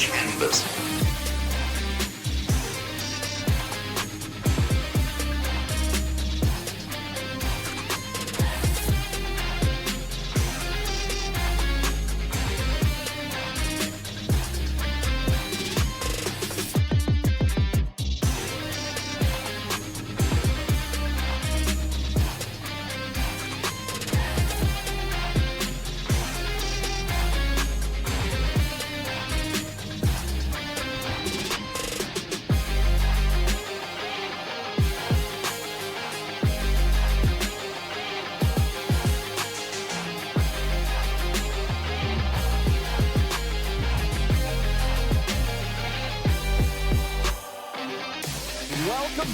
canvas.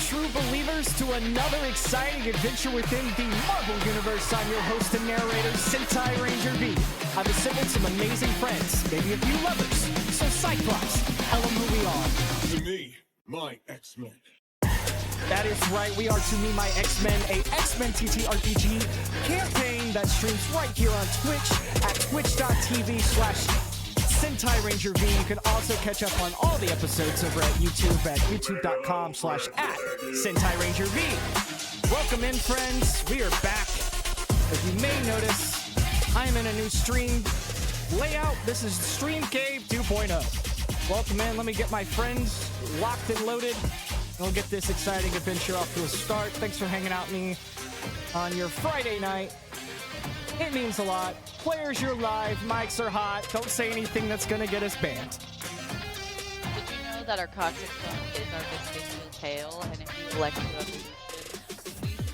True believers, to another exciting adventure within the Marvel Universe. I'm your host and narrator, SentaiRangerV. I've assembled some amazing friends, maybe a few lovers. So Cyclops, tell them who we are. To me, my X-Men. That is right, we are To Me, My X-Men, a X-Men TTRPG campaign that streams right here on Twitch at twitch.tv/SentaiRangerV. You can also catch up on all the episodes over at YouTube at youtube.com/@SentaiRangerV. Welcome in, friends. We are back. As you may notice, I am in a new stream layout. This is Stream Cave 2.0. Welcome in. Let me get my friends locked and loaded. We'll get this exciting adventure off to a start. Thanks for hanging out with me on your Friday night. It means a lot. Players, you're live. Mics are hot. Don't say anything that's gonna get us banned. Did you know that our coccyx bone is our vestigial tail? And if you elect to evolution,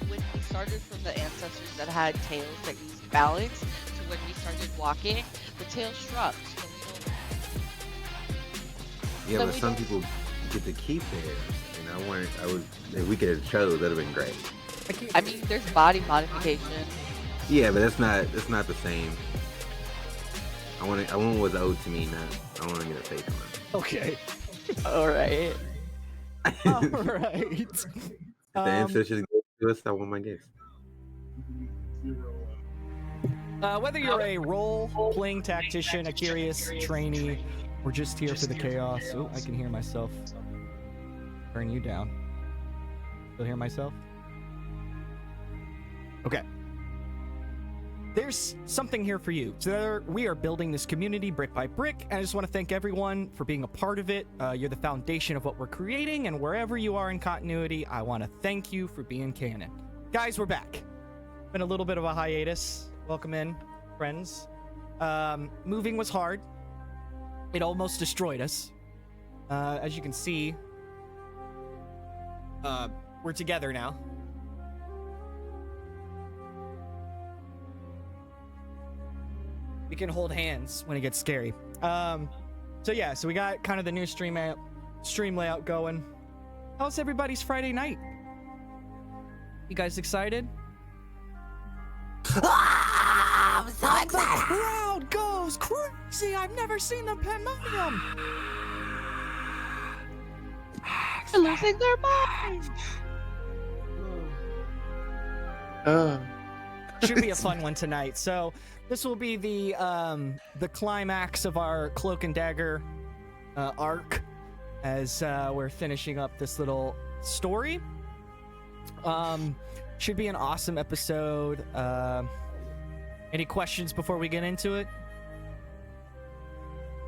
when we started from the ancestors that had tails that used balance, to when we started walking, the tail shrunk. So we don't. Yeah, but some people get to keep theirs. And if we could have chose, that'd have been great. I mean, there's body modification. Yeah, but that's not the same. I want what's owed to me, I want to get a fake one. Okay. All right. All right. If the ancestors go to us, I want my gifts. Whether you're a role-playing tactician, a curious trainee, or just here for the chaos. Oh, I can hear myself. Turn you down. Still hear myself? Okay. There's something here for you. Together, we are building this community brick by brick, and I just want to thank everyone for being a part of it. You're the foundation of what we're creating, and wherever you are in continuity, I want to thank you for being canon. Guys, we're back. Been a little bit of a hiatus. Welcome in, friends. Moving was hard. It almost destroyed us. As you can see, we're together now. We can hold hands when it gets scary. So we got kind of the new stream layout going. How's everybody's Friday night? You guys excited? I'm so excited! The crowd goes crazy! I've never seen the pandemonium! They're losing their minds! Should be a fun one tonight. So this will be the climax of our Cloak and Dagger arc as we're finishing up this little story. Should be an awesome episode. Any questions before we get into it?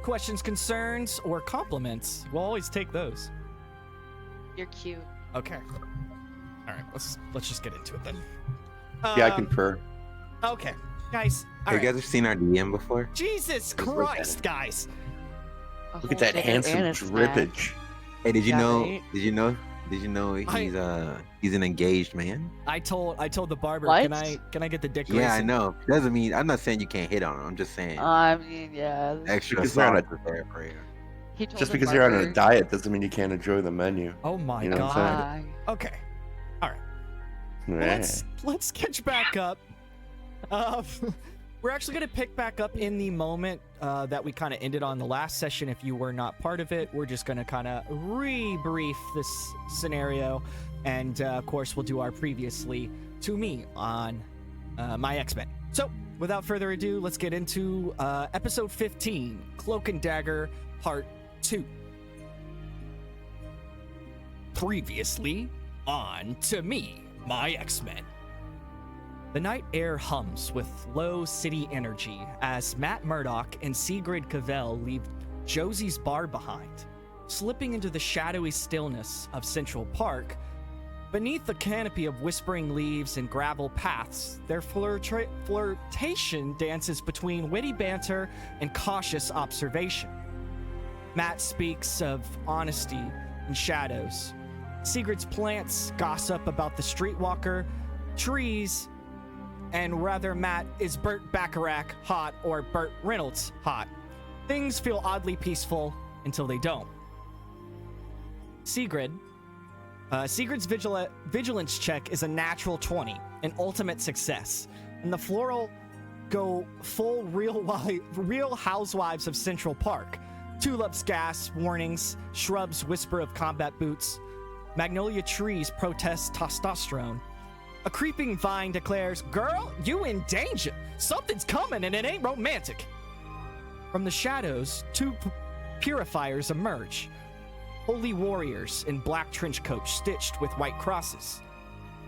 Questions, concerns, or compliments? We'll always take those. You're cute. Okay. All right. Let's just get into it then. Yeah, I concur. Okay, guys. Hey, you guys have seen our DM before? Jesus Christ, guys! Look at that handsome drippage. Hey, did you know? Right? Did you know he's an engaged man? I told the barber. What? Can I get the dick? Yeah, I racing? know. Doesn't mean I'm not saying you can't hit on him. I'm just saying I mean, yeah. extra Because they're on sauce a- is there for you. He told Just the because you're on a barber- diet doesn't mean you can't enjoy the menu. Oh my You know what I'm god. saying? Okay. All right. Yeah. Let's catch back up. We're actually going to pick back up in the moment that we kind of ended on the last session. If you were not part of it, we're just going to kind of rebrief this scenario. And, of course, we'll do our previously to me on my X-Men. So, without further ado, let's get into episode 15, Cloak and Dagger, part 2. Previously on To Me, My X-Men. The night air hums with low city energy as Matt Murdock and Sigrid Gavelle leave Josie's bar behind, slipping into the shadowy stillness of Central Park. Beneath the canopy of whispering leaves and gravel paths, their flirtation dances between witty banter and cautious observation. Matt speaks of honesty and shadows. Sigrid's plants gossip about the streetwalker, trees, and rather Matt is Burt Bacharach hot or Burt Reynolds hot. Things feel oddly peaceful until they don't. Sigrid's vigilance check is a natural 20, an ultimate success, and the floral go full real housewives of Central Park. Tulips gasp warnings, shrubs whisper of combat boots, magnolia trees protest testosterone. A creeping vine declares, "Girl, you in danger. Something's coming and it ain't romantic." From the shadows, 2 Purifiers emerge. Holy warriors in black trench coats stitched with white crosses.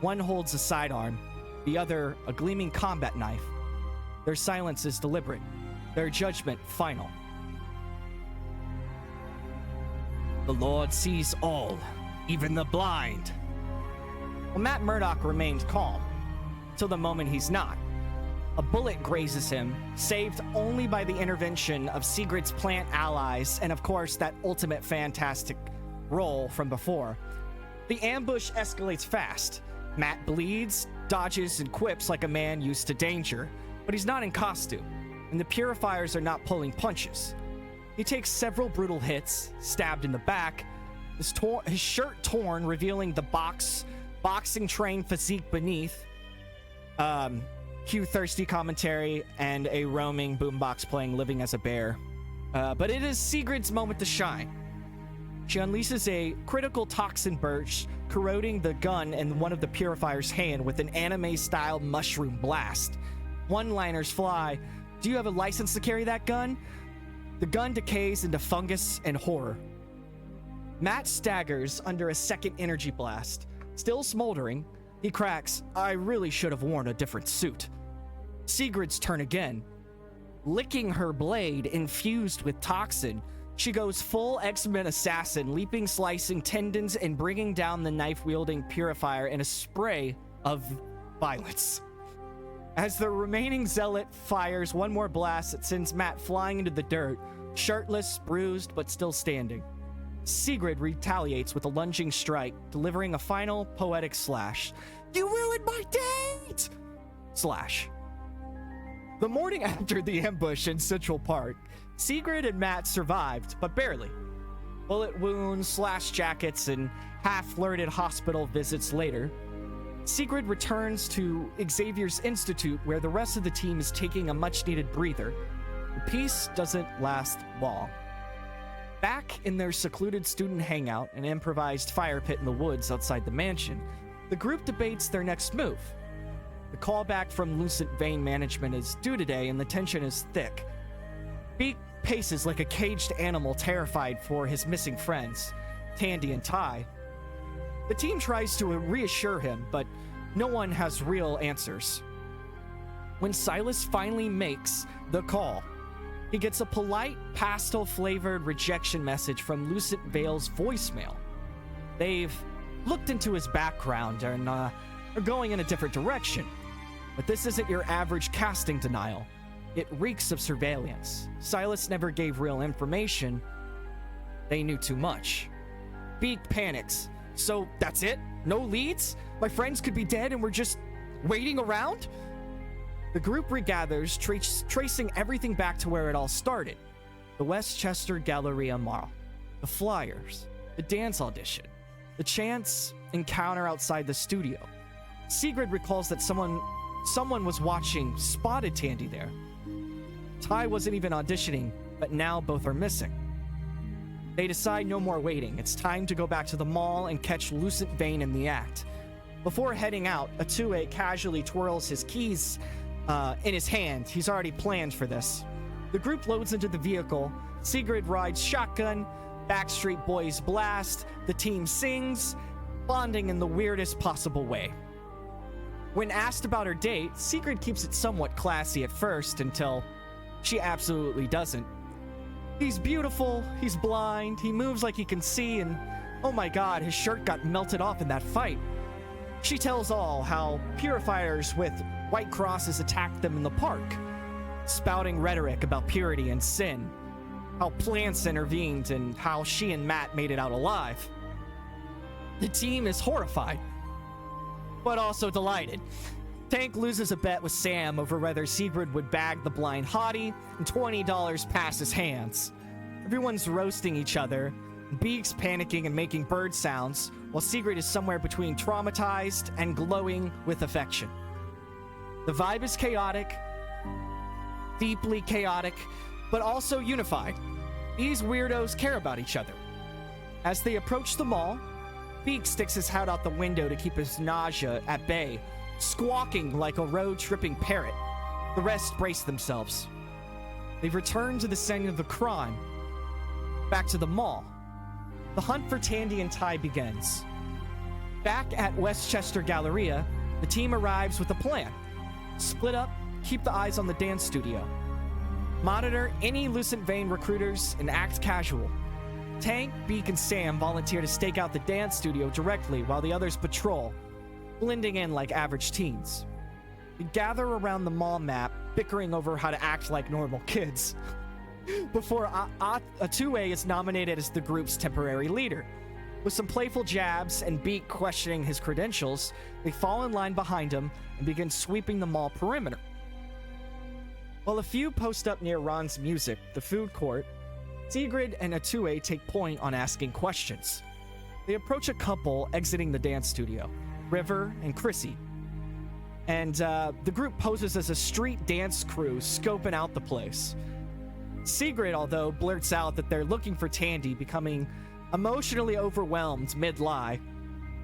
One holds a sidearm, the other a gleaming combat knife. Their silence is deliberate, their judgment final. The Lord sees all, even the blind. Well, Matt Murdock remained calm, till the moment he's not. A bullet grazes him, saved only by the intervention of Sigrid's plant allies and, of course, that ultimate fantastic roll from before. The ambush escalates fast. Matt bleeds, dodges, and quips like a man used to danger, but he's not in costume, and the Purifiers are not pulling punches. He takes several brutal hits, stabbed in the back, his shirt torn, revealing the boxing-trained physique beneath. Cue thirsty commentary and a roaming boombox playing Living as a Bear. But it is Sigrid's moment to shine. She unleashes a critical toxin burst, corroding the gun in one of the Purifier's hand with an anime-style mushroom blast. One-liners fly. "Do you have a license to carry that gun?" The gun decays into fungus and horror. Matt staggers under a second energy blast. Still smoldering, he cracks, "I really should have worn a different suit." Sigrid's turn again. Licking her blade infused with toxin, she goes full X-Men assassin, leaping, slicing tendons, and bringing down the knife-wielding Purifier in a spray of violence. As the remaining zealot fires one more blast that sends Matt flying into the dirt, shirtless, bruised, but still standing. Sigrid retaliates with a lunging strike, delivering a final poetic slash. "You ruined my date!" Slash. The morning after the ambush in Central Park, Sigrid and Matt survived, but barely. Bullet wounds, slash jackets, and half-flirted hospital visits later, Sigrid returns to Xavier's Institute, where the rest of the team is taking a much-needed breather. The peace doesn't last long. Back in their secluded student hangout and improvised fire pit in the woods outside the mansion, the group debates their next move. The callback from Lucent Vein management is due today, and the tension is thick. Beak paces like a caged animal, terrified for his missing friends, Tandy and Ty. The team tries to reassure him, but no one has real answers. When Silas finally makes the call, he gets a polite, pastel-flavored rejection message from Lucent Veil's voicemail. They've looked into his background and are going in a different direction. But this isn't your average casting denial. It reeks of surveillance. Silas never gave real information. They knew too much. Beak panics. "So that's it? No leads? My friends could be dead and we're just waiting around?" The group regathers, tracing everything back to where it all started. The Westchester Galleria Mall, the flyers, the dance audition, the chance encounter outside the studio. Sigrid recalls that someone was watching, spotted Tandy there. Ty wasn't even auditioning, but now both are missing. They decide no more waiting. It's time to go back to the mall and catch Lucent Vein in the act. Before heading out, Ottuwei casually twirls his keys in his hand. He's already planned for this. The group loads into the vehicle. Sigrid rides shotgun. Backstreet Boys blast. The team sings, bonding in the weirdest possible way. When asked about her date, Sigrid keeps it somewhat classy at first until she absolutely doesn't. He's beautiful, he's blind, he moves like he can see, and oh my god, his shirt got melted off in that fight. She tells all how Purifiers with white crosses attacked them in the park, spouting rhetoric about purity and sin, how plants intervened, and how she and Matt made it out alive. The team is horrified, but also delighted. Tank loses a bet with Sam over whether Sigrid would bag the blind hottie, and $20 pass his hands. Everyone's roasting each other. Beak's panicking and making bird sounds, while Sigrid is somewhere between traumatized and glowing with affection. The vibe is chaotic, deeply chaotic, but also unified. These weirdos care about each other. As they approach the mall, Beak sticks his head out the window to keep his nausea at bay, squawking like a road-tripping parrot. The rest brace themselves. They return to the scene of the crime, back to the mall. The hunt for Tandy and Ty begins. Back at Westchester Galleria, the team arrives with a plan. Split up, keep the eyes on the dance studio. Monitor any Lucent Vein recruiters and act casual. Tank, Beak, and Sam volunteer to stake out the dance studio directly while the others patrol, blending in like average teens. We gather around the mall map, bickering over how to act like normal kids, before Ottuwei is nominated as the group's temporary leader. With some playful jabs and Beak questioning his credentials, they fall in line behind him and begin sweeping the mall perimeter. While a few post up near Ron's Music, the food court, Sigrid and Ottuwei take point on asking questions. They approach a couple exiting the dance studio, River and Chrissy. And the group poses as a street dance crew scoping out the place. Sigrid, although, blurts out that they're looking for Tandy, becoming emotionally overwhelmed mid-lie.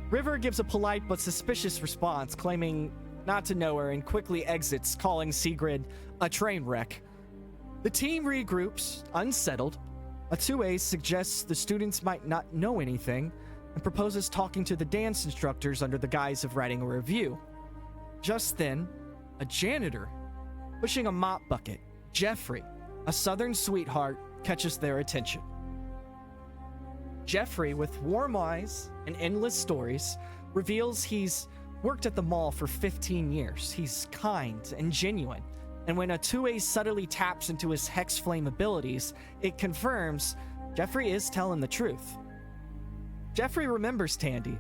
River gives a polite but suspicious response, claiming not to know her, and quickly exits, calling Sigrid a train wreck. The team regroups, unsettled. Ottuwei suggests the students might not know anything and proposes talking to the dance instructors under the guise of writing a review. Just then, a janitor, pushing a mop bucket, Jeffrey, a southern sweetheart, catches their attention. Jeffrey, with warm eyes and endless stories, reveals he's worked at the mall for 15 years. He's kind and genuine. And when Ottuwei subtly taps into his hex flame abilities, it confirms Jeffrey is telling the truth. Jeffrey remembers Tandy.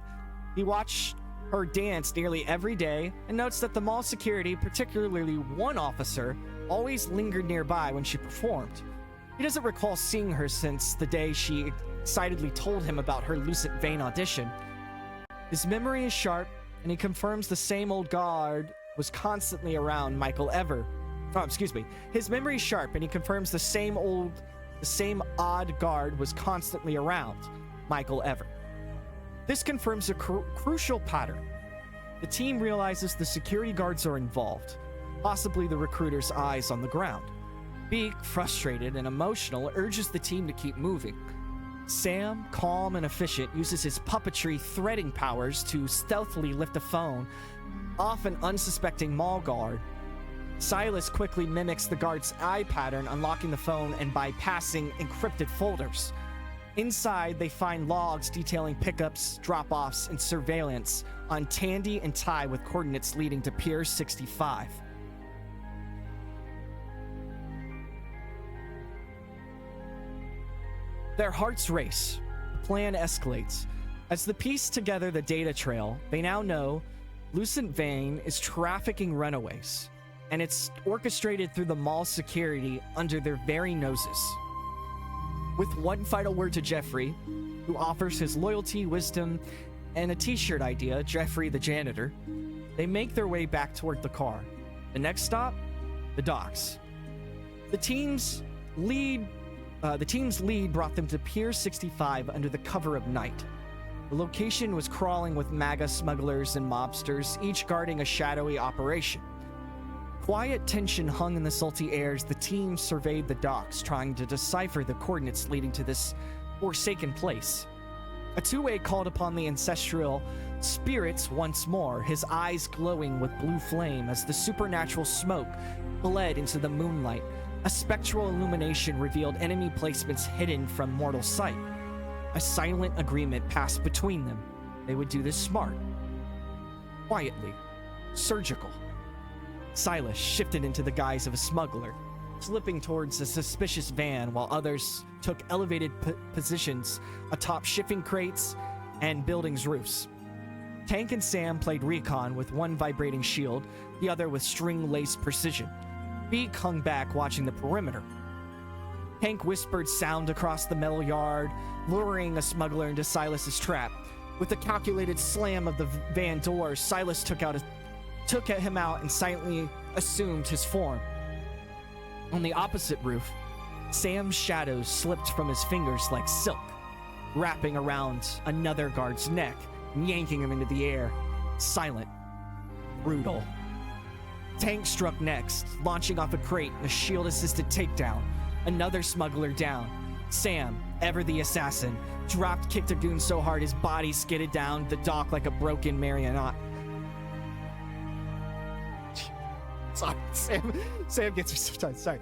He watched her dance nearly every day and notes that the mall security, particularly one officer, always lingered nearby when she performed. He doesn't recall seeing her since the day she excitedly told him about her Lucent Vein audition. His memory is sharp, and he confirms the same old guard was constantly around Michael Ever. His memory is sharp, and he confirms the same odd guard was constantly around Michael Ever. This confirms a crucial pattern. The team realizes the security guards are involved, possibly the recruiter's eyes on the ground. Beak, frustrated and emotional, urges the team to keep moving. Sam, calm and efficient, uses his puppetry threading powers to stealthily lift a phone off an unsuspecting mall guard. Silas quickly mimics the guard's eye pattern, unlocking the phone and bypassing encrypted folders. Inside, they find logs detailing pickups, drop-offs, and surveillance on Tandy and Ty with coordinates leading to Pier 65. Their hearts race. The plan escalates. As they piece together the data trail, they now know Lucent Vein is trafficking runaways, and it's orchestrated through the mall security under their very noses. With one final word to Jeffrey, who offers his loyalty, wisdom, and a t-shirt idea, Jeffrey the janitor, they make their way back toward the car. The next stop, the docks. The team's lead brought them to Pier 65 under the cover of night. The location was crawling with Maggia smugglers and mobsters, each guarding a shadowy operation. Quiet tension hung in the salty air as the team surveyed the docks, trying to decipher the coordinates leading to this forsaken place. Ottuwei called upon the ancestral spirits once more, his eyes glowing with blue flame as the supernatural smoke bled into the moonlight. A spectral illumination revealed enemy placements hidden from mortal sight. A silent agreement passed between them. They would do this smart, quietly, surgical. Silas shifted into the guise of a smuggler, slipping towards a suspicious van while others took elevated positions atop shipping crates and buildings' roofs. Tank and Sam played recon with one vibrating shield, the other with string-laced precision. Beak hung back watching the perimeter. Tank whispered sound across the metal yard, luring a smuggler into Silas's trap. With a calculated slam of the van door, Silas took him out and silently assumed his form. On the opposite roof, Sam's shadows slipped from his fingers like silk, wrapping around another guard's neck and yanking him into the air. Silent, brutal. Tank struck next, launching off a crate in a shield-assisted takedown. Another smuggler down. Sam, ever the assassin, kicked a goon so hard his body skidded down the dock like a broken marionette. Sorry, Sam gets me sometimes. Sorry.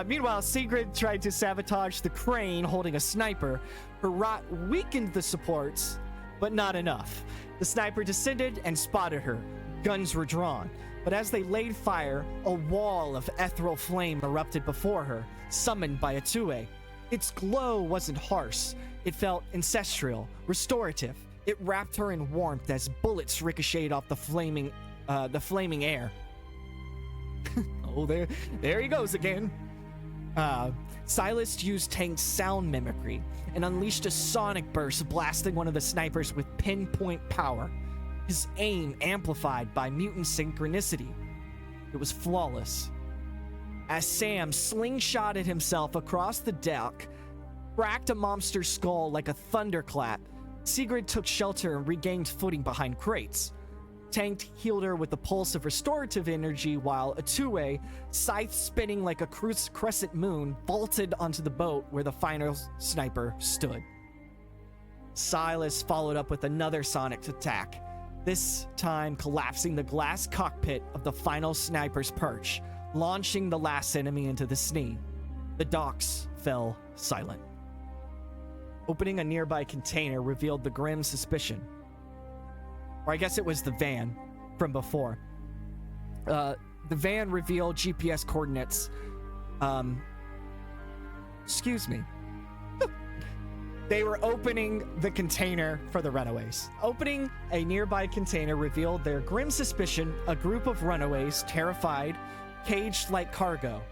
Meanwhile, Sigrid tried to sabotage the crane holding a sniper. Her rot weakened the supports, but not enough. The sniper descended and spotted her. Guns were drawn, but as they laid fire, a wall of ethereal flame erupted before her, summoned by Ottuwei. Its glow wasn't harsh. It felt ancestral, restorative. It wrapped her in warmth as bullets ricocheted off the flaming air. Oh, there he goes again. Silas used Tank's sound mimicry and unleashed a sonic burst, blasting one of the snipers with pinpoint power. His aim amplified by mutant synchronicity. It was flawless. As Sam slingshotted himself across the deck, cracked a monster's skull like a thunderclap, Sigrid took shelter and regained footing behind crates. Tank healed her with a pulse of restorative energy, while Ottuwei, scythe spinning like a crescent moon, vaulted onto the boat where the final sniper stood. Silas followed up with another sonic attack, this time collapsing the glass cockpit of the final sniper's perch, launching the last enemy into the sea. The docks fell silent. Opening a nearby container revealed the grim suspicion. Or I guess it was the van from before. The van revealed GPS coordinates. Excuse me. They were opening the container for the runaways. Opening a nearby container revealed their grim suspicion, a group of runaways, terrified, caged like cargo.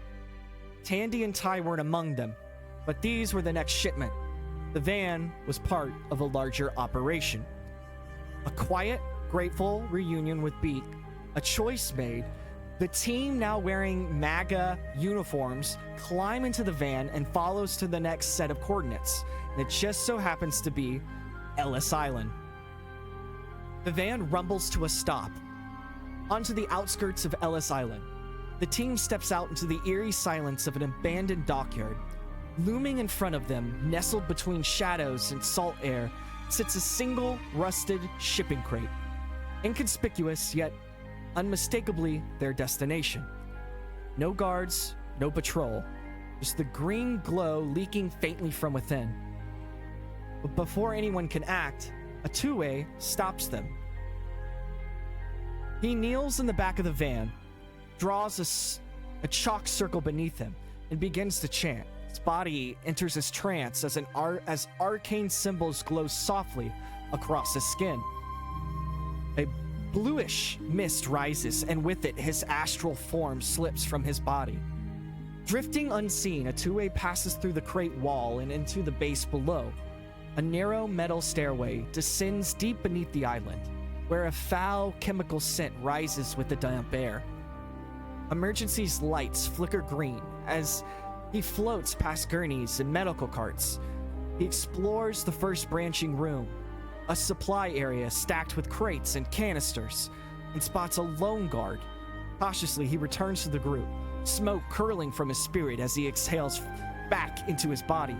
Tandy and Ty weren't among them, but these were the next shipment. The van was part of a larger operation. A quiet, grateful reunion with Beak, a choice made. The team, now wearing Maggia uniforms, climb into the van and follows to the next set of coordinates. And it just so happens to be Ellis Island. The van rumbles to a stop. Onto the outskirts of Ellis Island, the team steps out into the eerie silence of an abandoned dockyard. Looming in front of them, nestled between shadows and salt air, sits a single rusted shipping crate. Inconspicuous, yet unmistakably their destination. No guards, no patrol, just the green glow leaking faintly from within. But before anyone can act, Ottuwei stops them. He kneels in the back of the van, draws a chalk circle beneath him, and begins to chant. His body enters his trance as arcane symbols glow softly across his skin. A bluish mist rises, and with it, his astral form slips from his body. Drifting unseen, Ottuwei passes through the crate wall and into the base below. A narrow metal stairway descends deep beneath the island, where a foul chemical scent rises with the damp air. Emergency's lights flicker green as he floats past gurneys and medical carts. He explores the first branching room, a supply area stacked with crates and canisters, and spots a lone guard, Cautiously, he returns to the group, smoke curling from his spirit as he exhales back into his body.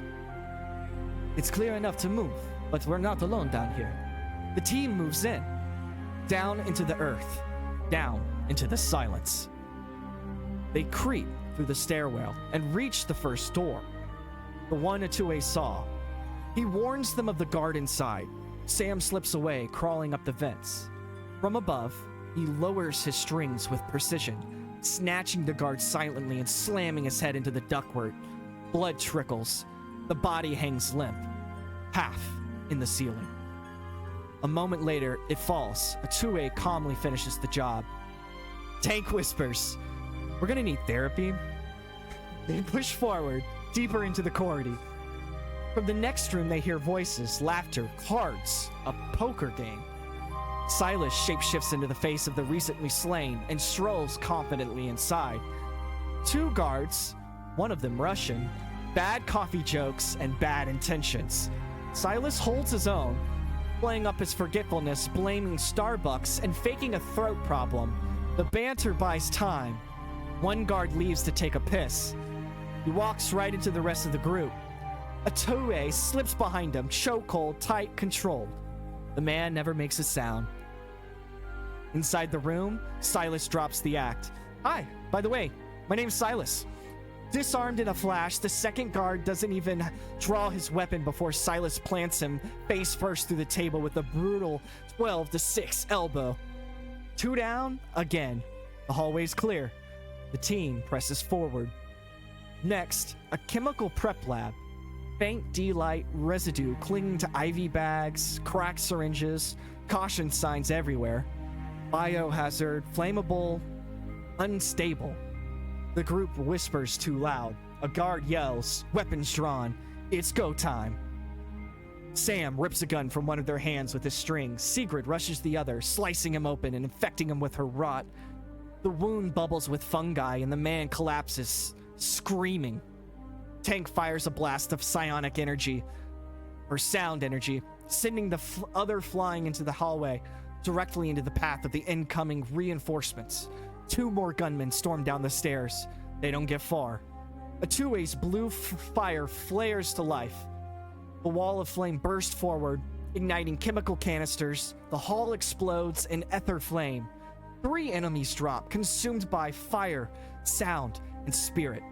It's clear enough to move, but we're not alone down here. The team moves in, down into the earth, down into the silence. They creep through the stairwell and reach the first door, the one Ottuwei saw. He warns them of the guard inside. Sam slips away, crawling up the vents. From above, he lowers his strings with precision, snatching the guard silently and slamming his head into the ductwork. Blood trickles. The body hangs limp, half in the ceiling. A moment later, it falls. Ottuwei calmly finishes the job. Tank whispers, "We're gonna need therapy." They push forward, deeper into the corridor. From the next room, they hear voices, laughter, cards, a poker game. Silas shapeshifts into the face of the recently slain and strolls confidently inside. Two guards, one of them Russian, bad coffee jokes and bad intentions. Silas holds his own, playing up his forgetfulness, blaming Starbucks and faking a throat problem. The banter buys time. One guard leaves to take a piss. He walks right into the rest of the group. Ottuwei slips behind him, chokehold, tight, controlled. The man never makes a sound. Inside the room, Silas drops the act. "Hi, by the way, my name's Silas." Disarmed in a flash, the second guard doesn't even draw his weapon before Silas plants him face first through the table with a brutal 12-6 elbow. 2 down, again. The hallway's clear. The team presses forward. Next, a chemical prep lab. Faint D-light residue clinging to IV bags, cracked syringes, caution signs everywhere. Biohazard, flammable, unstable. The group whispers too loud. A guard yells, weapons drawn. It's go time. Sam rips a gun from one of their hands with his string. Sigrid rushes the other, slicing him open and infecting him with her rot. The wound bubbles with fungi and the man collapses, screaming. Tank fires a blast of psionic energy, or sound energy, sending the other flying into the hallway, directly into the path of the incoming reinforcements. 2 more gunmen storm down the stairs. They don't get far. Ottuwei's blue fire flares to life. The wall of flame bursts forward, igniting chemical canisters. The hall explodes in ether flame. 3 enemies drop, consumed by fire, sound, and spirit.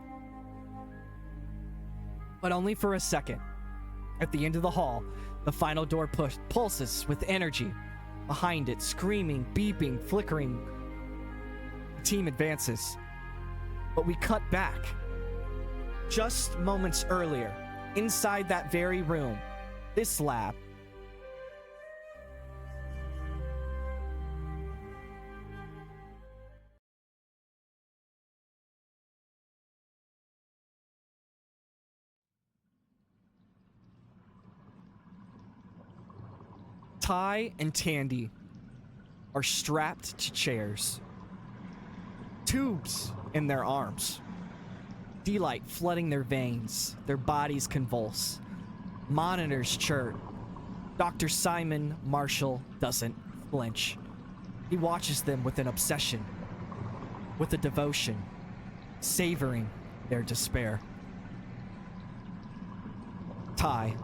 But only for a second. At the end of the hall, the final door pulses with energy. Behind it, screaming, beeping, flickering. The team advances. But we cut back. Just moments earlier, inside that very room, this lab. Ty and Tandy are strapped to chairs. Tubes in their arms. D-light flooding their veins. Their bodies convulse. Monitors chirp. Dr. Simon Marshall doesn't flinch. He watches them with an obsession, with a devotion, savoring their despair. Ty.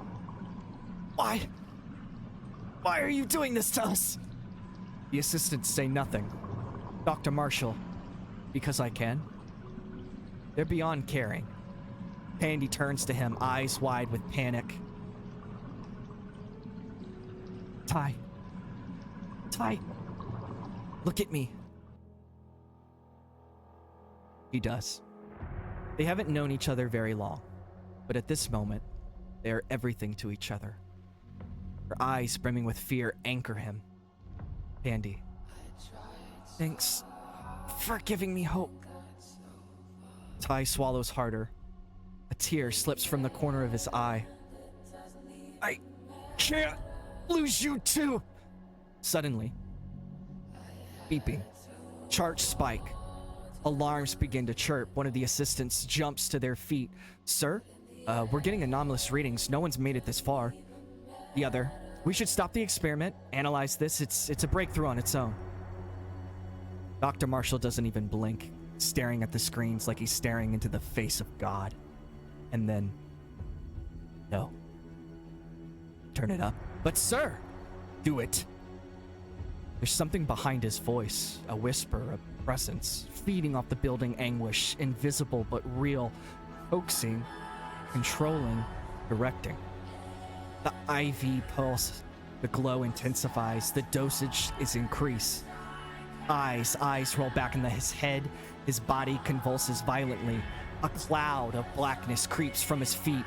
Why are you doing this to us? The assistants say nothing. Dr. Marshall, because I can. They're beyond caring. Tandy turns to him, eyes wide with panic. Ty, look at me. He does. They haven't known each other very long, but at this moment, they are everything to each other. Her eyes brimming with fear anchor him. Tandy, thanks for giving me hope. Ty swallows harder. A tear slips from the corner of his eye. I can't lose you too. Suddenly, beeping, charge spike. Alarms begin to chirp. One of the assistants jumps to their feet. Sir, we're getting anomalous readings. No one's made it this far. The other, we should stop the experiment, analyze this. It's a breakthrough on its own. Dr. Marshall doesn't even blink, staring at the screens like he's staring into the face of God. And then, no. Turn it up. But sir, do it. There's something behind his voice, a whisper, a presence, feeding off the building anguish, invisible but real, coaxing, controlling, directing. The IV pulse, the glow intensifies, the dosage is increased. Eyes roll back into his head, his body convulses violently. A cloud of blackness creeps from his feet.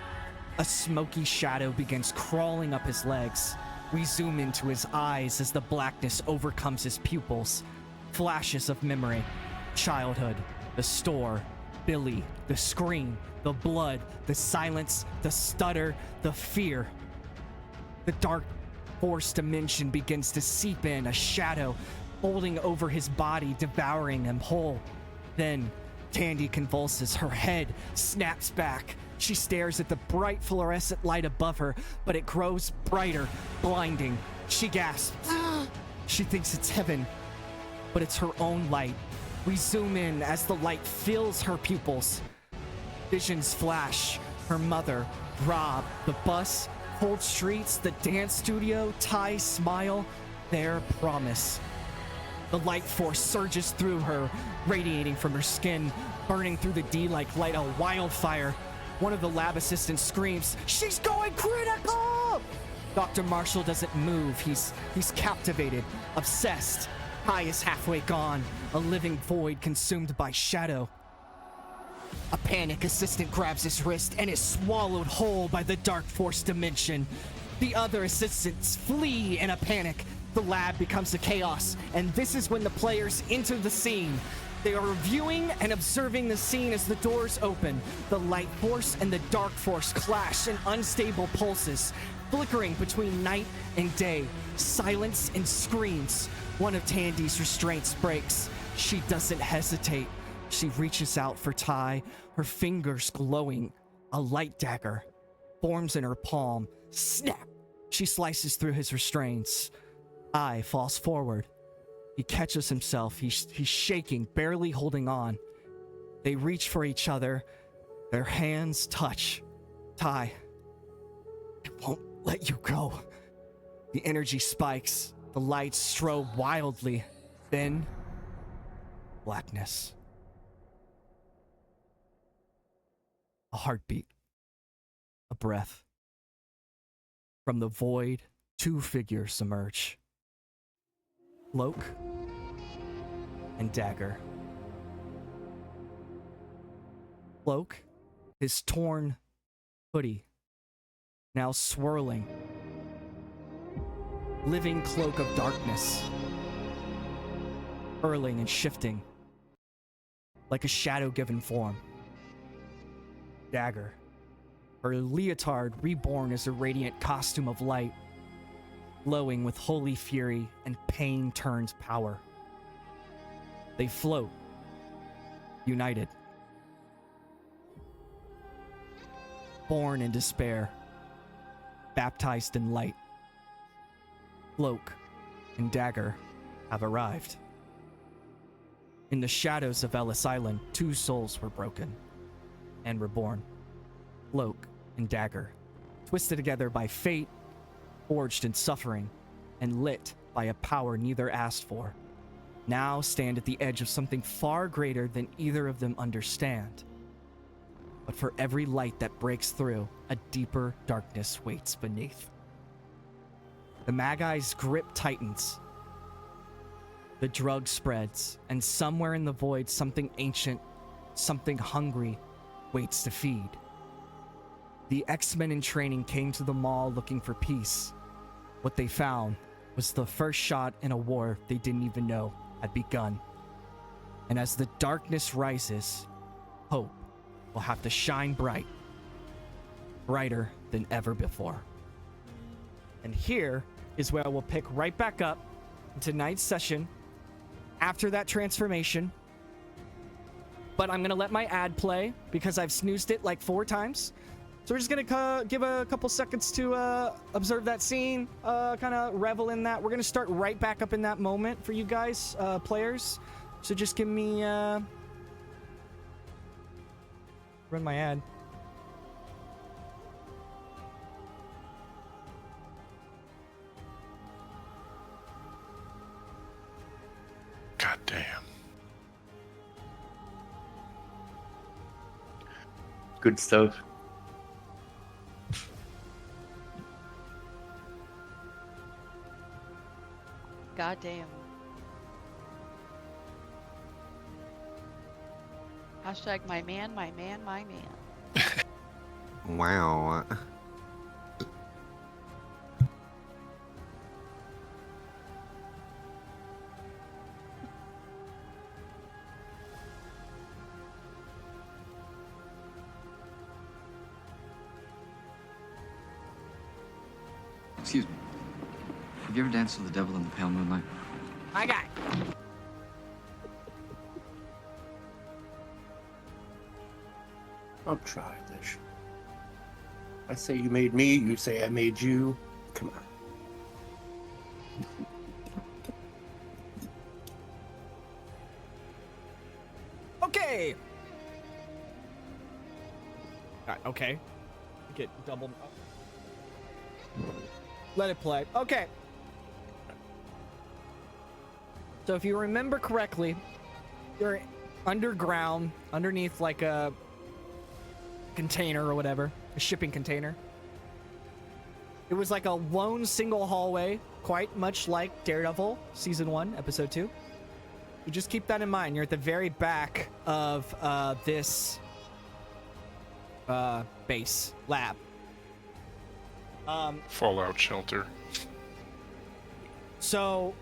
A smoky shadow begins crawling up his legs. We zoom into his eyes as the blackness overcomes his pupils. Flashes of memory. Childhood, the store, Billy, the scream, the blood, the silence, the stutter, the fear. The dark force dimension begins to seep in, a shadow folding over his body, devouring him whole. Then Tandy convulses, her head snaps back. She stares at the bright fluorescent light above her, but it grows brighter, blinding. She gasps. She thinks it's heaven, but it's her own light. We zoom in as the light fills her pupils. Visions flash. Her mother, Rob, the bus, cold streets, the dance studio, Ty's smile, their promise. The light force surges through her, radiating from her skin, burning through the D like light a wildfire. One of the lab assistants screams, "She's going critical!" Dr. Marshall doesn't move. He's captivated, obsessed. Ty is halfway gone, a living void consumed by shadow. A panic assistant grabs his wrist and is swallowed whole by the dark force dimension. The other assistants flee in a panic. The lab becomes a chaos, and this is when the players enter the scene. They are reviewing and observing the scene as the doors open. The light force and the dark force clash in unstable pulses, flickering between night and day. Silence and screams. One of Tandy's restraints breaks. She doesn't hesitate. She reaches out for Ty, her fingers glowing. A light dagger forms in her palm. Snap! She slices through his restraints. Eye falls forward. He catches himself. He's shaking, barely holding on. They reach for each other. Their hands touch. Ty, I won't let you go. The energy spikes. The lights strobe wildly. Then, blackness. A heartbeat. A breath. From the void, two figures emerge. Cloak and Dagger. Cloak, his torn hoodie, now swirling. Living cloak of darkness, hurling and shifting like a shadow-given form. Dagger, her leotard reborn as a radiant costume of light, glowing with holy fury and pain turns power. They float, united. Born in despair, baptized in light. Cloak and Dagger have arrived. In the shadows of Ellis Island, two souls were broken and reborn. Cloak and Dagger, twisted together by fate, forged in suffering, and lit by a power neither asked for, now stand at the edge of something far greater than either of them understand. But for every light that breaks through, a deeper darkness waits beneath. The Magi's grip tightens. The drug spreads, and somewhere in the void, something ancient, something hungry, waits to feed. The X-Men in training came to the mall looking for peace. What they found was the first shot in a war they didn't even know had begun. And as the darkness rises, hope will have to shine bright, brighter than ever before. And here is where we'll pick right back up in tonight's session after that transformation. But I'm going to let my ad play because I've snoozed it like 4 times. So we're just going to give a couple seconds to observe that scene, kind of revel in that. We're going to start right back up in that moment for you guys, players. So just give me, run my ad. God damn. Good stuff. Goddamn. Hashtag my man, my man, my man. Wow. Excuse me. Have you ever danced with the devil in the pale moonlight? My guy. I'm trying this. I say you made me, you say I made you. Come on. Okay. Okay. Get double. Let it play. Okay. So if you remember correctly, you're underground, underneath like a container or whatever, a shipping container. It was like a lone single hallway, quite much like Daredevil Season 1, Episode 2. You just keep that in mind. You're at the very back of this base lab. Fallout shelter. So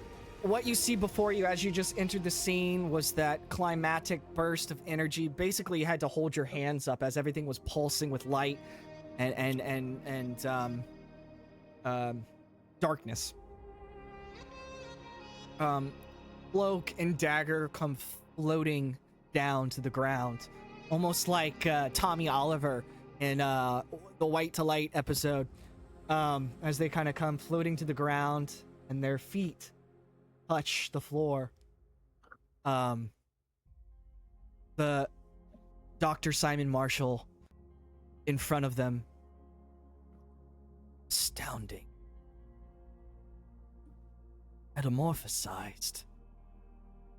what you see before you as you just entered the scene was that climatic burst of energy. Basically, you had to hold your hands up as everything was pulsing with light and darkness. Cloak and Dagger come floating down to the ground, almost like Tommy Oliver in the White to Light episode, as they kind of come floating to the ground and their feet touch the floor. The Dr. Simon Marshall in front of them. Astounding. Metamorphosized.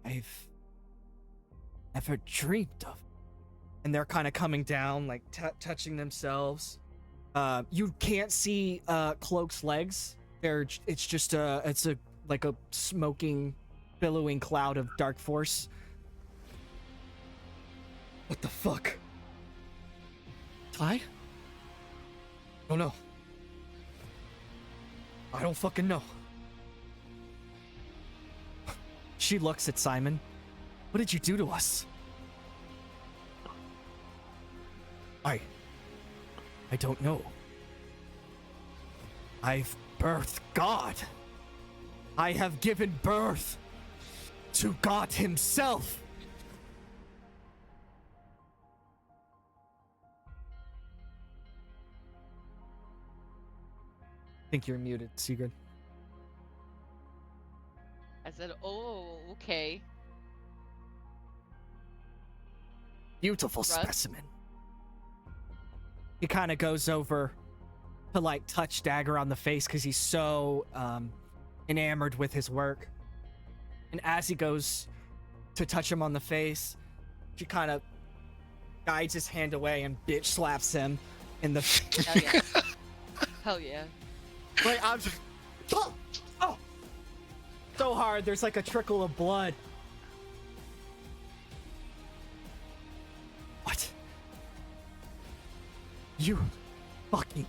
I've never dreamed of. And they're kind of coming down, like touching themselves. You can't see Cloak's legs. It's just like a smoking, billowing cloud of dark force. What the fuck? Ty? Oh no. I don't fucking know. She looks at Simon. What did you do to us? I don't know. I've birthed God. I have given birth to God himself. I think you're muted, Sigrid. I said, oh, okay. Beautiful Russ? specimen. He kind of goes over to like touch Dagger on the face because he's so enamored with his work. And as he goes to touch him on the face, she kind of guides his hand away and bitch slaps him in the Hell yeah. Hell yeah. like I'm just, oh, so hard. There's like a trickle of blood. What? You fucking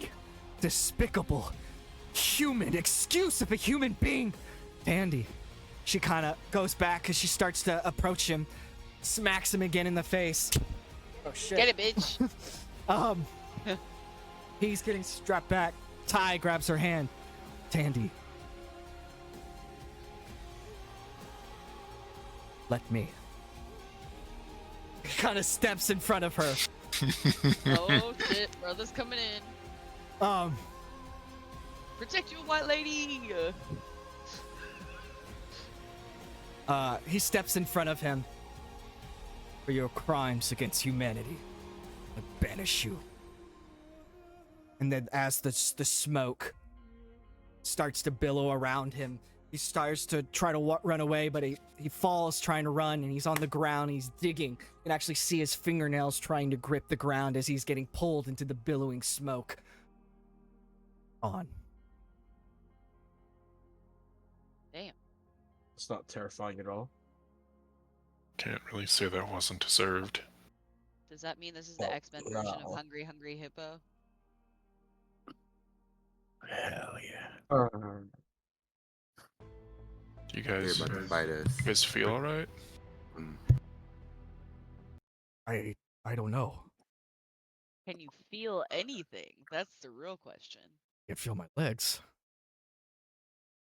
despicable human excuse of a human being. Tandy. She kind of goes back as she starts to approach him, smacks him again in the face. Oh shit. Get it, bitch. He's getting strapped back. Ty grabs her hand. Tandy. Let me. He kind of steps in front of her. Oh shit, brother's coming in. Protect you, white lady. He steps in front of him. For your crimes against humanity, I banish you. And then as the smoke starts to billow around him, he starts to try to run away, but he falls trying to run, and he's on the ground, he's digging. You can actually see his fingernails trying to grip the ground as he's getting pulled into the billowing smoke. On. Damn. It's not terrifying at all. Can't really say that wasn't deserved. Does that mean this is the Well, X-Men version no. of Hungry Hungry Hippo? Hell yeah. Do you They're guys, about to fight us. you guys feel alright? I don't know. Can you feel anything? That's the real question. I can feel my legs.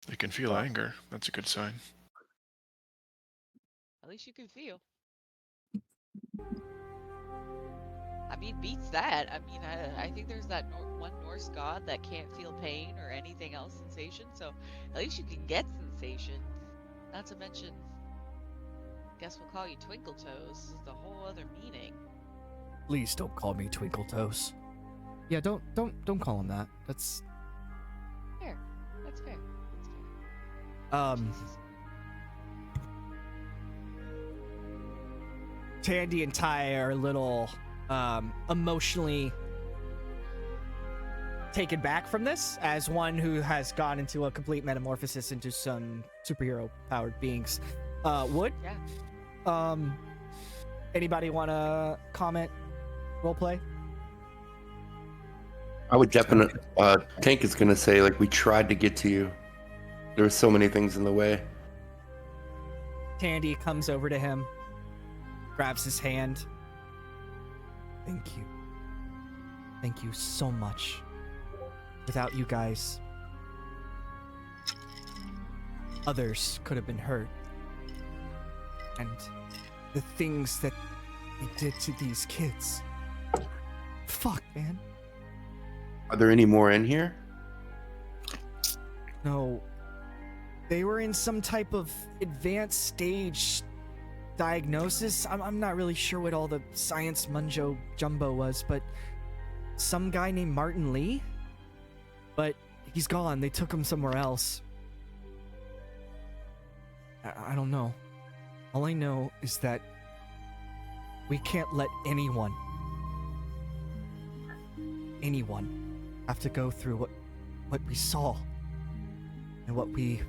You can feel anger. That's a good sign. At least you can feel. I mean, beats that. I mean, I think there's that one Norse god that can't feel pain or anything else sensation, so at least you can get sensation. Not to mention, guess we'll call you Twinkle Toes. This is the whole other meaning. Please don't call me Twinkle Toes. Yeah, don't call him that. That's Fair. That's fair. That's fair. Jesus. Tandy and Ty are a little emotionally taken back from this, as one who has gone into a complete metamorphosis into some superhero powered beings. Wood? Yeah. Anybody want to comment? Roleplay? I would definitely. Tank is gonna say, like, we tried to get to you. There were so many things in the way. Tandy comes over to him, grabs his hand. Thank you. Thank you so much. Without you guys, others could have been hurt. And the things that they did to these kids. Fuck, man. Are there any more in here? No. They were in some type of advanced stage diagnosis. I'm not really sure what all the science munjo jumbo was, but some guy named Martin Lee? But he's gone. They took him somewhere else. I don't know. All I know is that we can't let anyone have to go through what we saw and what we...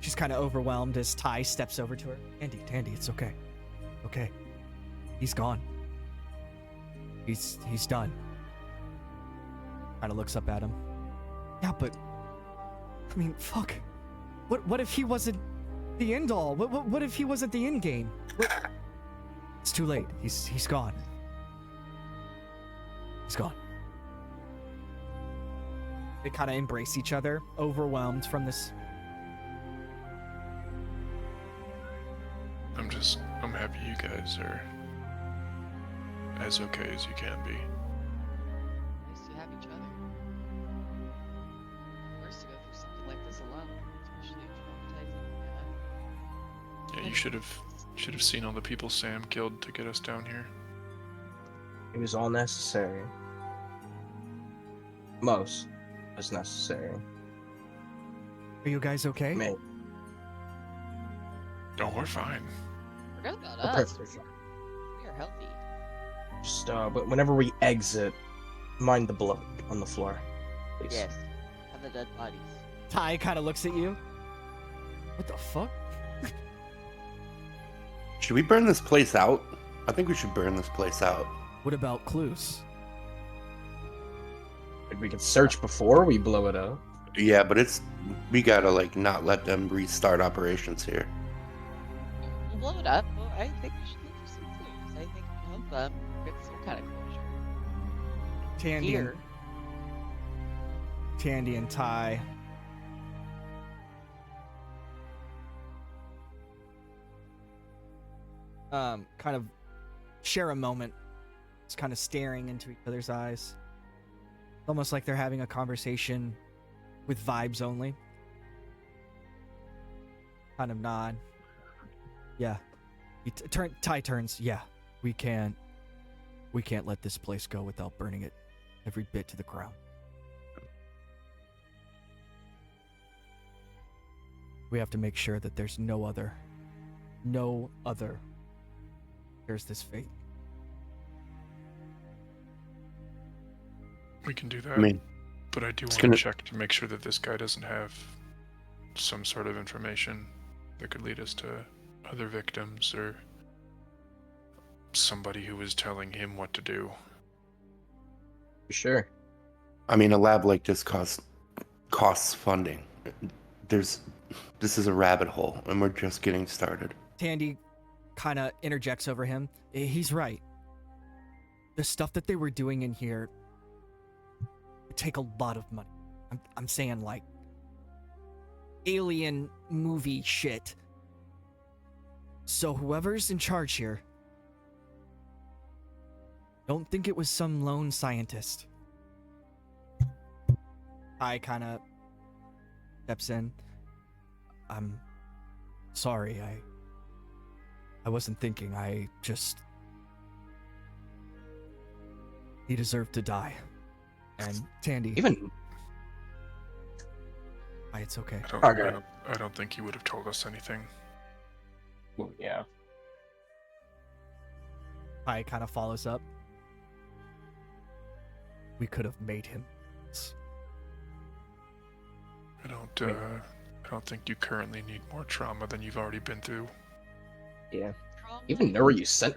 She's kind of overwhelmed as Ty steps over to her. Tandy, it's okay. Okay. He's gone. He's done. Kind of looks up at him. Yeah, but I mean, fuck. What if he wasn't the end all? What if he wasn't the end game? It's too late. He's gone. He's gone. They kind of embrace each other, overwhelmed from this. I'm happy you guys are as okay as you can be. Nice to have each other. Worse to go through something like this alone, especially traumatizing. Yeah, you should have seen all the people Sam killed to get us down here. It was all necessary. Most was necessary. Are you guys okay? Man, Oh, we're fine. Forget about we're us. perfectly fine. We are healthy. Just, but whenever we exit, mind the blood on the floor, please. Yes. And the dead bodies. Ty kind of looks at you. What the fuck? Should we burn this place out? I think we should burn this place out. What about clues? We can search before we blow it up. Yeah, but we gotta, like, not let them restart operations here. We'll blow it up. Well, I think we should look for some clues. I think we can help them get some kind of closure. Tandy and Ty. Kind of share a moment. Just kind of staring into each other's eyes. Almost like they're having a conversation with vibes only. kind of nod. Yeah. Ty turns. Yeah. We can't let this place go without burning it every bit to the ground. We have to make sure that there's no other shares this fate. We can do that. I mean, but I do it's want gonna- to check to make sure that this guy doesn't have some sort of information that could lead us to other victims or somebody who was telling him what to do. For sure. I mean, a lab like this costs funding. This is a rabbit hole, and we're just getting started. Tandy kind of interjects over him. He's right. The stuff that they were doing in here would take a lot of money. I'm saying like alien movie shit. So whoever's in charge here, don't think it was some lone scientist. I kind of steps in. I'm sorry. I wasn't thinking. I just... He deserved to die. And Tandy... Even... It's okay. I don't think he would have told us anything. Well, yeah. I kind of follows up. We could have made him. I don't think you currently need more trauma than you've already been through. Yeah. Trauma Even know where you sent...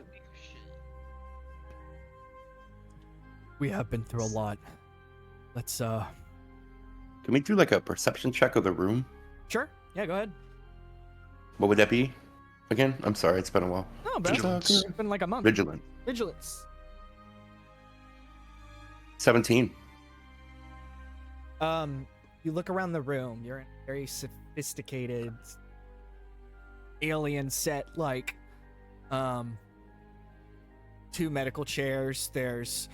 We have been through a lot. Let's, Can we do like a perception check of the room? Sure. Yeah, go ahead. What would that be? Again? I'm sorry, it's been a while. No, but Vigilance. it's been like a month. Vigilant. Vigilance. 17. You look around the room. You're in a very sophisticated alien set, like, 2 medical chairs. There's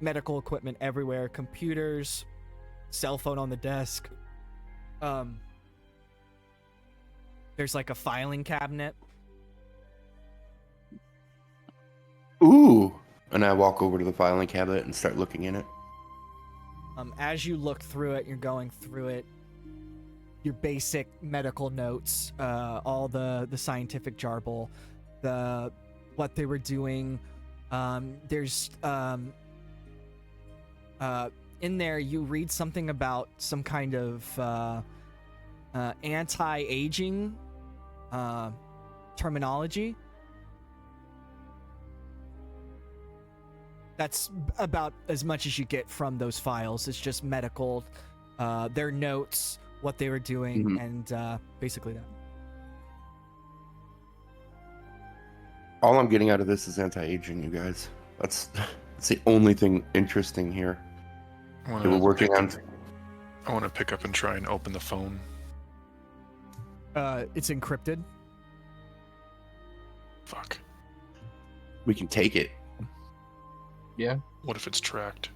medical equipment everywhere, computers, cell phone on the desk. There's like a filing cabinet. Ooh! And I walk over to the filing cabinet and start looking in it. As you look through it, you're going through it. Your basic medical notes, all the scientific jarble, what they were doing. There's in there you read something about some kind of anti-aging terminology. That's about as much as you get from those files. It's just medical, their notes, what they were doing, and basically that. All I'm getting out of this is anti-aging, you guys. That's the only thing interesting here. I That we're working on. want to pick up and try and open the phone. It's encrypted. Fuck. We can take it. Yeah. What if it's tracked?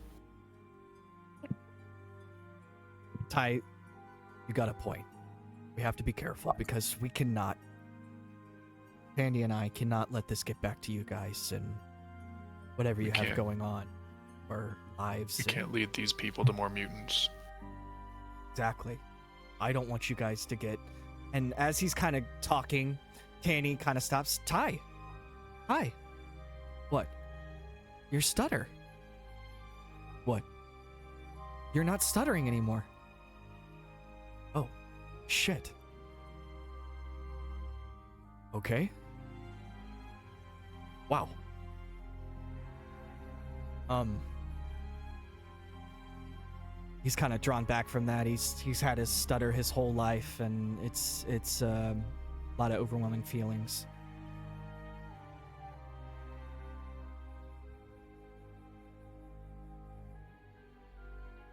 Ty, you got a point. We have to be careful because we cannot. Tandy and I cannot let this get back to you guys and whatever you have can't. going on, or lives. We and- can't lead these people to more mutants. Exactly. I don't want you guys to get. And as he's kind of talking, Tandy kind of stops. Ty. Hi. What? Your stutter. What? You're not stuttering anymore. Oh, shit. Okay. Wow. He's kind of drawn back from that. He's had his stutter his whole life, and it's a lot of overwhelming feelings.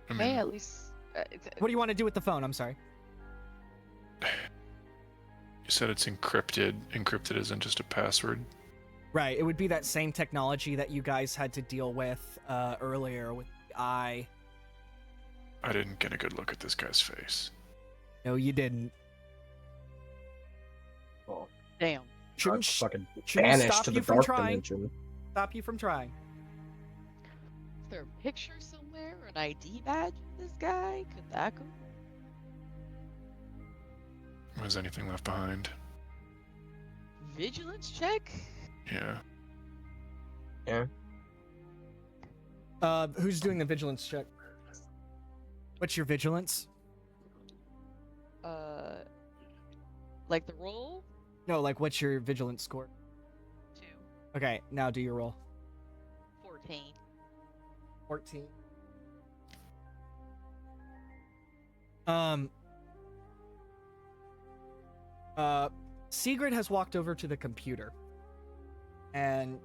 I Hey, mean, at least. What do you want to do with the phone? I'm sorry. you said it's encrypted. Encrypted isn't just a password. Right. It would be that same technology that you guys had to deal with earlier with the eye. I didn't get a good look at this guy's face. No, you didn't. Damn. Shouldn't fucking shouldn't banished stop to you the from dark trying. dimension. Stop you from trying. Is there a picture somewhere or an ID badge of this guy? Could that go? Was anything left behind? Vigilance check? Yeah. Who's doing the vigilance check? What's your vigilance? Like the roll? No, like what's your vigilance score? 2. Okay, now do your roll. 14. 14. Sigrid has walked over to the computer. And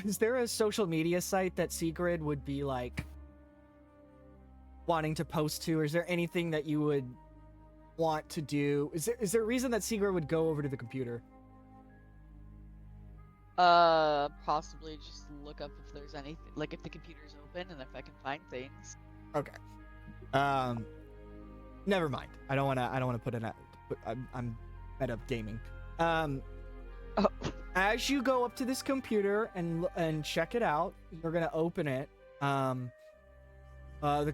is there a social media site that Sigrid would be like wanting to post to, or is there anything that you would want to do? Is there a reason that Sigrid would go over to the computer? Possibly just look up if there's anything, like if the computer's open and if I can find things. Okay. Never mind. I don't want to put in a. I'm meta gaming. Oh. As you go up to this computer and check it out, you're gonna open it. The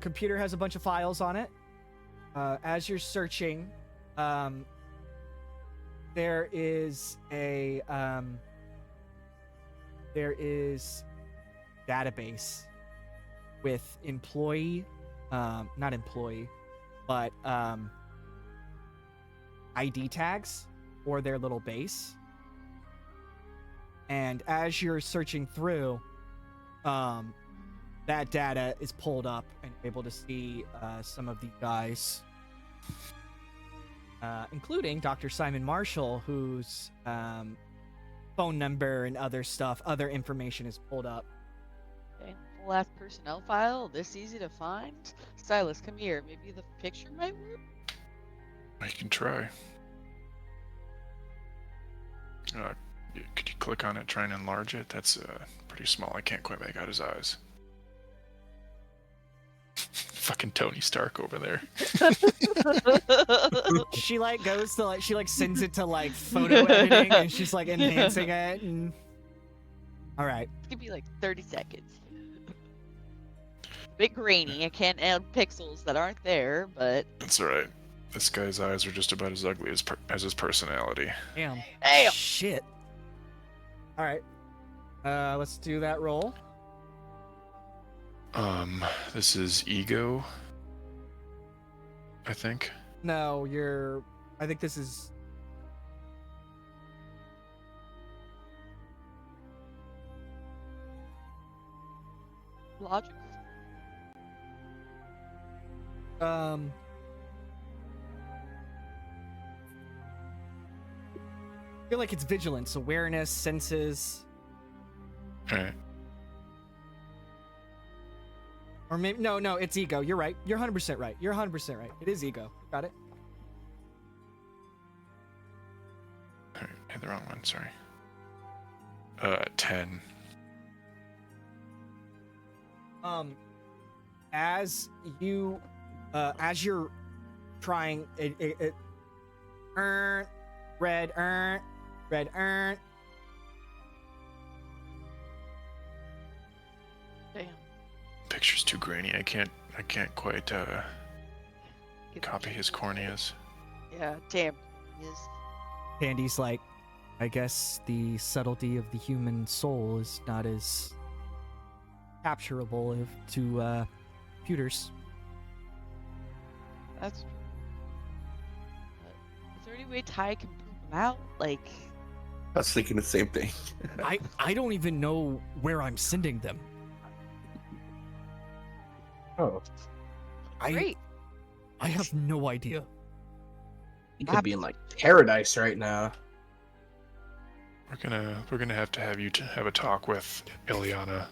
computer has a bunch of files on it. As you're searching, there is database with not employee, but ID tags for their little base. And as you're searching through, that data is pulled up and you're able to see some of the guys, including Dr. Simon Marshall, whose phone number and other information is pulled up. Okay, full ass personnel file, this easy to find. Silas, come here. Maybe the picture might work? I can try. Could you click on it, try and enlarge it? That's pretty small. I can't quite make out his eyes. Fucking Tony Stark over there. She goes to she sends it to photo editing and she's enhancing it and all right. It's gonna be 30 seconds. Bit grainy. I can't add pixels that aren't there, but That's alright. This guy's eyes are just about as ugly as his personality. Damn. Damn. Shit. All right. Let's do that roll. This is ego, I think. No, I think this is. logic. I feel like it's vigilance, awareness, senses, Alright. or maybe no, it's ego. You're right. You're 100% right. You're 100% right. It is ego. Got it. Alright, hit the wrong one, sorry. 10. As you're trying it red Damn. Picture's too grainy. I can't quite Get the copy his picture. corneas. Yeah, damn. Yes. Tandy's I guess the subtlety of the human soul is not as capturable to computers. That's true. But is there any way Ty can poop them out? I was thinking the same thing. I don't even know where I'm sending them. Oh, Great. I have no idea. you could be in paradise right now. We're gonna have you have a talk with Ileana,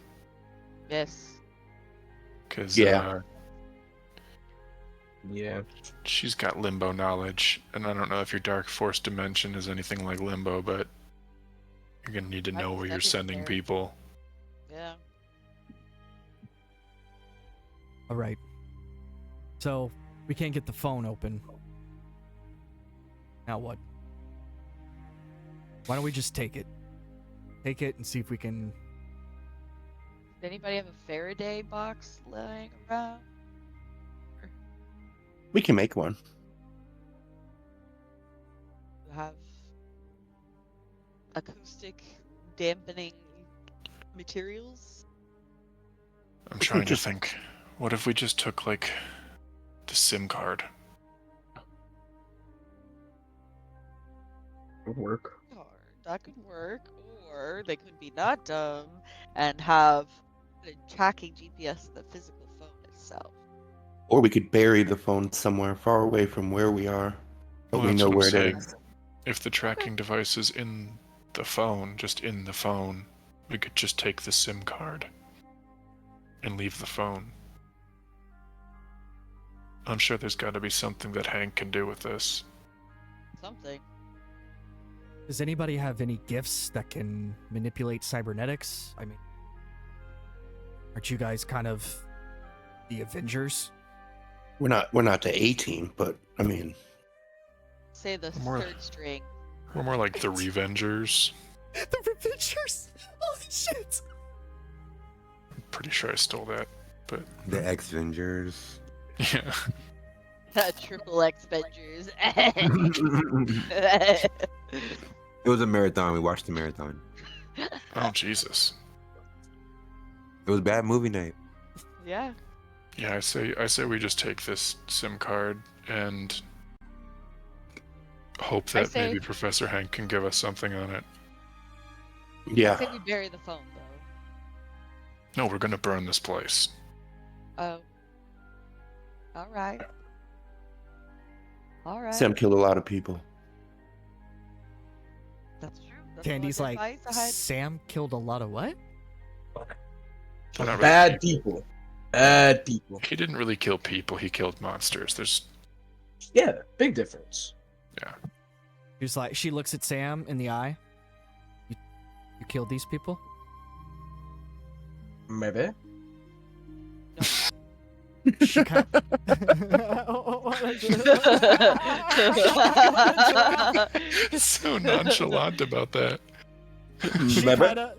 Yes. because Yeah. Yeah. she's got limbo knowledge, and I don't know if your Dark Force dimension is anything like limbo, but you're gonna need to know where you're sending there. people. Yeah. All right. So we can't get the phone open. Now what? Why don't we just take it? Take it and see if we can. Does anybody have a Faraday box lying around? We can make one. You have acoustic dampening materials? I'm trying to think. What if we just took, like, the SIM card? Would work. That could work. Or they could be not dumb and have a tracking GPS of the physical phone itself. Or we could bury the phone somewhere far away from where we are, but Well, we that's know what I'm where it saying. is. If the tracking device is in the phone, just in the phone, we could just take the SIM card and leave the phone. I'm sure there's got to be something that Hank can do with this. Something. Does anybody have any gifts that can manipulate cybernetics? I mean, aren't you guys kind of the Avengers? We're not the A team, but I mean, Say the More- third string. We're more like the Revengers. The Avengers! Holy shit! I'm pretty sure I stole that, but The X-Vengers. yeah. Triple X Vengers. It was a marathon. We watched the marathon. Oh Jesus. It was bad movie night. Yeah. Yeah, I say we just take this SIM card and hope I that say- maybe Professor Hank can give us something on it. I yeah. say we bury the phone though. No, we're gonna burn this place. Oh. Alright. Alright. Sam killed a lot of people. That's true. That's Tandy's one like, advice I had. Sam killed a lot of what? They're not really Bad people. people. Bad people. He didn't really kill people. He killed monsters. There's Yeah, big difference. She's like, she looks at Sam in the eye. You killed these people? Maybe. She kind so nonchalant about that.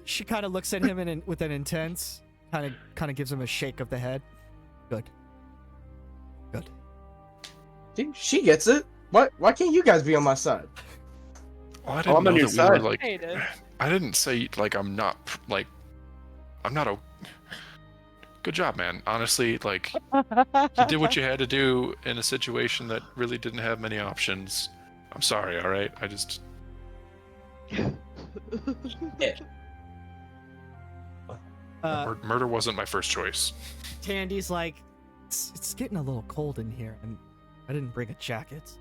she kind of looks at him with an intense kind of gives him a shake of the head. Good. She gets it. Why can't you guys be on my side? Well, I Oh, didn't I'm know on your that we were side. like. Hey, dude. I didn't say like I'm not a. Good job, man. Honestly, like you did what you had to do in a situation that really didn't have many options. I'm sorry. All right. I just. Murder wasn't my first choice. Tandy's like, it's getting a little cold in here, and I didn't bring a jacket.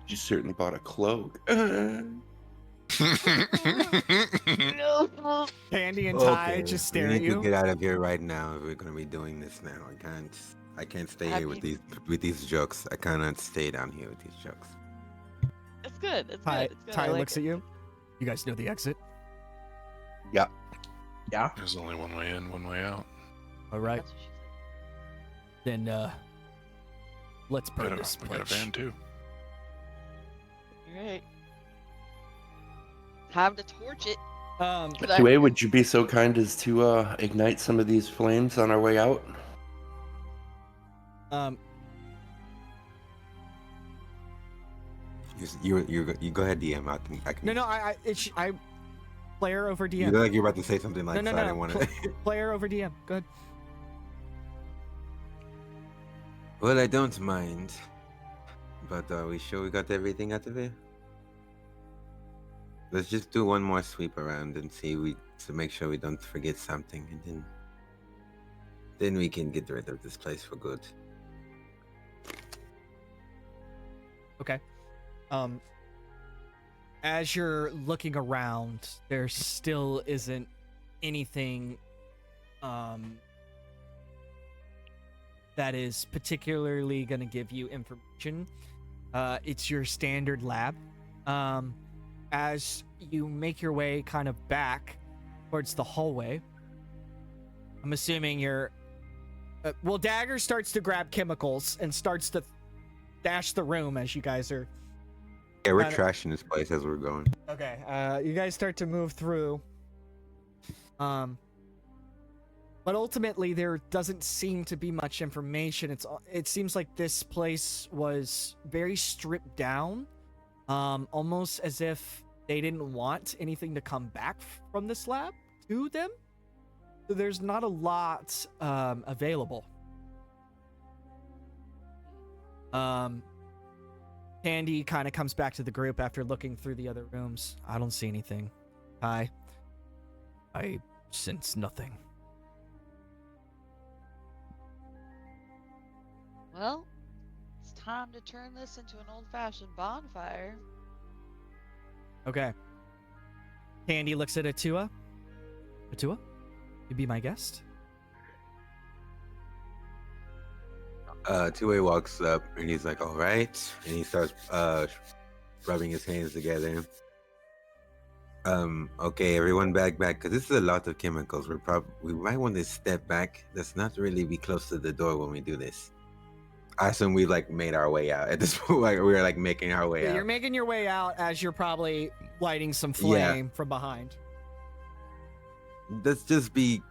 You certainly bought a cloak. No. Tandy and Ty just stare we at need to you. get out of here right now if we're gonna be doing this now. I can't stay I here with mean- these jokes. I cannot stay down here with these jokes. It's good. It's Ty, good. It's good. Ty I like looks it. at you. You guys know the exit. Yeah. There's only one way in, one way out. All right, That's what she said. then let's We burn got this a place. van too. Alright. Time to torch it. But I- Ottuwei, would you be so kind as to ignite some of these flames on our way out? You go ahead, DM. I can. No, I player over You DM. look like you're about to say something like No, so. I didn't want to. Player over DM. Go ahead. Well, I don't mind. But are we sure we got everything out of here? Let's just do one more sweep around and to make sure we don't forget something, and then we can get rid of this place for good. Okay. As you're looking around, there still isn't anything that is particularly going to give you information. It's your standard lab. As you make your way kind of back towards the hallway, I'm assuming you're... well, Dagger starts to grab chemicals and starts to dash the room as you guys are Yeah, we're Kinda- trashing this place as we're going. Okay, you guys start to move through. But ultimately, there doesn't seem to be much information. It seems like this place was very stripped down, almost as if they didn't want anything to come back from this lab to them. So there's not a lot available. Tandy kind of comes back to the group after looking through the other rooms. I don't see anything. I sense nothing. Well, it's time to turn this into an old-fashioned bonfire. Okay. Tandy looks at Ottuwei. Ottuwei, you be my guest? Ottuwei walks up and he's like, "All right," and he starts rubbing his hands together. Okay, everyone back, because this is a lot of chemicals. We might want to step back. Let's not really be close to the door when we do this. I assume we like made our way out at this point. Like we were like making our way out. You're making your way out as you're probably lighting some flame from behind. Let's just be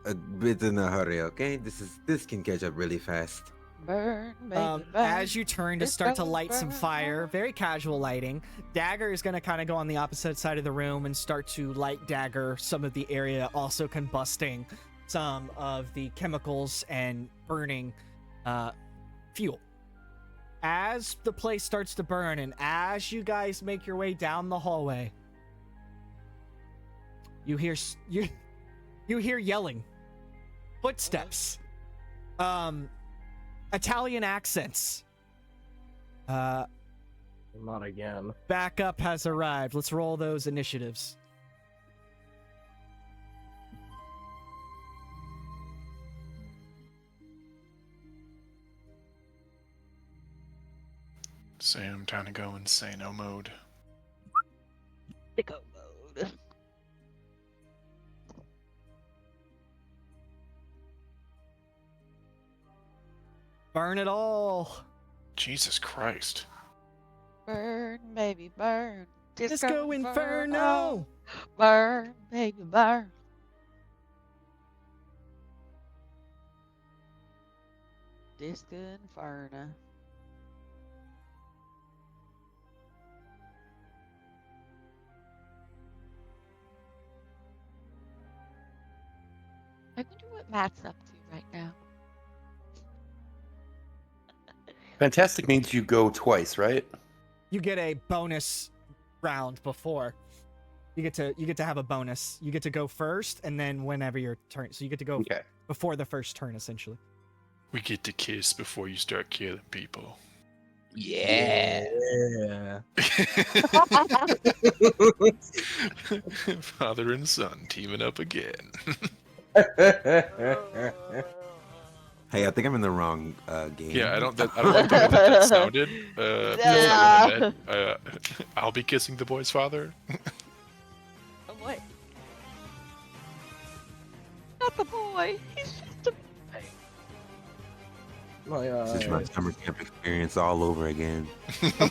a bit in a hurry, okay? This can catch up really fast. Burn, baby, burn. As you turn to It's start to gonna light some burn. fire, very casual lighting, Dagger is going to kind of go on the opposite side of the room and start to light Dagger some of the area, also combusting some of the chemicals and burning fuel. As the place starts to burn and as you guys make your way down the hallway, you hear yelling, footsteps, Italian accents. Not again. Backup has arrived. Let's roll those initiatives. Sam, time to go insano mode. Sicko mode. Burn it all. Jesus Christ. Burn, baby, burn. Disco Inferno. Burn, baby, burn. Disco Inferno. I wonder what Matt's up to right now. Fantastic means you go twice, right? You get a bonus round before. You get to have a bonus. You get to go first, and then whenever your turn. So you get to go Okay. before the first turn, essentially. We get to kiss before you start killing people. Yeah. Father and son teaming up again. Hey, I think I'm in the wrong game. Yeah, I don't like the way that sounded. That's not what I meant. I'll be kissing the boy's father. Oh, what? Not the boy. He's just a boy. This is my summer camp experience all over again.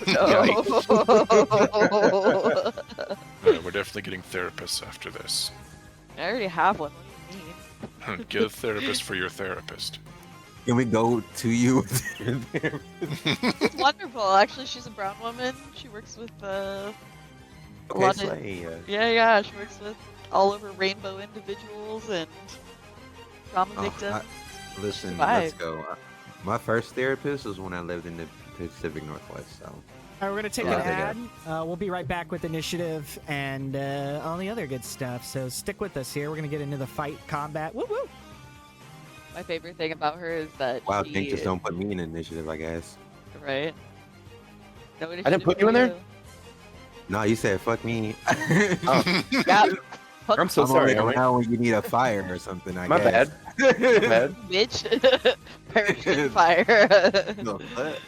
No. We're definitely getting therapists after this. I already have one. What do you mean? Get a therapist for your therapist. Can we go to you? It's wonderful. Actually, she's a brown woman. She works with a Okay, lot of slay. yeah. She works with all over rainbow individuals and trauma Oh, victims. Listen, Survive. let's go. My first therapist was when I lived in the Pacific Northwest. So All right, we're gonna take Yeah, an ad. We'll be right back with initiative and all the other good stuff. So stick with us here. We're gonna get into the fight combat. Woo woo! My favorite thing about her is that wow, she think just don't put me in initiative, I guess. right. No I didn't put initiative you in for there? No, you said fuck me. Oh, Yeah. I'm so I'm sorry. only Homie. around when you need a fire or something. I My guess. bad. My bad. Bitch. Parachute fire. No, what?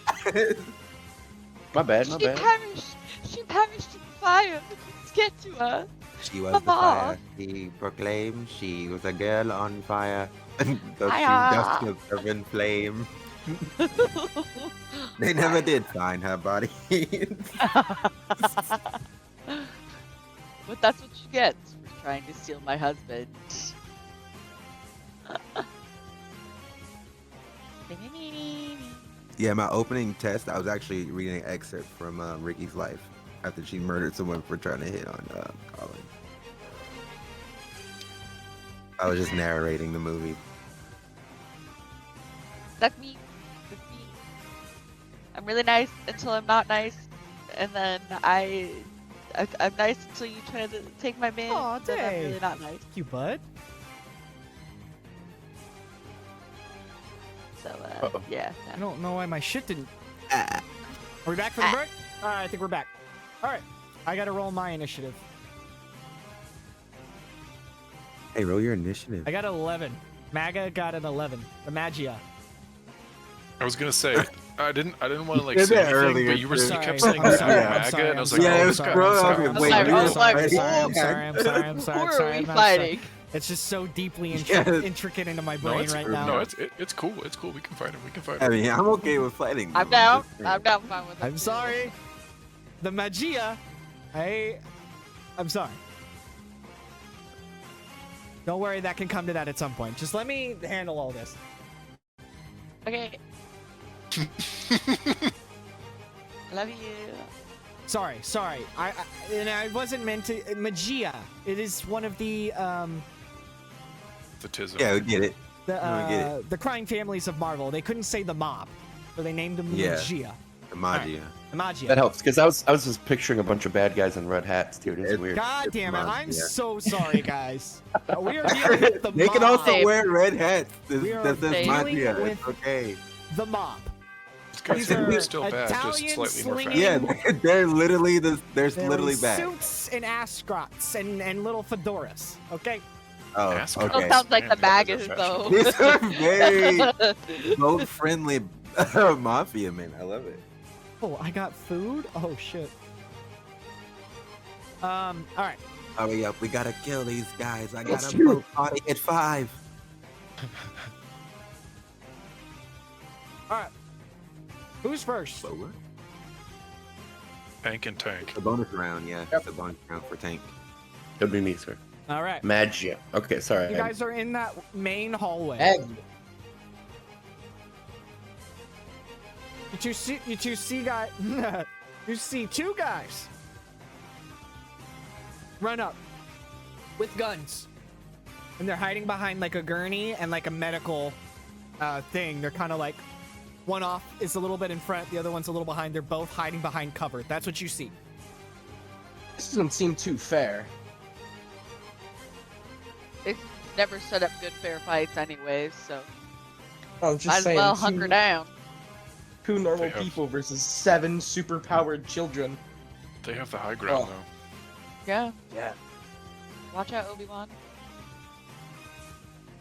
My bad. My She bad. perished. She perished in fire. Let's get to her. She was the Mama. fire. She proclaimed she was a girl on fire. Though she Fire. just a servant flame. They never did find her body. But that's what you get for trying to steal my husband. Yeah, my opening test, I was actually reading an excerpt from Ricky's life after she murdered someone for trying to hit on Colin. I was just narrating the movie. That's me. That's me. I'm really nice until I'm not nice, and then I'm nice until you try to take my man. Aw, then I'm dang. really not nice. You bud. So Uh-oh. yeah. I don't know why my shit didn't. Ah. Are we back for the break? All right, I think we're back. All right, I gotta roll my initiative. Hey, roll your initiative. I got 11. Maggia got an 11. The Maggia. I was gonna say I didn't want to like did say that anything, earlier, but you too. kept Sorry, saying I'm the sorry, word I'm Maggia, sorry, and I was I'm like, Yeah, sorry, it oh, was God, grown it's up got- and I wait, was you like, sorry. I'm sorry. Who are we fighting? It's just so deeply Yes. intricate into my No, brain it's right cool. now. No, it's cool. It's cool. We can fight him. We can fight I him. mean, I'm okay with fighting. I'm them, down. just saying. I'm down fine with it. I'm too. sorry. The Maggia. I'm sorry. Don't worry, that can come to that at some point. Just let me handle all this. Okay. Love you. Sorry. I wasn't meant to. Maggia. It is one of the The tism. Yeah, we get it. the I get the crime families of Marvel. They couldn't say the mob, so they named them Yeah. Maggia. The Maggia. The Maggia. That helps because I was just picturing a bunch of bad guys in red hats, dude. It's It's- weird. God It's damn it! I'm Maggia. so sorry, guys. We are dealing with the They mob. can also Same. wear red hats. This We are says dealing Maggia. with- It's okay. The mob. These guys These are are still bad, just Italian slightly more slinging- fast. Yeah, they're literally the. They're There literally is bad. suits and ascots and little fedoras. Okay. Oh, Ascot. okay. Sounds like the Man, bag is they're though. These are very boat friendly mafia men. I love it. Oh, I got food. Oh shit. All right. Hurry up, we gotta kill these guys. I Let's got a do it. boat party at 5. All right. Who's first? Tank and tank. The bonus round, yeah. It's a bonus round for tank. It'd be me, sir. All right. Maggia. Okay, sorry. You guys are in that main hallway. Maggie. You two see guy. You see two guys run up with guns, and they're hiding behind like a gurney and like a medical thing. They're kind of like one off is a little bit in front, the other one's a little behind. They're both hiding behind cover. That's what you see. This doesn't seem too fair. They've never set up good fair fights anyways, so I was just might as saying. well hunker down. Two normal They have- people versus 7 superpowered children. They have the high ground Oh. though. Yeah. Yeah. Watch out, Obi-Wan.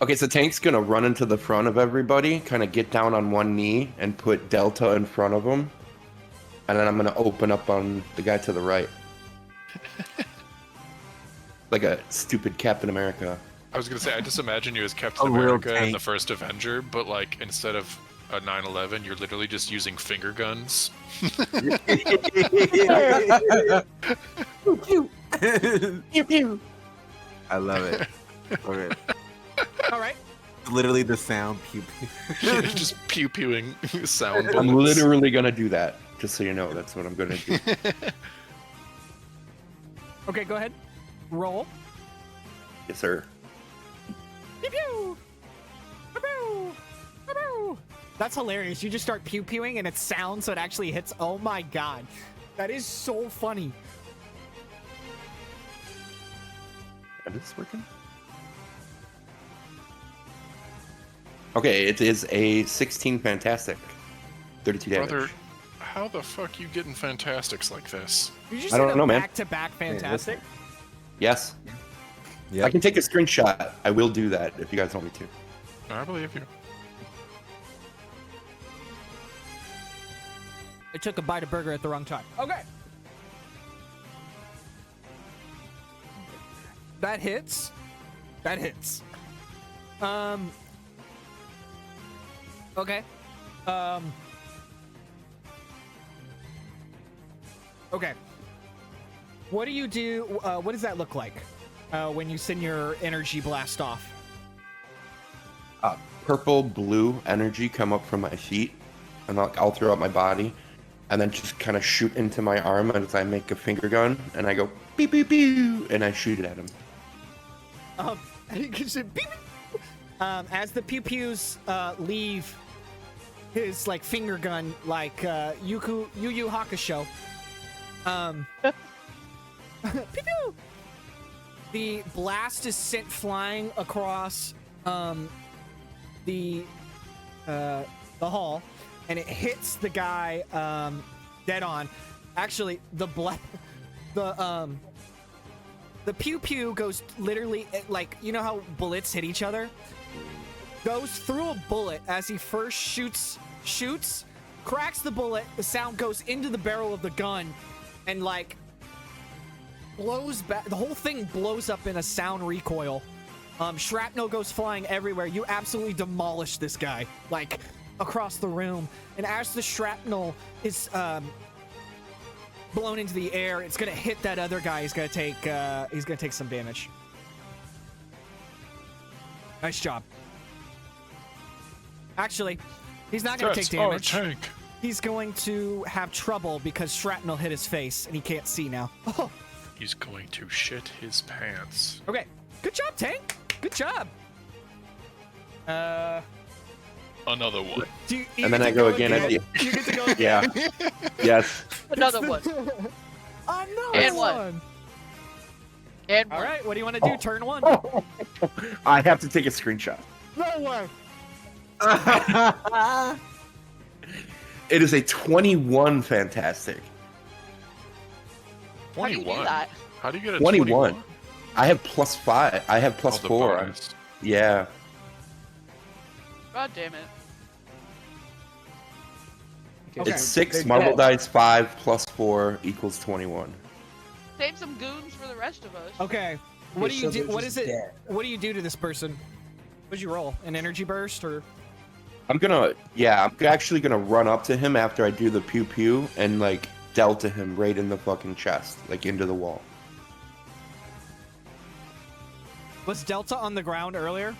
Okay, so Tank's gonna run into the front of everybody, kind of get down on one knee, and put Delta in front of him, and then I'm gonna open up on the guy to the right, like a stupid Captain America. I was gonna say I just imagine you as Captain A real America in tank. the first Avenger, but like instead of a 9/11, you're literally just using finger guns. I love it. Okay. All right. Literally the sound pew pew. just pew pewing sound I'm bullets. literally gonna do that, just so you know. That's what I'm gonna do. Okay, go ahead. Roll. Yes, sir. Pew pew. Pew pew. Pew pew. That's hilarious. You just start pew pewing and it sounds so it actually hits. Oh my god. That is so funny. Is this working? Okay, it is a 16 fantastic. 32 damage. Brother, how the fuck you getting fantastics like this? You just I don't hit a know, man. back-to-back fantastic. Yes. Yep. I can take a screenshot. I will do that if you guys want me to. I believe you. I took a bite of burger at the wrong time. Okay. That hits. That hits. Okay. Okay. What do you do? What does that look like when you send your energy blast off? Purple, blue energy come up from my feet, and all throughout my body, and then just kind of shoot into my arm as I make a finger gun, and I go beep beep beep, and I shoot it at him. You can say beep, beep. As the pew pews leave his like finger gun, like Yu Yu Hakusho. Pew pew. The blast is sent flying across the hall, and it hits the guy dead on. Actually, the pew pew goes literally like, you know how bullets hit each other? Goes through a bullet as he first shoots, cracks the bullet. The sound goes into the barrel of the gun, and like blows back. The whole thing blows up in a sound recoil. Shrapnel goes flying everywhere. You absolutely demolish this guy, like, across the room. And as the shrapnel is blown into the air, it's gonna hit that other guy. He's gonna take some damage. Nice job. Actually, he's not gonna take damage. He's going to have trouble because shrapnel hit his face and he can't see now. Oh. He's going to shit his pants. Okay, good job, Tank. Good job. Another one. And then I go again at the. You get to go again. Yeah. Yes. Another one. Another And one. And All one. right, what do you want to do? Turn one. I have to take a screenshot. No way. It is a 21 fantastic. How do you do 21. that? How do you get a 21? I have +5. I have Oh, the +4. bonus. Yeah. God damn it. Okay. It's 6 They're marble dead. dice, 5 +4 equals 21. Save some goons for the rest of us. Okay. What do Okay, you so do? they're What just is it? dead. What do you do to this person? What'd you roll? An energy burst or? I'm actually gonna run up to him after I do the pew pew and like delta him right in the fucking chest, like into the wall. Was Delta on the ground earlier?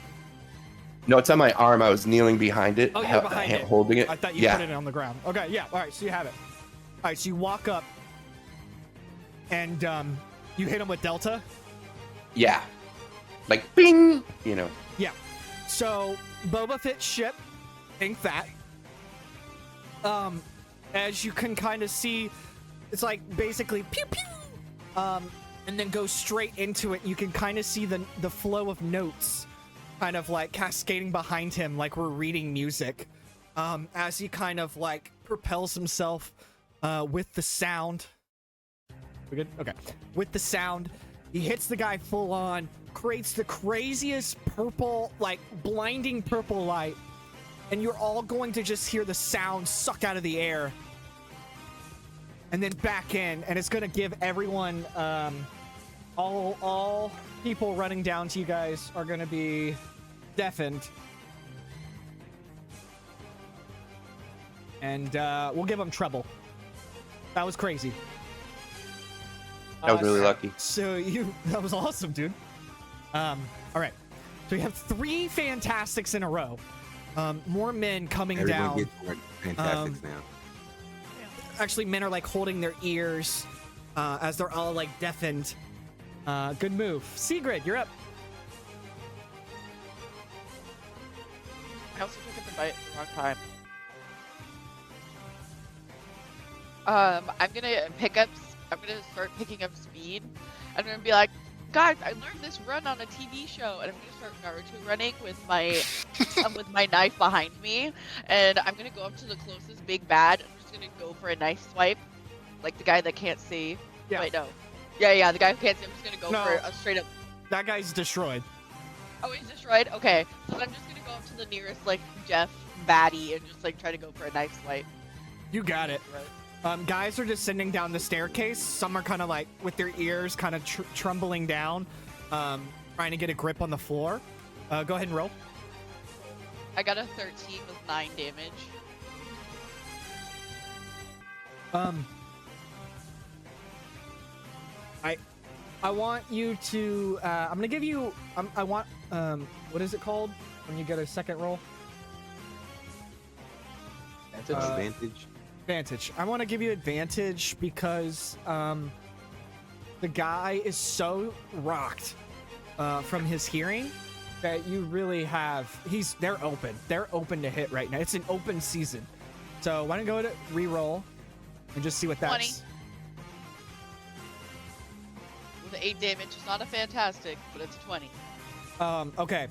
No, it's on my arm. I was kneeling behind it, Oh, you're behind it. holding it. I thought you yeah. put it on the ground. Okay, yeah. All right, so you have it. All right, so you walk up and you hit him with Delta. Yeah. Like bing, you know. Yeah. So Boba Fett's ship, think that. As you can kind of see, it's like basically pew pew. And then go straight into it. You can kind of see the flow of notes kind of like cascading behind him like we're reading music. As he kind of like propels himself with the sound. We good? Okay. With the sound, he hits the guy full on, creates the craziest purple, like blinding purple light, and you're all going to just hear the sound suck out of the air and then back in, and it's going to give everyone, all people running down to you guys are going to be deafened. And we'll give them trouble. That was crazy. That was really lucky. So that was awesome, dude. All right. So we have 3 fantastics in a row. More men coming Everyone down. gets more fantastics now. Actually, men are like holding their ears as they're all like deafened. Good move. Sigrid, you're up. I also took it the bite at the wrong time. I'm gonna start picking up speed. I'm gonna be like, guys, I learned this run on a TV show, and I'm gonna start Naruto running with my with my knife behind me, and I'm gonna go up to the closest big bad. I'm just gonna go for a knife swipe, like the guy that can't see. Yeah. Wait, no. Yeah, the guy who can't see. I'm just gonna go No. for a straight up. That guy's destroyed. Oh, he's destroyed. Okay, so I'm just gonna go up to the nearest like Jeff baddie and just like try to go for a knife swipe. You got it. Right. Guys are descending down the staircase. Some are kind of like with their ears kind of trembling down, trying to get a grip on the floor. Go ahead and roll. I got a 13 with 9 damage. I want you to. I'm gonna give you. I want. What is it called when you get a second roll? Advantage. Advantage. I want to give you advantage because the guy is so rocked from his hearing that you really have. They're open. They're open to hit right now. It's an open season. So why don't you go to re-roll and just see what that's. 20. With 8 damage, it's not a fantastic, but it's a 20. Okay.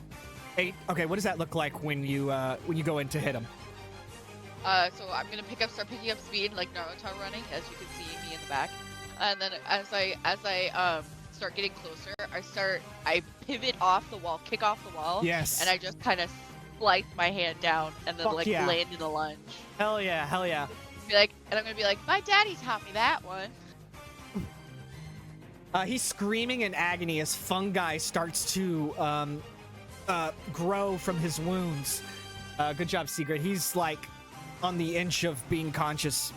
8. Okay, what does that look like when you go in to hit him? So I'm gonna start picking up speed like Naruto running, as you can see me in the back. And then as I start getting closer, I pivot off the wall, kick off the wall. Yes. And I just kind of slice my hand down and then land in a lunge. Hell yeah, hell yeah. And I'm gonna be like, my daddy taught me that one. He's screaming in agony as fungi starts to grow from his wounds. Good job, Sigrid. He's like on the inch of being conscious.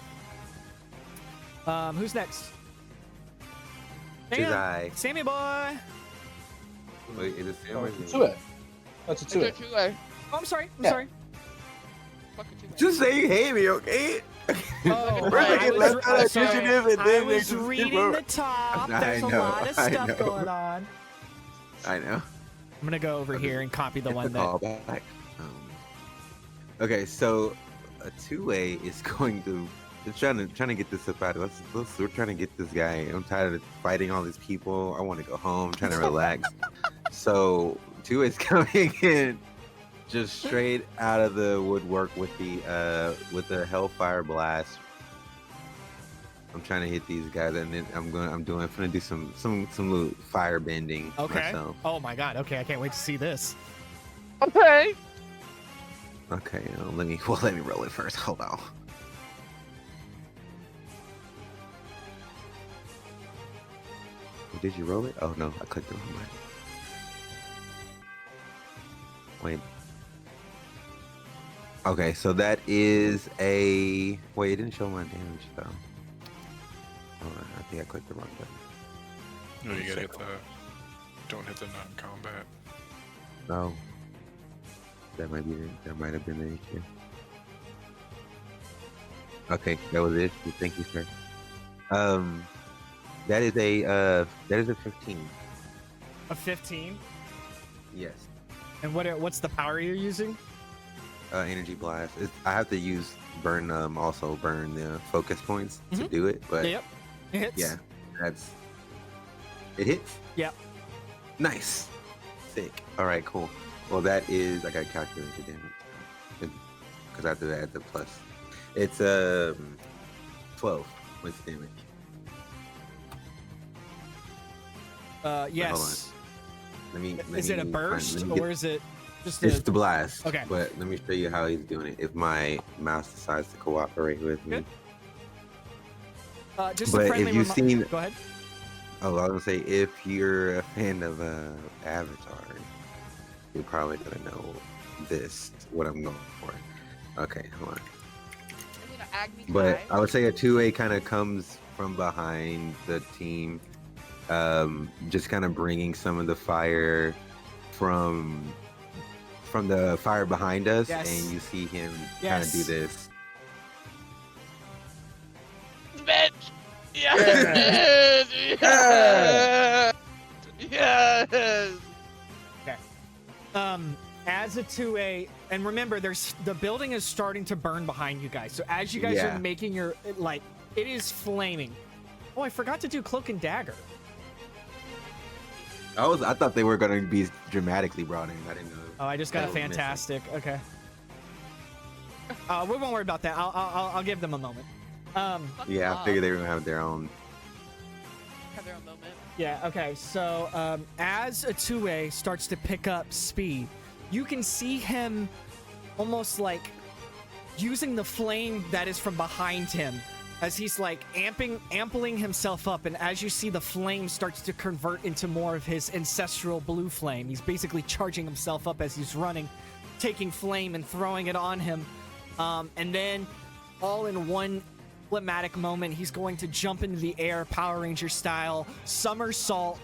Who's next? Jedi. Sammy boy. Wait, is it Sam Oh, or it's is a it? 2A. That's a 2A. Oh, I'm sorry. I'm Yeah. sorry. Fucking 2A. Just say you hate me, okay? Oh, We're making less out of sorry. initiative and I then was there's reading the top. There's a lot of I stuff know. going on. I know. I'm gonna go over here and copy the It's one a that. callback. Okay, so a 2A is going to. They're trying to get this up out of us. We're trying to get this guy. I'm tired of fighting all these people. I want to go home. I'm trying to relax. So 2A is coming in just straight out of the woodwork with the Hellfire Blast. I'm trying to hit these guys, and then I'm gonna do some little fire bending Okay. myself. Oh my god. Okay, I can't wait to see this. Okay. Okay, let me roll it first. Hold on. Did you roll it? Oh no, I clicked the wrong button. Wait. Okay, so that is a. Wait, it didn't show my damage though. Hold on, I think I clicked the wrong button. No, you gotta hit the. Don't hit the non-combat. No. That might have been the issue. Okay, that was it. Thank you, sir. That is a 15. A 15. Yes. And what's the power you're using? Energy blast. I have to burn the focus points to do it, but Yep. It hits. yeah, it hits. Yep. Nice. Sick. All right, cool. Well, that is I got calculated damage because I have to add the plus. It's 12 with damage. Yes. Let me Is it a burst or is it just It's a? the blast. Okay. But let me show you how he's doing it. If my mouse decides to cooperate with me. Good. Just But a if friendly you've seen, Go ahead. oh, I was gonna say if you're a fan of Avatar, you're probably gonna know what I'm going for. Okay, hold on. I'm gonna Agni But Kai. I would say a 2A kind of comes from behind the team, just kind of bringing some of the fire from the fire behind us, Yes. and you see him kind Yes. of do this. Bitch! Yes! Yes! Yes! As a 2A, and remember, the building is starting to burn behind you guys. So as you guys Yeah. are making your it is flaming. Oh, I forgot to do Cloak and Dagger. I thought they were gonna be dramatically brought in. I didn't know. Oh, I just got a that was missing. fantastic. Okay. We won't worry about that. I'll give them a moment. Fuck Yeah, I off. figured they were gonna have their own. Have their own moment. Yeah, okay. So, as a 2A starts to pick up speed, you can see him almost like using the flame that is from behind him as he's like ampling himself up. And as you see, the flame starts to convert into more of his ancestral blue flame. He's basically charging himself up as he's running, taking flame and throwing it on him. And then all in one climatic moment, he's going to jump into the air, Power Ranger style, somersault,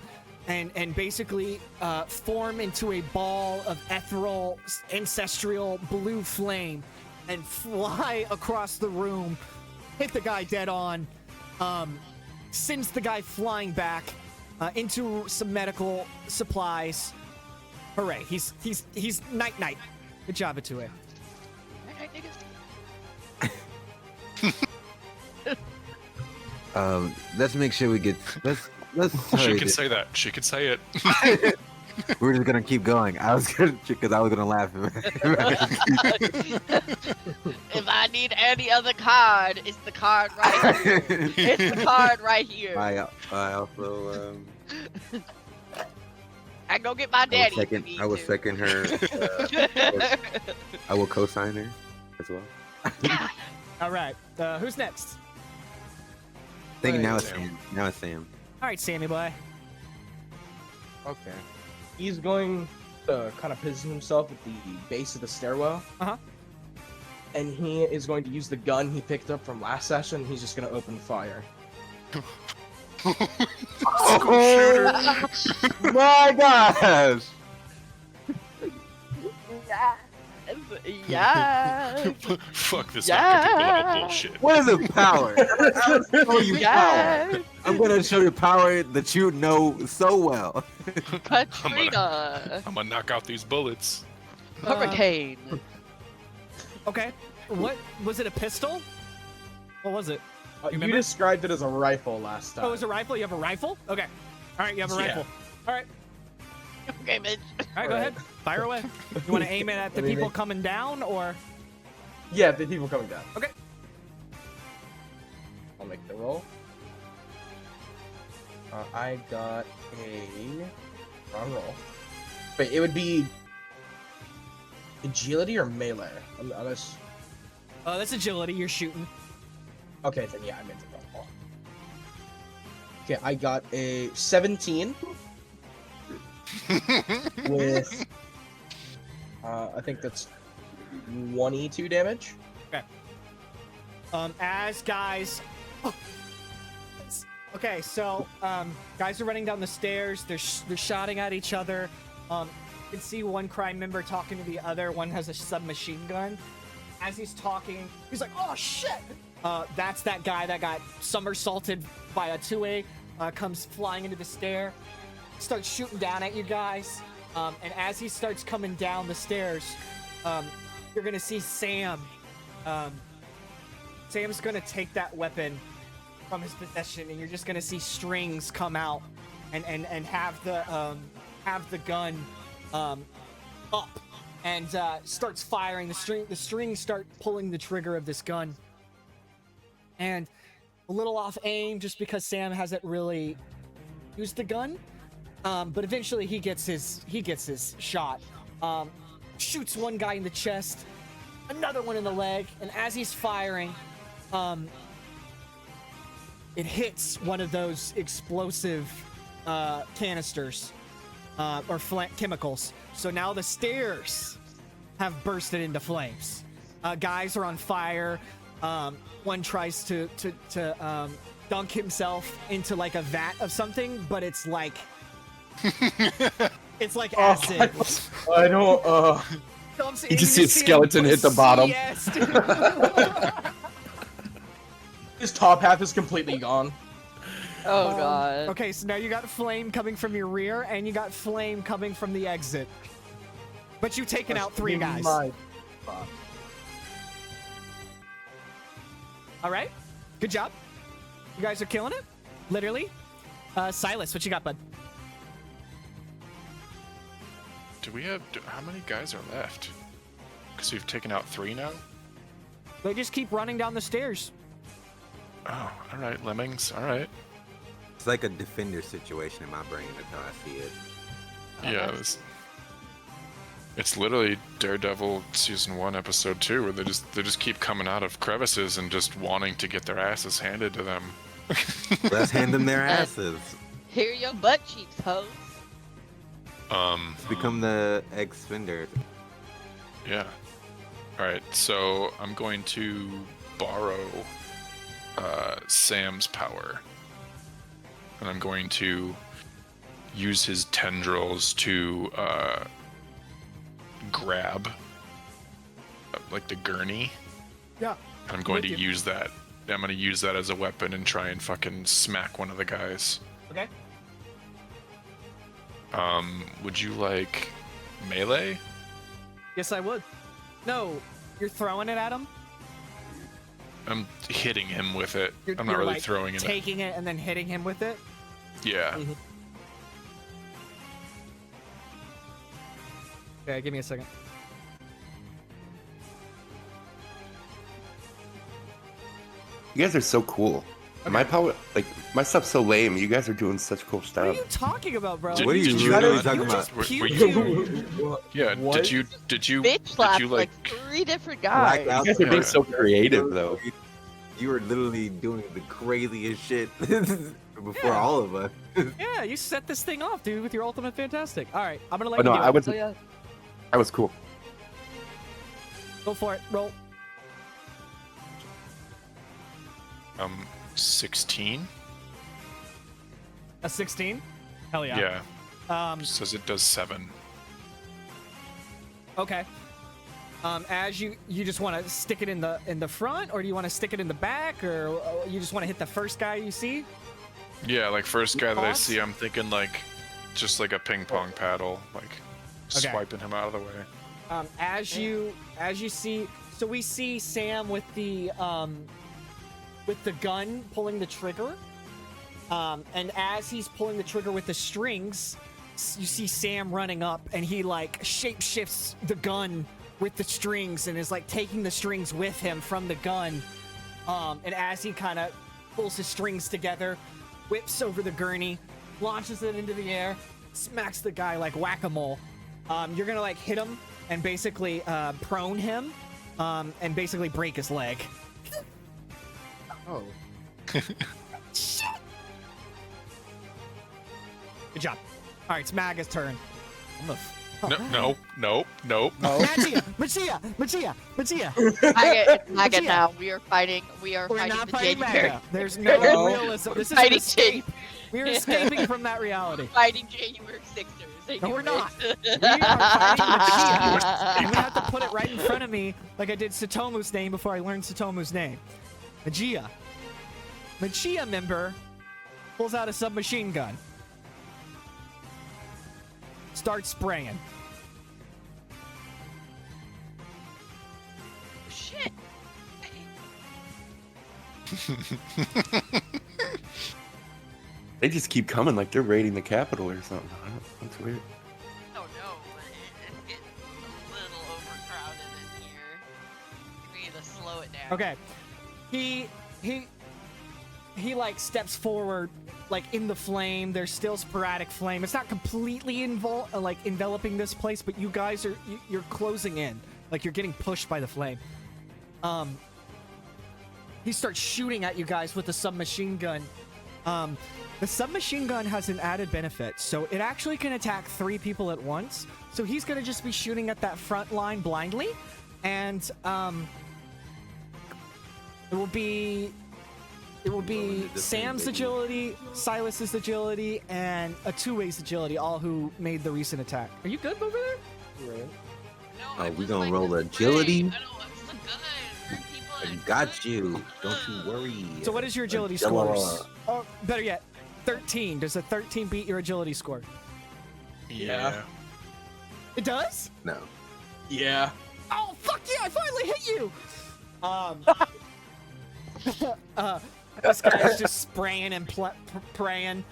and basically form into a ball of ethereal, ancestral blue flame and fly across the room, hit the guy dead on, sends the guy flying back into some medical supplies. Hooray! He's night. Good job, Ottuwei. Let's make sure we get. Let's. She can say that. She can say it. We're just gonna keep going. I was gonna laugh. If I need any other card, it's the card right here. It's the card right here. I also. I go get my daddy. I will second her. I will co-sign her as well. All right. Who's next? I think now it's Sam. Now it's Sam. All right, Sammy boy. Okay. He's going to kind of position himself at the base of the stairwell. Uh-huh. And he is going to use the gun he picked up from last session. He's just going to open fire. Oh, my gosh! Yeah. Fuck this Yeah. academic level bullshit. What is the power? I'm gonna show you power. I'm gonna show you power that you know so well. Katrina. I'm gonna knock out these bullets. Hurricane. Okay. What was it? A pistol? What was it? You remember? described it as a rifle last time. Oh, it was a rifle? You have a rifle? Okay. All right, you have a Yeah. rifle. All right. Okay, bitch. All right, go ahead. Fire away. You want to aim it at the What do you people mean? coming down, or? Yeah, the people coming down. Okay. I'll make the roll. I got a wrong roll. Wait, it would be agility or melee? Unless... That's agility. You're shooting. Okay, then yeah, I meant the wrong roll. Okay, I got a 17 with I think that's 22 damage. Okay. As guys. Oh. Okay, so guys are running down the stairs. They're shouting at each other. You can see one crime member talking to the other. One has a submachine gun. As he's talking, he's like, "Oh shit!" That's that guy that got somersaulted by Ottuwei. Comes flying into the stair, starts shooting down at you guys. And as he starts coming down the stairs, you're gonna see Sam. Sam's gonna take that weapon from his possession, and you're just gonna see strings come out and have the gun up and starts firing. The strings start pulling the trigger of this gun, and a little off aim just because Sam hasn't really used the gun. But eventually he gets his shot. Shoots one guy in the chest, another one in the leg, and as he's firing, it hits one of those explosive canisters or chemicals. So now the stairs have bursted into flames. Guys are on fire. One tries to dunk himself into like a vat of something, but it's like it's like acid. I don't. You just see a skeleton hit the bottom. Yes, His top half is completely gone. Oh god. Okay, so now you got flame coming from your rear, and you got flame coming from the exit. But you've taken out 3 guys. All right, good job. You guys are killing it, literally. Silas, what you got, bud? Do we have? How many guys are left? Because we've taken out 3 now. They just keep running down the stairs. Oh, all right, lemmings. All right. It's like a defender situation in my brain. That's how I see it. Yeah, it's literally Daredevil season 1, episode 2, where they just keep coming out of crevices and just wanting to get their asses handed to them. Let's hand them their asses. Here your butt cheeks, hoes. Let's become the ex-fender. Yeah. All right, so I'm going to borrow Sam's power, and I'm going to use his tendrils to grab like the gurney. Yeah. And I'm going to With you. use that. I'm going to use that as a weapon and try and fucking smack one of the guys. Okay. Would you like melee? Yes, I would. No, you're throwing it at him. I'm hitting him with it. You're, I'm not you're, really like, throwing it. taking it and then hitting him with it. Yeah. Okay, give me a second. You guys are so cool. My power, like my stuff's so lame. You guys are doing such cool What are stuff. you talking about, bro? Did- What are you did you literally not- talking You about? just Were puked you- Yeah. What? Did you Bitch slapped you like like 3 different Black guys. out You guys are being Yeah. so creative, though. You were literally doing the craziest shit before Yeah. all of us. Yeah, you set this thing off, dude, with your ultimate fantastic. All right, I'm gonna let Oh, you no, do I it. was- So, yeah, I was cool. go for it. Roll. 16? A 16. Hell yeah. Yeah. Um. Says it does 7. Okay. As you just want to stick it in the front, or do you want to stick it in the back, or you just want to hit the first guy you see? Yeah, like first guy that I Thoughts? see, I'm thinking like just like a ping pong paddle, like Okay. swiping him out of the way. As you see, so we see Sam with the gun pulling the trigger, and as he's pulling the trigger with the strings, you see Sam running up, and he like shapeshifts the gun with the strings, and is like taking the strings with him from the gun. And as he kind of pulls his strings together, whips over the gurney, launches it into the air, smacks the guy like whack-a-mole. You're gonna like hit him and basically prone him, and basically break his leg. Oh. Shit! Good job. All right, it's Maggia's turn. I'm gonna Nope. Maggia! Maggia now. We are fighting. We are We're fighting not the fighting January. Maggia. There's no No. realism. This is an Fighting escape. We're escaping from that reality. Fighting January 6ers. No, we're not. We are fighting Maggia. I'm gonna have to put it right in front of me, like I did Satomu's name before I learned Satomu's name. Maggia. Maggia member pulls out a submachine gun. Starts spraying. Shit. They just keep coming like they're raiding the Capitol or something. I don't, that's weird. Oh no, but it's getting a little overcrowded in here. We need to slow it down. Okay. He like steps forward, like in the flame. There's still sporadic flame. It's not completely enveloping this place, but you guys are you're closing in. Like you're getting pushed by the flame. He starts shooting at you guys with the submachine gun. The submachine gun has an added benefit, so it actually can attack 3 people at once. So he's gonna just be shooting at that front line blindly, and it will be Sam's agility, Silas's agility, and Ottuwei's agility, all who made the recent attack. Are you good over there? Right. No, Oh, I'm we just gonna like roll this agility? way. I don't want the gun. People I are got you. Don't you worry. So what is your agility scores? Oh, better yet, 13. Does a 13 beat your agility score? Yeah. It does? No. Yeah. Oh, fuck yeah, I finally hit you! This guy's just spraying and praying.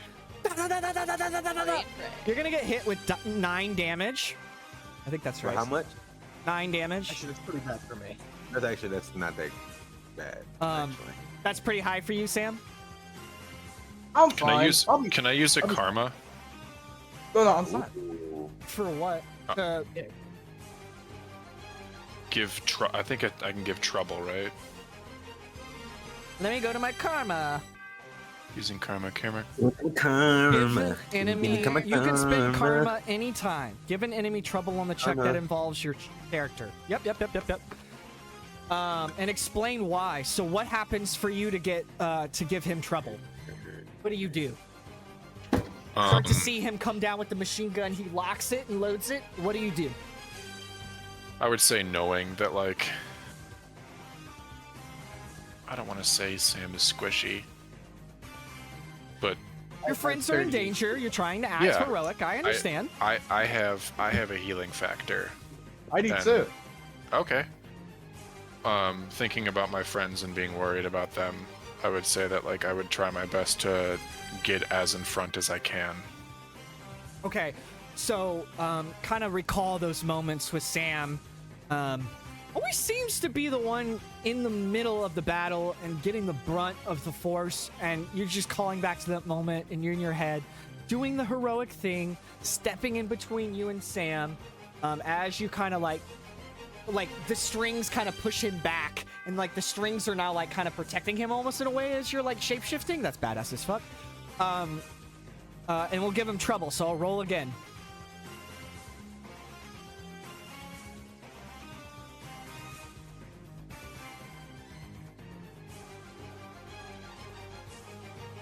You're gonna get hit with 9 damage. I think that's For right. how much? 9 damage. Actually, that's pretty bad for me. That's not that bad. Actually. That's pretty high for you, Sam? I'm Can fine. I use I'll be- Can I use a I'll be- karma? No, I'm fine. Ooh. For what? I think I can give trouble, right? Let me go to my karma. Using karma. Karma. Give an enemy. Karma. You can spend karma anytime. Give an enemy trouble on the check Karma. that involves your character. Yep. and explain why. So what happens for you to get to give him trouble? What do you do? Start to see him come down with the machine gun. He locks it and loads it. What do you do? I would say knowing that, like, I don't want to say Sam is squishy, but your friends are in danger. You're trying to act heroic. I understand. I have a healing factor. I do too. Okay. Thinking about my friends and being worried about them, I would say that, like, I would try my best to get as in front as I can. Okay, so kind of recall those moments with Sam. Always seems to be the one in the middle of the battle and getting the brunt of the force, and you're just calling back to that moment, and you're in your head doing the heroic thing, stepping in between you and Sam, as you kind of like the strings kind of push him back, and like the strings are now like kind of protecting him almost in a way as you're like shape-shifting. That's badass as fuck. And we'll give him trouble, so I'll roll again.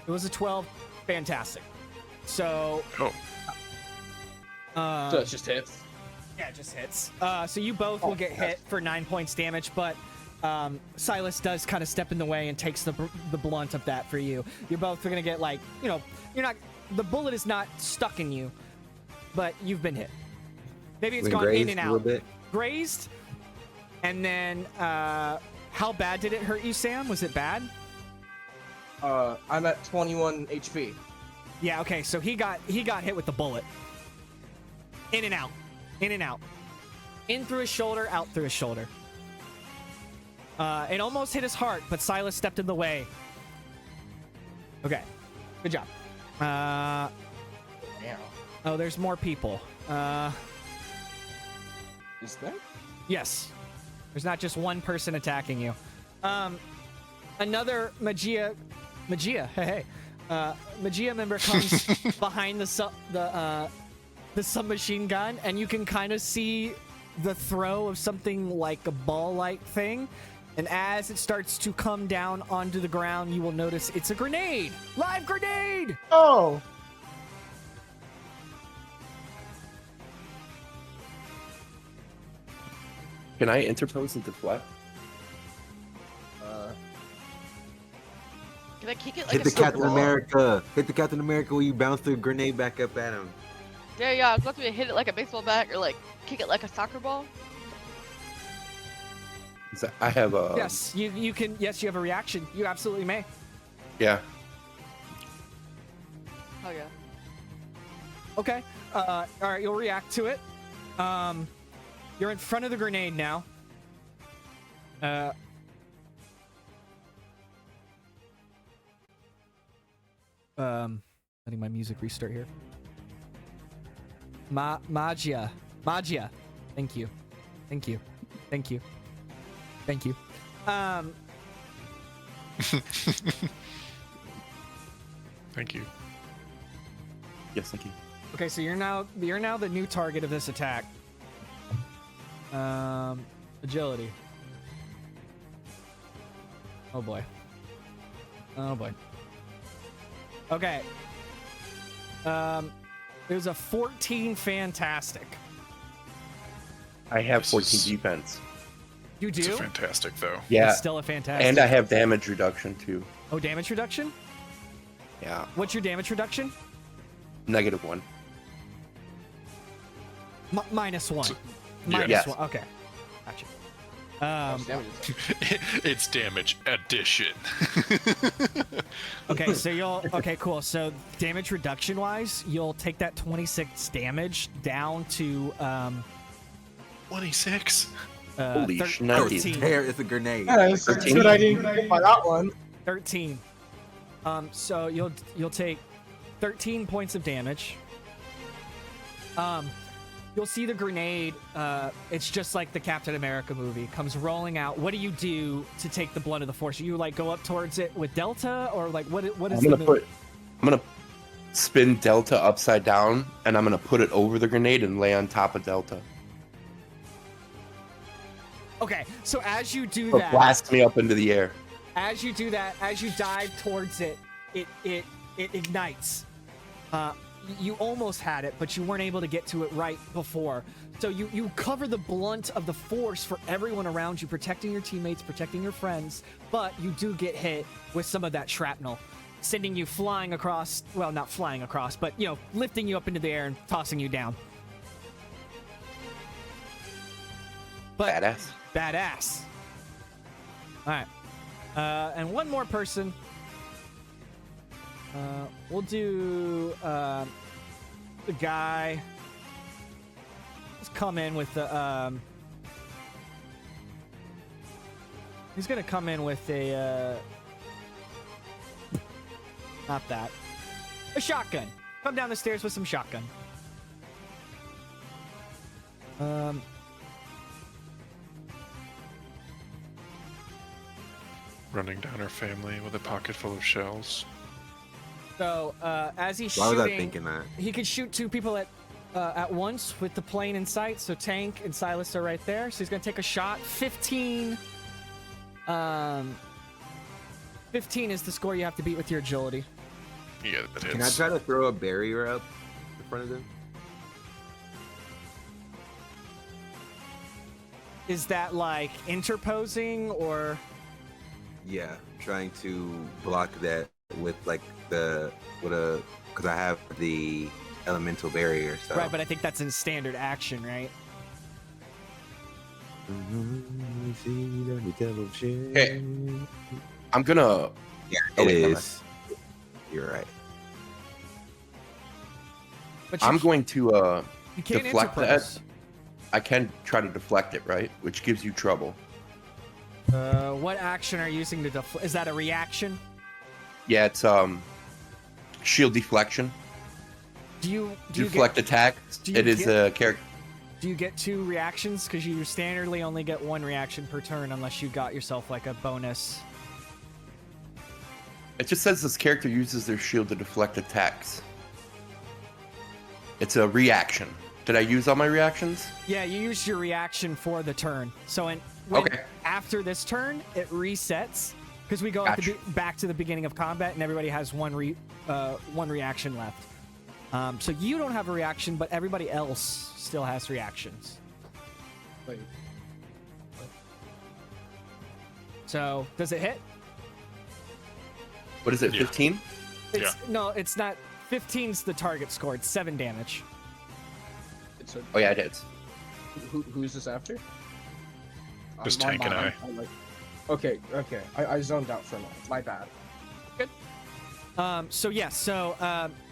It was a 12. Fantastic. So. So it's just hits. Yeah, it just hits. So you both will get hit for 9 points damage, but Silas does kind of step in the way and takes the blunt of that for you. You're both gonna get, like, you know, you're not. The bullet is not stuck in you, but you've been hit. Maybe it's gone in and out. A little bit. Grazed. And then, how bad did it hurt you, Sam? Was it bad? I'm at 21 HP. Yeah. Okay. So he got hit with the bullet. In and out. In and out. In through his shoulder, out through his shoulder. It almost hit his heart, but Silas stepped in the way. Okay. Good job. Yeah. Oh, there's more people. Is there? Yes. There's not just one person attacking you. Another Maggia, hey. Maggia member comes behind the submachine gun, and you can kind of see the throw of something like a ball-like thing. And as it starts to come down onto the ground, you will notice it's a grenade! Live grenade! Oh! Can I interpose and deflect? Can I kick it like Hit a the soccer Captain ball? America. Hit the Captain America where you bounce the grenade back up at him. Yeah, I was about to hit it like a baseball bat or like kick it like a soccer ball. I have a... Yes, you can. Yes, you have a reaction. You absolutely may. Yeah. Oh yeah. Okay. All right, you'll react to it. You're in front of the grenade now. Letting my music restart here. Maggia. Thank you. Thank you. Thank you. Yes, thank you. Okay, so you're now the new target of this attack. Agility. Oh boy. Okay. It was a 14 fantastic. I have This 14 is- defense. You It's do? a fantastic, though. Yeah. It's still a fantastic. And I have damage reduction too. Oh, damage reduction? Yeah. What's your damage reduction? -1. -1. So- Minus Yes. 1. Okay. Gotcha. It's damage addition. Okay, so okay, cool. So damage reduction wise, you'll take that 26 damage down to 26. Holy 13. shnikes. There, it's a grenade. Yeah, that's a good idea by that one. 13. So you'll take 13 points of damage. You'll see the grenade. It's just like the Captain America movie. Comes rolling out. What do you do to take the blunt of the force? You like go up towards it with Delta, or like what is I'm gonna spin Delta upside down, and I'm gonna put it over the grenade and lay on top of Delta. Okay, so as you do Or that, blast me up into the air. as you do that, as you dive towards it, it ignites. You almost had it, but you weren't able to get to it right before. So you cover the blunt of the force for everyone around you, protecting your teammates, protecting your friends, but you do get hit with some of that shrapnel, sending you flying across, well, not flying across, but, you know, lifting you up into the air and tossing you down. But Badass. All right. And one more person. We'll do the guy. Let's come in with the. He's gonna come in with a. Not that. A shotgun. Come down the stairs with some shotgun. Running down her family with a pocket full of shells. So as he's Why shooting, was I thinking that? he could shoot 2 people at once with the plane in sight. So Tank and Silas are right there. So he's gonna take a shot. 15. 15 is the score you have to beat with your agility. Yeah, that Can I hits. try to throw a barrier up in front of them? Is that like interposing or? Yeah, trying to block that with like because I have the elemental barrier. So. Right, but I think that's in standard action, right? Hey, I'm gonna. Yeah, Oh, it wait, never is. You're right. But you, I'm going to you can't deflect interpose. that. I can try to deflect it, right? Which gives you trouble. What action are you using to deflect? Is that a reaction? Yeah, it's shield deflection. Do you Deflect attack. do you It is get- a character. Do you get 2 reactions? Because you standardly only get 1 reaction per turn unless you got yourself like a bonus. It just says this character uses their shield to deflect attacks. It's a reaction. Did I use all my reactions? Yeah, you use your reaction for the turn. So Okay. after this turn, it resets because we go Gotcha. back to the beginning of combat, and everybody has one reaction left. So you don't have a reaction, but everybody else still has reactions. Wait. So does it hit? What is it? Yeah. 15? No, it's not. 15's the target score. It's 7 damage. It's a, Oh yeah, it hits. who's this after? Just My Tank and bad. I'm like, okay. I zoned out for a moment. My bad.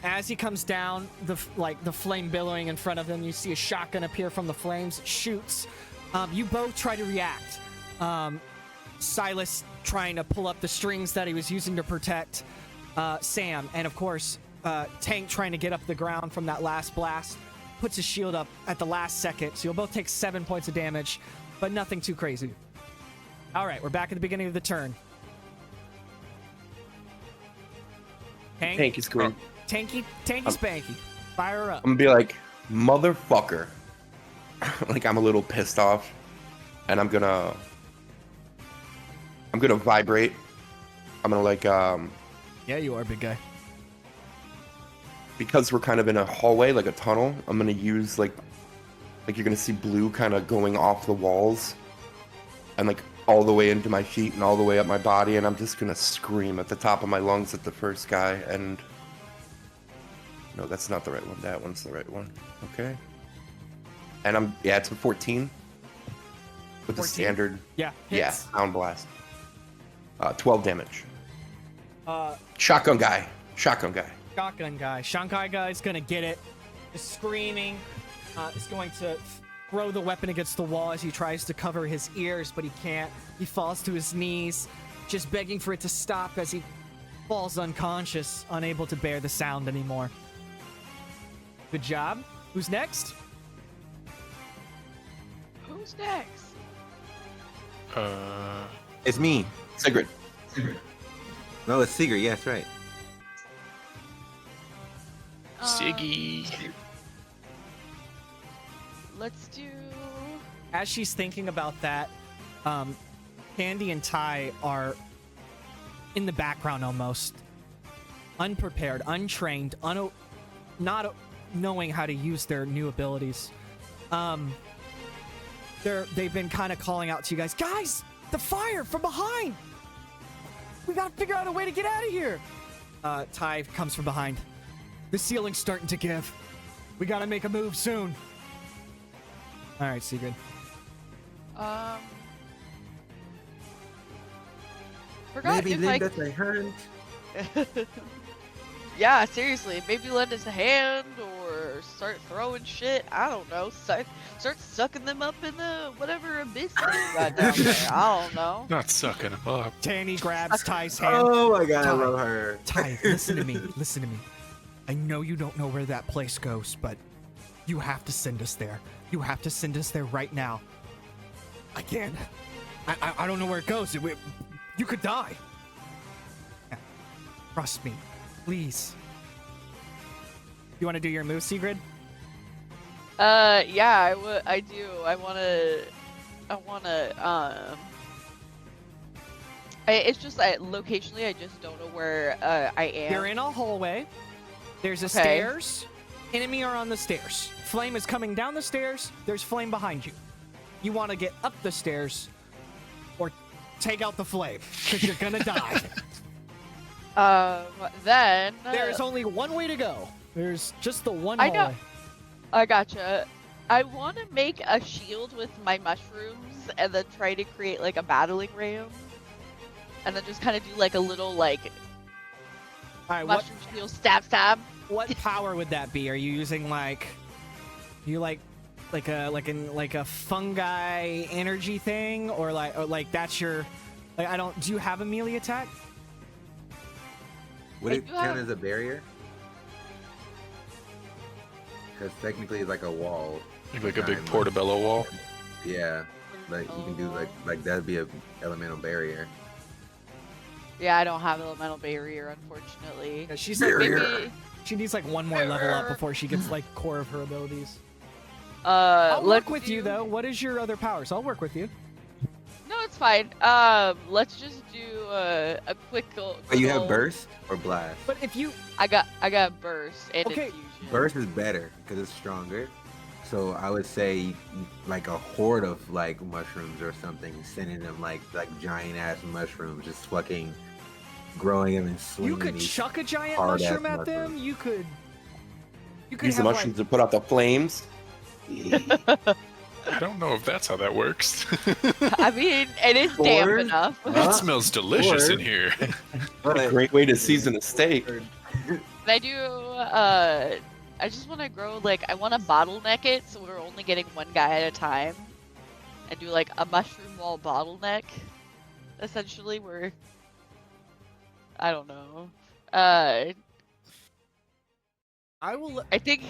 As he comes down, the flame billowing in front of him, you see a shotgun appear from the flames. It shoots. You both try to react. Silas trying to pull up the strings that he was using to protect Sam, and of course, Tank trying to get up the ground from that last blast. Puts his shield up at the last second, so you'll both take 7 points of damage, but nothing too crazy. All right, we're back at the beginning of the turn. Tank is going. Tanky spanky. Fire her up. I'm gonna be like, motherfucker. Like I'm a little pissed off, and I'm gonna vibrate. I'm gonna like Yeah, you are, big guy. because we're kind of in a hallway, like a tunnel. I'm gonna use like you're gonna see blue kind of going off the walls, and like all the way into my feet and all the way up my body, and I'm just gonna scream at the top of my lungs at the first guy. And no, that's not the right one. That one's the right one. Okay. And it's a 14 with the 14? standard. Yeah, Yeah, hits. Hound Blast. 12 damage. Uh, Shotgun guy. Shotgun guy. Shankai guy's gonna get it. Is screaming. Is going to throw the weapon against the wall as he tries to cover his ears, but he can't. He falls to his knees, just begging for it to stop as he falls unconscious, unable to bear the sound anymore. Good job. Who's next? Who's next? It's me. Sigrid. No, it's Sigrid. Yes, right. Siggy. Let's do. As she's thinking about that, Tandy and Ty are in the background almost. Unprepared, untrained, not knowing how to use their new abilities. They've been kind of calling out to you guys. Guys, the fire from behind! We gotta figure out a way to get out of here! Ty comes from behind. The ceiling's starting to give. We gotta make a move soon. Alright, Sigrid. Forgot Maybe if lend us a hand. Yeah, seriously, maybe lend us a hand or start throwing shit. I don't know. Start sucking them up in the whatever abyss they got down there. I don't know. Not sucking him up. Tanny grabs Ty's hand. Oh my god, I Ty. love her. Ty, listen to me. Listen to me. I know you don't know where that place goes, but you have to send us there. You have to send us there right now. I can't. I don't know where it goes. You could die. Yeah. Trust me. Please. You want to do your move, Sigrid? Yeah, I do. It's just locationally, I just don't know where I am. You're in a hallway. There's a Okay. stairs. Enemy are on the stairs. Flame is coming down the stairs. There's flame behind you. You want to get up the stairs or take out the flame because you're gonna die. Then There is only one way to go. There's just the one I know. hallway. I gotcha. I want to make a shield with my mushrooms and then try to create like a battling ram, and then just kind of do like a little like All right, what mushroom shield stab. what power would that be? Are you using like a fungi energy thing or like that's your like I don't do you have a melee attack? Would I it do count have- as a barrier? Because technically it's like a wall. Like a big Kind of. portobello wall. Yeah, like you can do like that'd be a elemental barrier. Yeah, I don't have elemental barrier, unfortunately. Yeah, she's like Maybe. she needs like one more level up before she gets like core of her abilities. Let's I'll work with you do- though. What is your other powers? I'll work with you. No, it's fine. Let's just do a quick. But you have little- burst or blast. But if you I got burst and Okay. infusion. Burst is better because it's stronger. So I would say like a horde of like mushrooms or something, sending them like giant ass mushrooms, just fucking growing them and swinging. you could these chuck a giant hard-ass mushroom at them, mushrooms. you could Use the have, mushrooms to put out the flames. I don't know if that's how that works. I mean, it is damp Or- enough. It smells delicious Or- in here. A great way to season a steak. I do, I just want to grow, like, I want to bottleneck it so we're only getting one guy at a time. And do, like, a mushroom wall bottleneck. Essentially, where, I don't know. I will I think,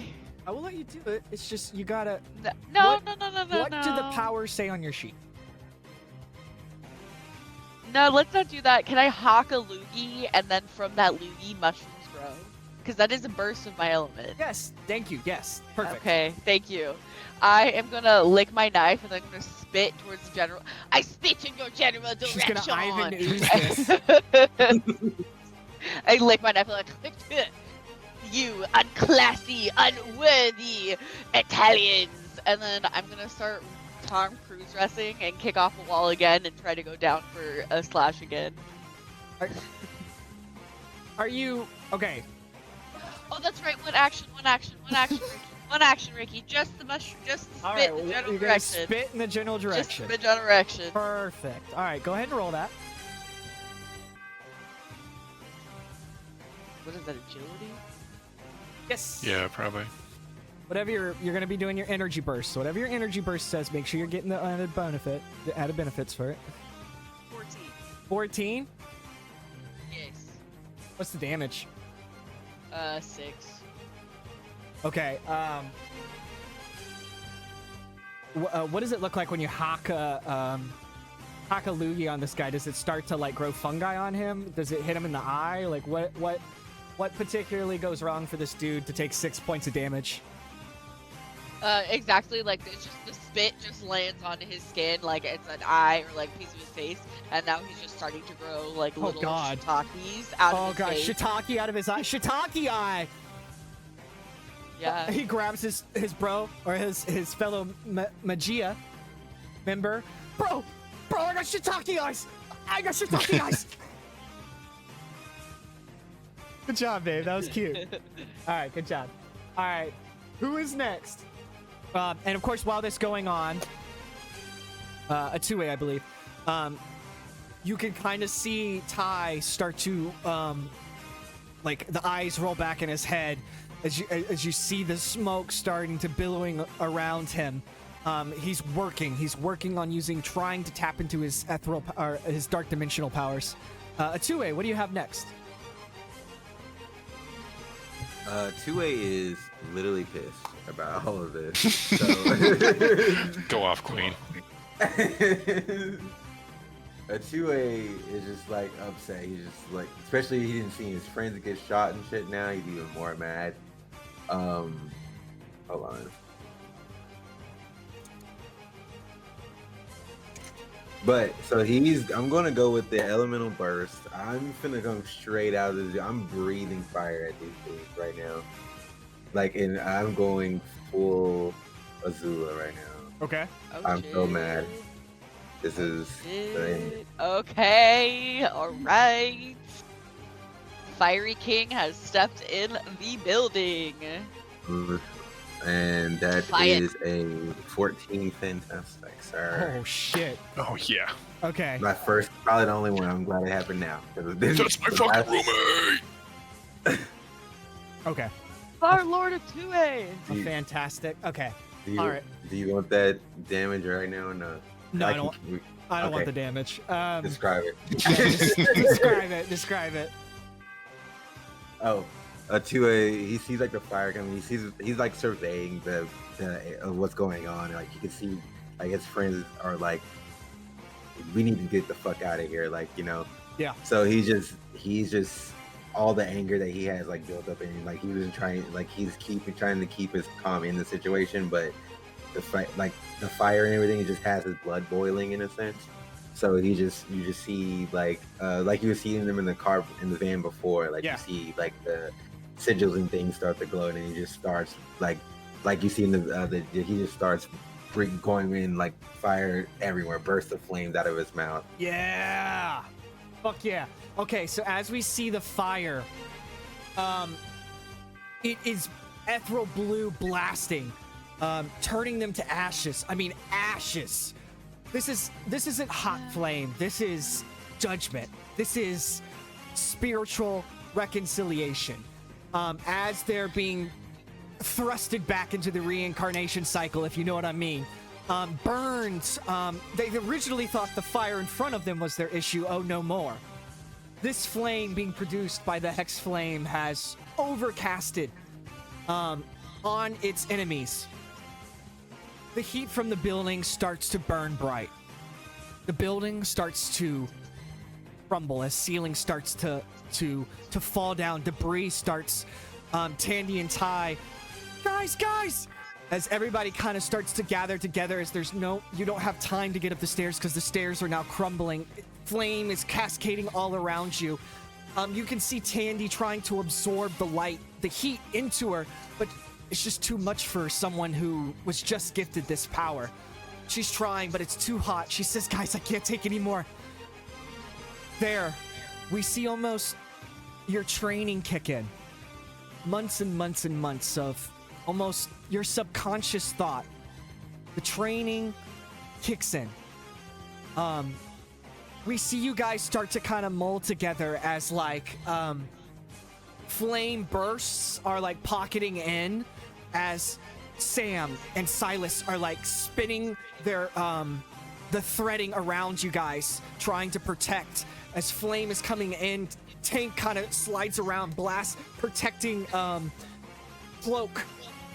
let you do it. It's just you gotta no, What- no. what do the powers say on your sheet? No, let's not do that. Can I hawk a loogie and then from that loogie, mushrooms grow? Because that is a burst of my element. Yes, thank you. Yes, perfect. Okay, thank you. I am gonna lick my knife and then I'm gonna spit towards the general. I spit in your general direction. She's gonna Ivan ooze this. I lick my knife and like, you unclassy, unworthy Italians. And then I'm gonna start Tom Cruise dressing and kick off the wall again and try to go down for a slash again. Are you okay? Oh, that's right. One action, Ricky. One action, Ricky. Just the mushroom, just the spit All right, in the general you're gonna direction. spit in the general Just direction. the general direction. Perfect. All right, go ahead and roll that. What is that, agility? Yes. Yeah, probably. Whatever you're gonna be doing your energy burst. So whatever your energy burst says, make sure you're getting the added benefits for it. 14. 14. Yes. What's the damage? 6. Okay. What does it look like when you hack a loogie on this guy? Does it start to like grow fungi on him? Does it hit him in the eye? Like what particularly goes wrong for this dude to take 6 points of damage? Exactly, like it's just the spit just lands on his skin like it's an eye or like piece of his face, and now he's just starting to grow like Oh, little God. shiitakes out of Oh his god, face. shiitake out of his eye. Shiitake eye. Yeah. He grabs his bro or his fellow Maggia member. Bro, I got shiitake eyes. I got shiitake eyes. Good job, babe. That was cute. All right, good job. All right, who is next? And of course, while this going on, Ottuwei, I believe, you can kind of see Ty start to, like the eyes roll back in his head as you see the smoke starting to billowing around him. He's working on trying to tap into his ethereal, or his dark dimensional powers. Ottuwei, what do you have next? Ottuwei is literally pissed about all of this. So Go off, Queen. Ottuwei is just like upset. He's just like, especially he didn't see his friends get shot and shit. Now he's even more mad. Hold on. But so I'm gonna go with the elemental burst. I'm finna go straight out of this. I'm breathing fire at these things right now. Like, and I'm going full Azula right now. Okay. Oh, I'm so shit. mad. This is Shit. Okay, alright. Fiery King has stepped in the building. and that Fire. is a 14 fantastic, sir. Oh shit. Oh yeah. Okay. My first, probably the only one. I'm glad it happened now. That's my fucking roommate. Okay. Our Lord Ottuwei. Oh, fantastic. Okay. Do you, All right. do you want that damage right now or not? No, I can- don't. we- I don't want okay. the damage. Describe it. Describe it. Oh, Ottuwei, he sees like the fire coming. He's like surveying the what's going on. Like you can see, like his friends are like, we need to get the fuck out of here. Like, you know. Yeah. So he's just all the anger that he has like built up in him. Like he was trying to keep his calm in the situation, but the fight, like the fire and everything, it just has his blood boiling in a sense. So you just see like you were seeing them in the van before, like Yeah. you see like the sigils and things start to glow, and then he just starts like you see in he just starts going in like fire everywhere, bursts of flames out of his mouth. Yeah. Fuck yeah. Okay, so as we see the fire, it is ethereal blue blasting, turning them to ashes. I mean, ashes. This isn't hot flame. This is judgment. This is spiritual reconciliation. As they're being thrusted back into the reincarnation cycle, if you know what I mean. Burned. They originally thought the fire in front of them was their issue. Oh, no more. This flame being produced by the Hex Flame has overcasted on its enemies. The heat from the building starts to burn bright. The building starts to crumble as ceiling starts to fall down. Debris starts. Tandy and Ty, guys! As everybody kind of starts to gather together, as you don't have time to get up the stairs because the stairs are now crumbling. Flame is cascading all around you. You can see Tandy trying to absorb the light, the heat into her, but it's just too much for someone who was just gifted this power. She's trying, but it's too hot. She says, guys, I can't take any more. There, we see almost your training kick in. Months and months and months of almost your subconscious thought. The training kicks in. We see you guys start to kind of mold together as like flame bursts are like pocketing in as Sam and Silas are like spinning their the threading around you guys, trying to protect as flame is coming in. Tank kind of slides around, blast, protecting Cloak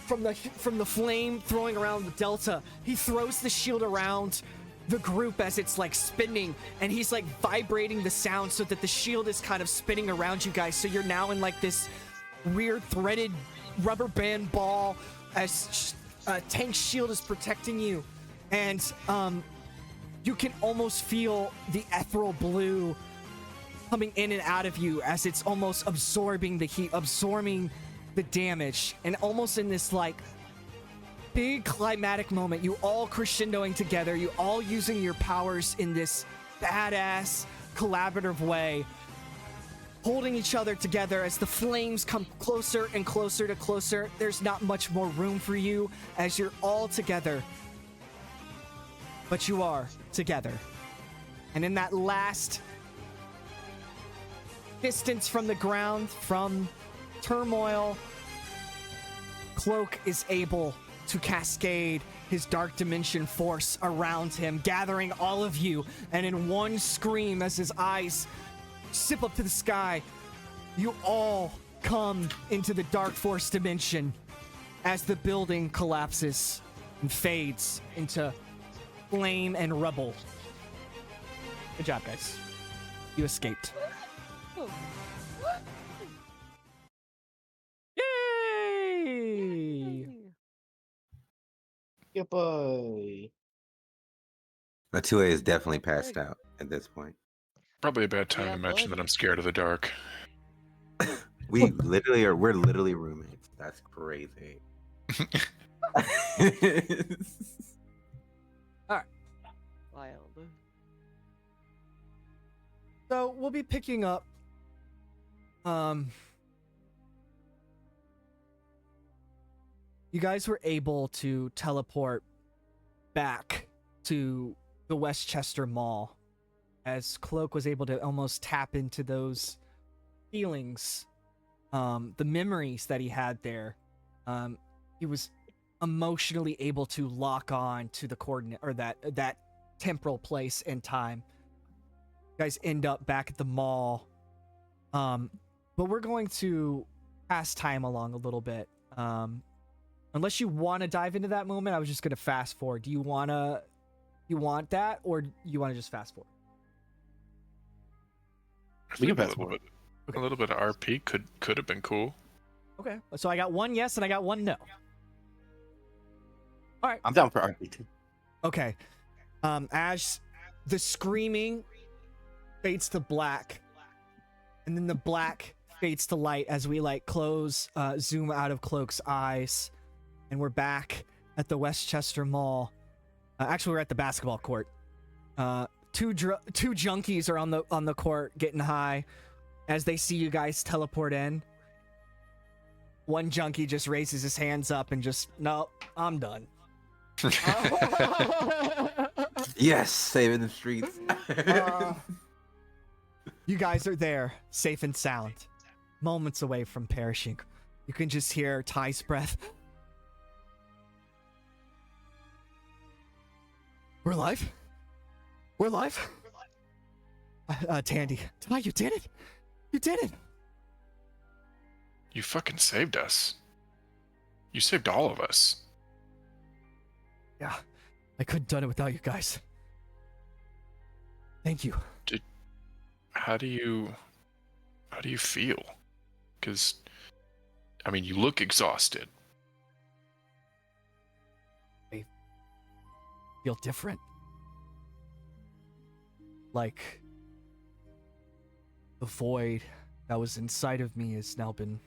from the flame, throwing around the Delta. He throws the shield around the group as it's like spinning, and he's like vibrating the sound so that the shield is kind of spinning around you guys. So you're now in like this weird threaded rubber band ball as Tank's shield is protecting you, and you can almost feel the ethereal blue coming in and out of you as it's almost absorbing the heat, absorbing the damage, and almost in this like big climatic moment, you all crescendoing together, you all using your powers in this badass collaborative way, holding each other together as the flames come closer and closer to closer. There's not much more room for you as you're all together, but you are together. And in that last distance from the ground, from turmoil, Cloak is able to cascade his dark dimension force around him, gathering all of you, and in one scream as his eyes sip up to the sky, you all come into the dark force dimension as the building collapses and fades into flame and rubble. Good job, guys. You escaped. Yay! Yeah, boy. Ottuwei is definitely passed out at this point. Probably a bad time Yeah, to mention bud. that I'm scared of the dark. We're literally roommates. That's crazy. Wild. So we'll be picking up you guys were able to teleport back to the Westchester Mall as Cloak was able to almost tap into those feelings, the memories that he had there. He was emotionally able to lock on to the coordinate, or that temporal place and time. You guys end up back at the mall, but we're going to pass time along a little bit. Unless you want to dive into that moment, I was just going to fast forward. Do you want that, or you want to just fast forward? I We can think fast forward. A little bit of RP could have been cool. Okay, so I got one yes and I got one no. All right. I'm down for RP too. Okay. As the screaming fades to black, and then the black fades to light as we zoom out of Cloak's eyes, and we're back at the Westchester Mall. Actually, we're at the basketball court. Two junkies are on the court getting high as they see you guys teleport in. One junkie just raises his hands up and just, no, I'm done. Yes, saving the streets. You guys are there, safe and sound, moments away from perishing. You can just hear Ty's breath. We're live? We're live? Tandy. Ty, you did it! You did it! You fucking saved us. You saved all of us. Yeah, I couldn't have done it without you guys. Thank you. How do you feel? Because, I mean, you look exhausted. I feel different. Like the void that was inside of me has now been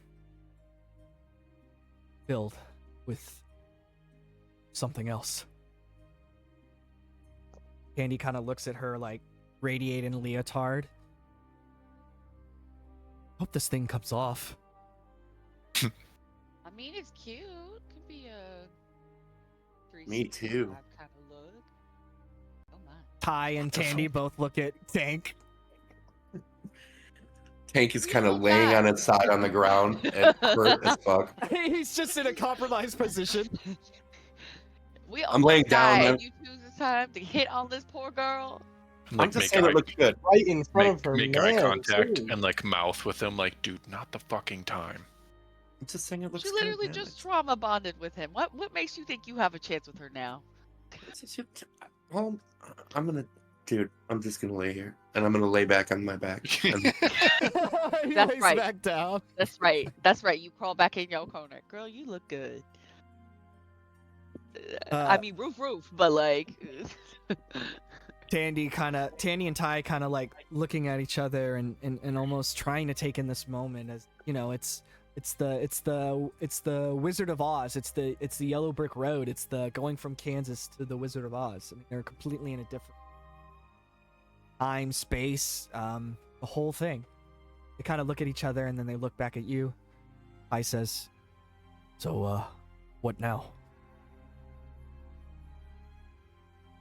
filled with something else. Candy kind of looks at her like radiating leotard. Hope this thing comes off. I mean, it's cute. Could be a Me too. 365 kind of look. Oh my. Ty and Tandy both look at Tank. Tank is You kind of look laying back. on its side on the ground and hurt as fuck. He's just in a compromised position. We I'm laying almost down, died. man. You choose this time to hit on this poor girl. And, I'm just saying it looks good. Right in front of her make man, eye contact too. and like mouth with him, like, dude, not the fucking time. I'm just saying it looks She good. literally man. just trauma bonded with him. What makes you think you have a chance with her now? Well, I'm just gonna lay here, and I'm gonna lay back on my back. And He That's lays right. back down. That's right. That's right. You crawl back in your corner. Girl, you look good. I mean, roof, but like. Tandy and Ty kind of like looking at each other and almost trying to take in this moment, as you know, it's the Wizard of Oz. It's the yellow brick road. It's the going from Kansas to the Wizard of Oz. I mean, they're completely in a different time, space, the whole thing. They kind of look at each other and then they look back at you. Ty says, "So, what now?"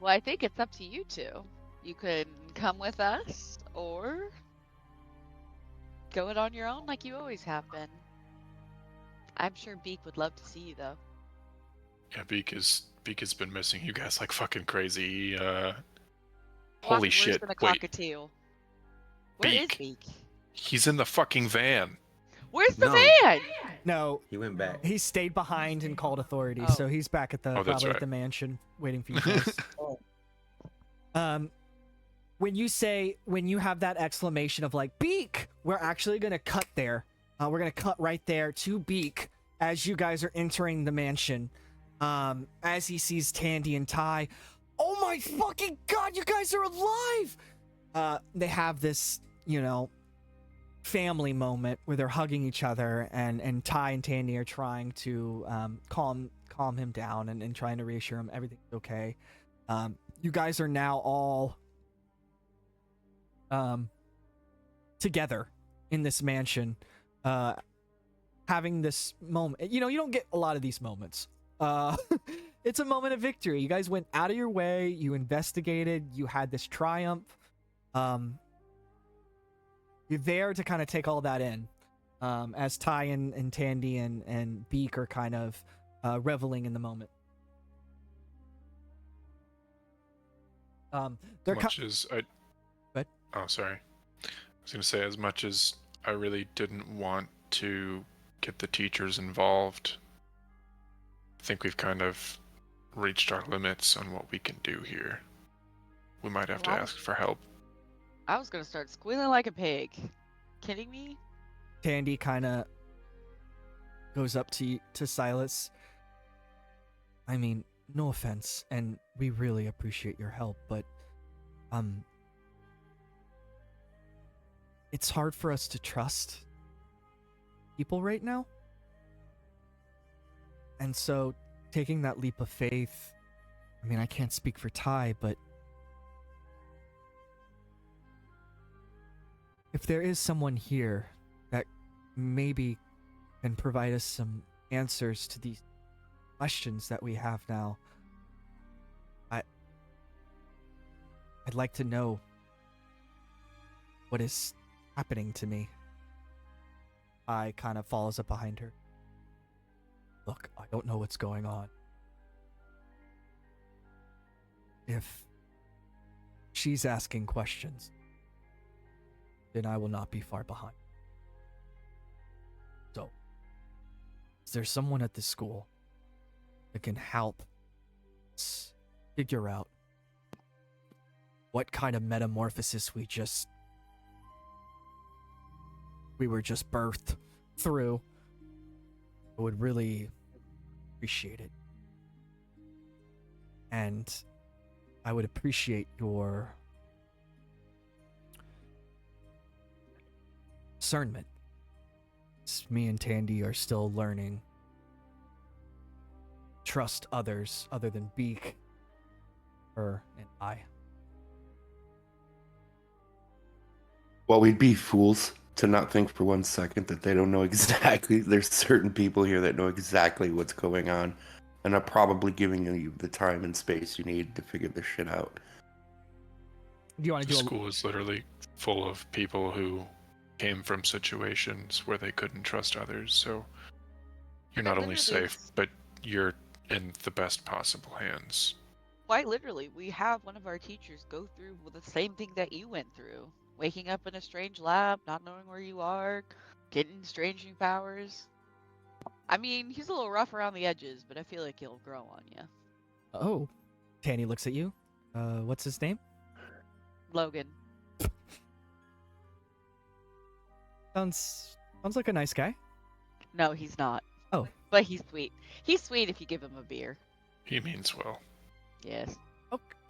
Well, I think it's up to you two. You could come with us, or go it on your own like you always have been. I'm sure Beak would love to see you, though. Yeah, Beak has been missing you guys like fucking crazy. Walking Holy worse shit! than a Wait, cockatiel. Where is Beak. Beak? He's in the fucking van. Where's the No. van? No, He went back. he stayed behind and called authorities, Oh. so he's back at the Oh, that's probably at right. the mansion waiting for you guys. When you have that exclamation of like Beak, we're actually gonna cut there. We're gonna cut right there to Beak as you guys are entering the mansion. As he sees Tandy and Ty. Oh my fucking god, you guys are alive! They have this, family moment where they're hugging each other, and Ty and Tandy are trying to calm him down and trying to reassure him everything's okay. You guys are now all together in this mansion, having this moment. You don't get a lot of these moments. It's a moment of victory. You guys went out of your way, you investigated, you had this triumph. You're there to kind of take all that in, as Ty and Tandy and Beak are kind of reveling in the moment. They're As much as I. What? Oh, sorry. I was gonna say, as much as I really didn't want to get the teachers involved, I think we've kind of reached our limits on what we can do here. We might have to Wow. ask for help. I was gonna start squealing like a pig. Kidding me? Tandy kind of goes up to Silas. I mean, no offense, and we really appreciate your help, but it's hard for us to trust people right now. And so taking that leap of faith, I mean, I can't speak for Ty, but if there is someone here that maybe can provide us some answers to these questions that we have now, I'd like to know what is happening to me. I kind of follows up behind her. Look, I don't know what's going on. If she's asking questions, then I will not be far behind. So, is there someone at this school that can help us figure out what kind of metamorphosis we were just birthed through? I would really appreciate it. And I would appreciate your discernment. Me and Tandy are still learning. Trust others other than Beak, her, and I. Well, we'd be fools to not think for 1 second that they don't know exactly. There's certain people here that know exactly what's going on and are probably giving you the time and space you need to figure this shit out. Do you want to The do school is literally full of people who came from situations where they couldn't trust others, so you're not only Literally, safe, but you're in the best possible hands. Quite literally, we have one of our teachers go through the same thing that you went through. Waking up in a strange lab, not knowing where you are, getting strange new powers. I mean, he's a little rough around the edges, but I feel like he'll grow on you. Oh. Tandy looks at you. What's his name? Logan. Sounds like a nice guy. No, he's not. Oh. But he's sweet. He's sweet if you give him a beer. He means well. Yes.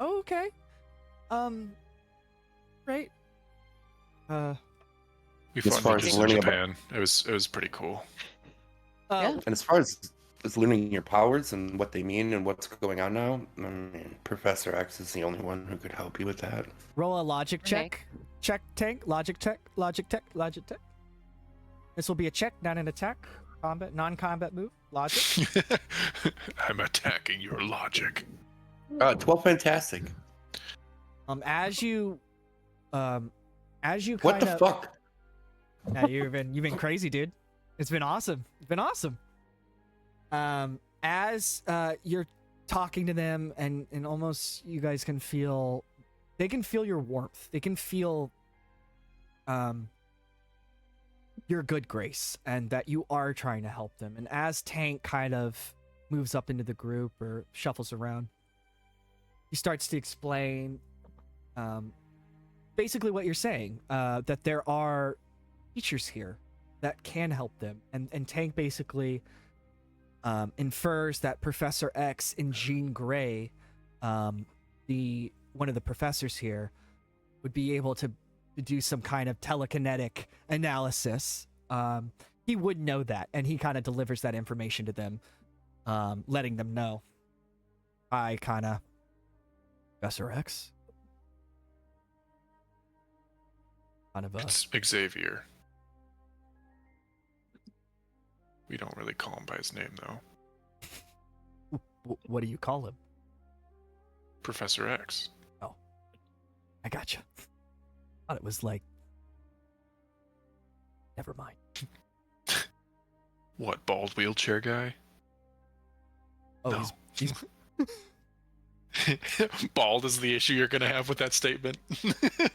Okay. Right. We As far fought as ninjas in learning about- Japan. It was pretty cool. Yeah. And as far as learning your powers and what they mean and what's going on now, I mean, Professor X is the only one who could help you with that. Roll a logic Okay. check. Check tank. Logic check. Logic tech. Logic tech. This will be a check, not an attack. Combat, non-combat move. Logic. I'm attacking your logic. 12 fantastic. As you kind What the of, fuck? Yeah, you've been crazy, dude. It's been awesome. It's been awesome. As you're talking to them, and almost you guys can feel, they can feel your warmth. They can feel your good grace, and that you are trying to help them. And as Tank kind of moves up into the group or shuffles around, he starts to explain basically what you're saying, that there are teachers here that can help them, and Tank basically infers that Professor X and Jean Grey, the one of the professors here, would be able to do some kind of telekinetic analysis. He would know that, and he kind of delivers that information to them, letting them know. I kind of Professor X. Kind of It's Xavier. We don't really call him by his name, though. What do you call him? Professor X. I gotcha. Thought it was like. Never mind. What, bald wheelchair guy? Oh, No. he's Bald is the issue you're gonna have with that statement.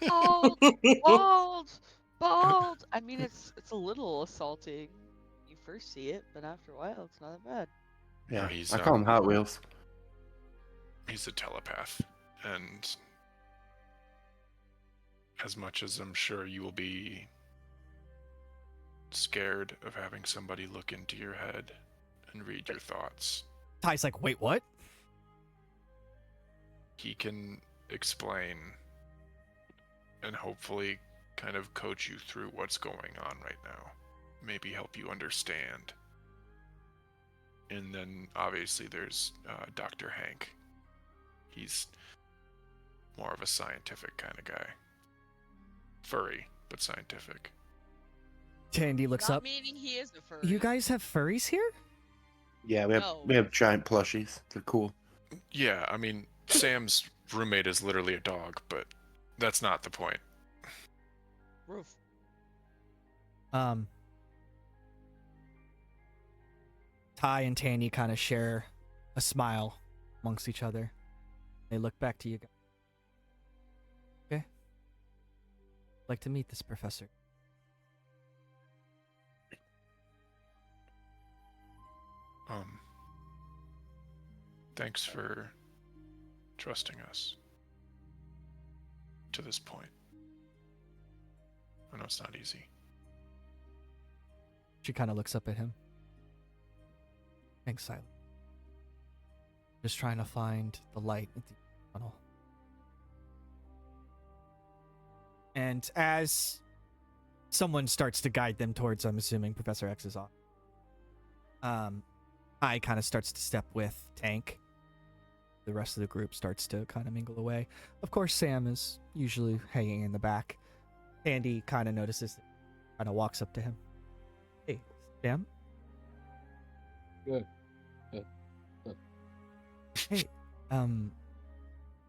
Bald, bald. I mean, it's a little assaulting. You first see it, but after a while, it's not that bad. Yeah, He's, I call him Hot Wheels. He's a telepath, and as much as I'm sure you will be scared of having somebody look into your head and read your thoughts, Ty's like, wait, what? he can explain and hopefully kind of coach you through what's going on right now. Maybe help you understand. And then obviously there's Dr. Hank. He's more of a scientific kind of guy. Furry, but scientific. Tandy looks Not up. meaning he is a furry. You guys have furries here? Yeah, we No. have giant plushies. They're cool. Yeah, I mean, Sam's roommate is literally a dog, but that's not the point. Roof. Ty and Tandy kind of share a smile amongst each other. They look back to you guys. Okay. Like to meet this professor. Thanks for trusting us to this point. I know it's not easy. She kind of looks up at him. Thanks, Silas. Just trying to find the light at the tunnel. And as someone starts to guide them towards, I'm assuming, Professor X's office, I kind of starts to step with Tank. The rest of the group starts to kind of mingle away. Of course, Sam is usually hanging in the back. Andy kind of notices, kind of walks up to him. Hey, Sam? Good. Hey, I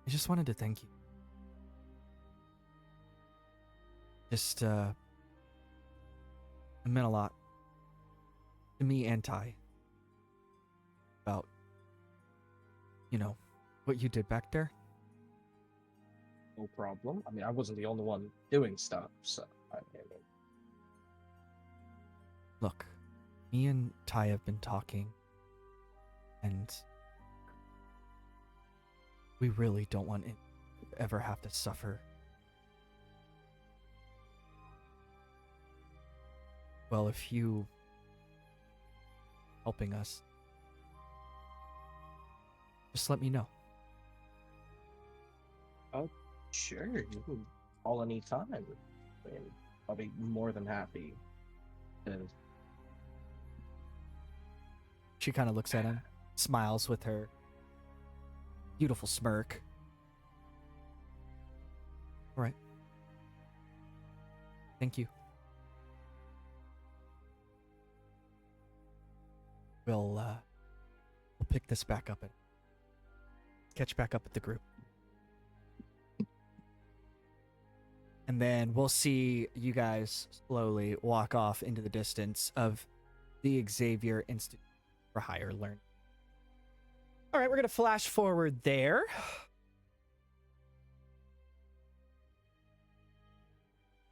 just wanted to thank you. Just, it meant a lot to me and Ty about, you know, what you did back there. No problem. I mean, I wasn't the only one doing stuff, so I mean, Look, me and Ty have been talking, and we really don't want it to ever have to suffer. Well, if you helping us, just let me know. Sure, you can call anytime. I mean, I'll be more than happy. She kind of looks at him, smiles with her beautiful smirk. All right. Thank you. We'll pick this back up and catch back up with the group. And then we'll see you guys slowly walk off into the distance of the Xavier Institute for Higher Learning. All right, we're going to flash forward there.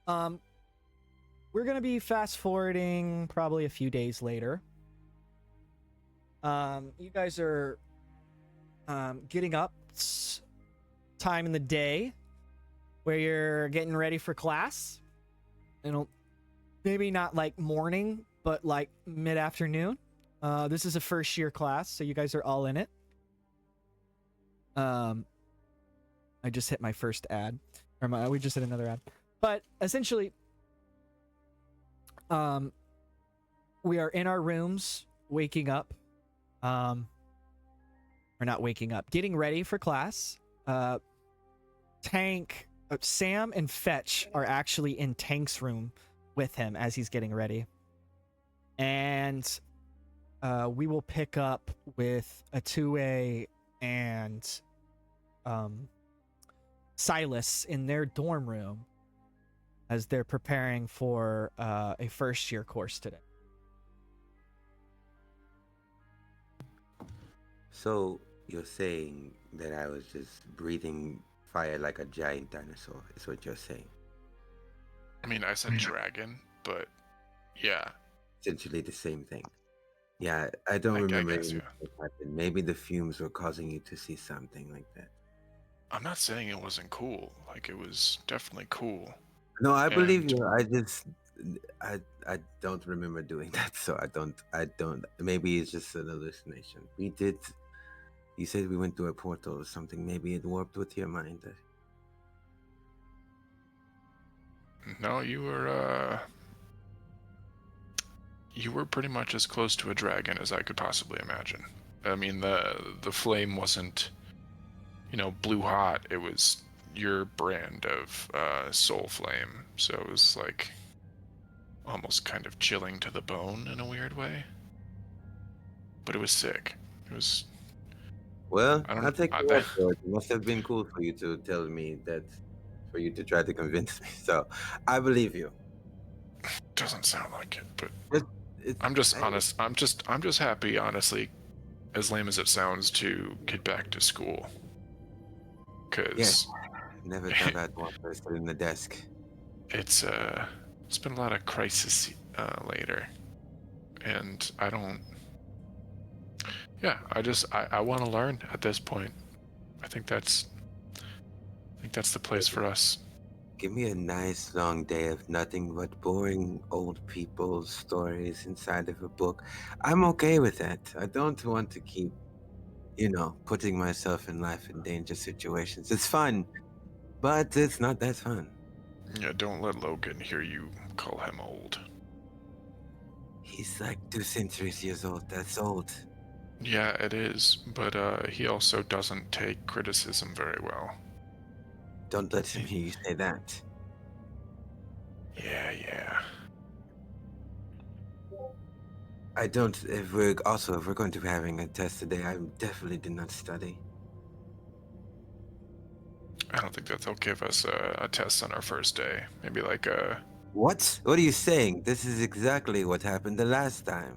We're going to be fast forwarding probably a few days later. You guys are getting up. It's time in the day where you're getting ready for class. Maybe not like morning, but like mid-afternoon. This is a first year class, so you guys are all in it. I just hit my first ad. We just hit another ad. But essentially, we are in our rooms, waking up. Or not waking up, getting ready for class. Sam and Fetch are actually in Tank's room with him as he's getting ready. And we will pick up with Ottuwei and Silas in their dorm room as they're preparing for a first year course today. So you're saying that I was just breathing fire like a giant dinosaur, is what you're saying? I mean, I said dragon, but yeah. Essentially the same thing. Yeah, I don't remember guess, what happened. Maybe the fumes were causing you to see something like that. I'm not saying it wasn't cool. Like, it was definitely cool. No, I believe you. I don't remember doing that, so I don't. Maybe it's just an hallucination. You said we went through a portal or something. Maybe it warped with your mind. No, you were pretty much as close to a dragon as I could possibly imagine. I mean, the flame wasn't, blue hot. It was your brand of soul flame, so it was like almost kind of chilling to the bone in a weird way. But it was sick. It was. Well, I'll take your word for it. It must have been cool for you to tell me that, for you to try to convince me. So I believe you. Doesn't sound like it, but I'm just honest. I'm just happy, honestly, as lame as it sounds, to get back to school. Cause never thought I'd want to sit in the desk. It's been a lot of crisis later, and I don't. Yeah, I want to learn at this point. I think that's the place for us. Give me a nice long day of nothing but boring old people's stories inside of a book. I'm okay with that. I don't want to keep, putting myself in life in danger situations. It's fun, but it's not that fun. Yeah, don't let Logan hear you call him old. He's like 2 centuries years old. That's old. Yeah, it is, but he also doesn't take criticism very well. Don't let him hear you say that. Yeah. I don't. If we're going to be having a test today, I definitely did not study. I don't think that they'll give us a test on our first day. Maybe like a. What? What are you saying? This is exactly what happened the last time.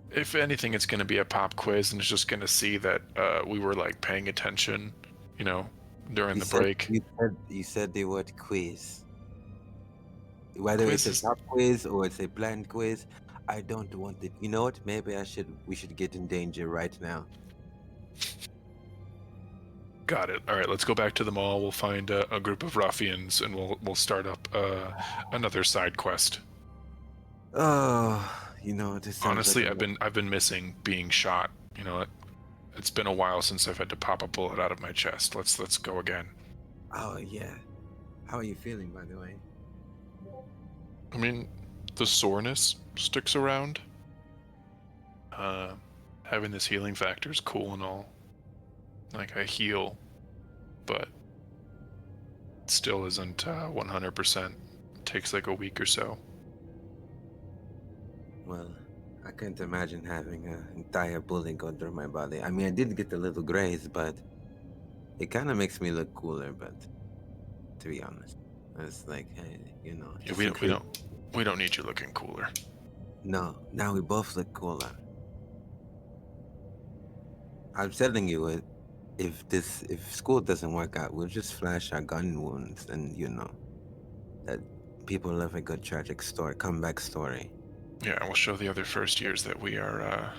If anything, it's going to be a pop quiz, and it's just going to see that we were like paying attention, during the break. You said the word quiz. Whether Quiz it's a pop quiz or it's a planned quiz, I don't want it. You know what? Maybe we should get in danger right now. Got it. All right, let's go back to the mall. We'll find a group of ruffians, and we'll start up another side quest. Oh, this sounds honestly, like I've been missing being shot. It's been a while since I've had to pop a bullet out of my chest. Let's go again. Oh yeah. How are you feeling, by the way? I mean, the soreness sticks around. Having this healing factor is cool and all. Like, I heal, but it still isn't 100%. It takes like a week or so. Well, I can't imagine having an entire bullet go through my body. I mean, I did get a little graze, but it kind of makes me look cooler. But to be honest, it's like, hey, you know. Yeah, we don't need you looking cooler. No, now we both look cooler. I'm telling you, if school doesn't work out, we'll just flash our gun wounds, and you know that people love a good tragic story, comeback story. Yeah, we'll show the other first years that we're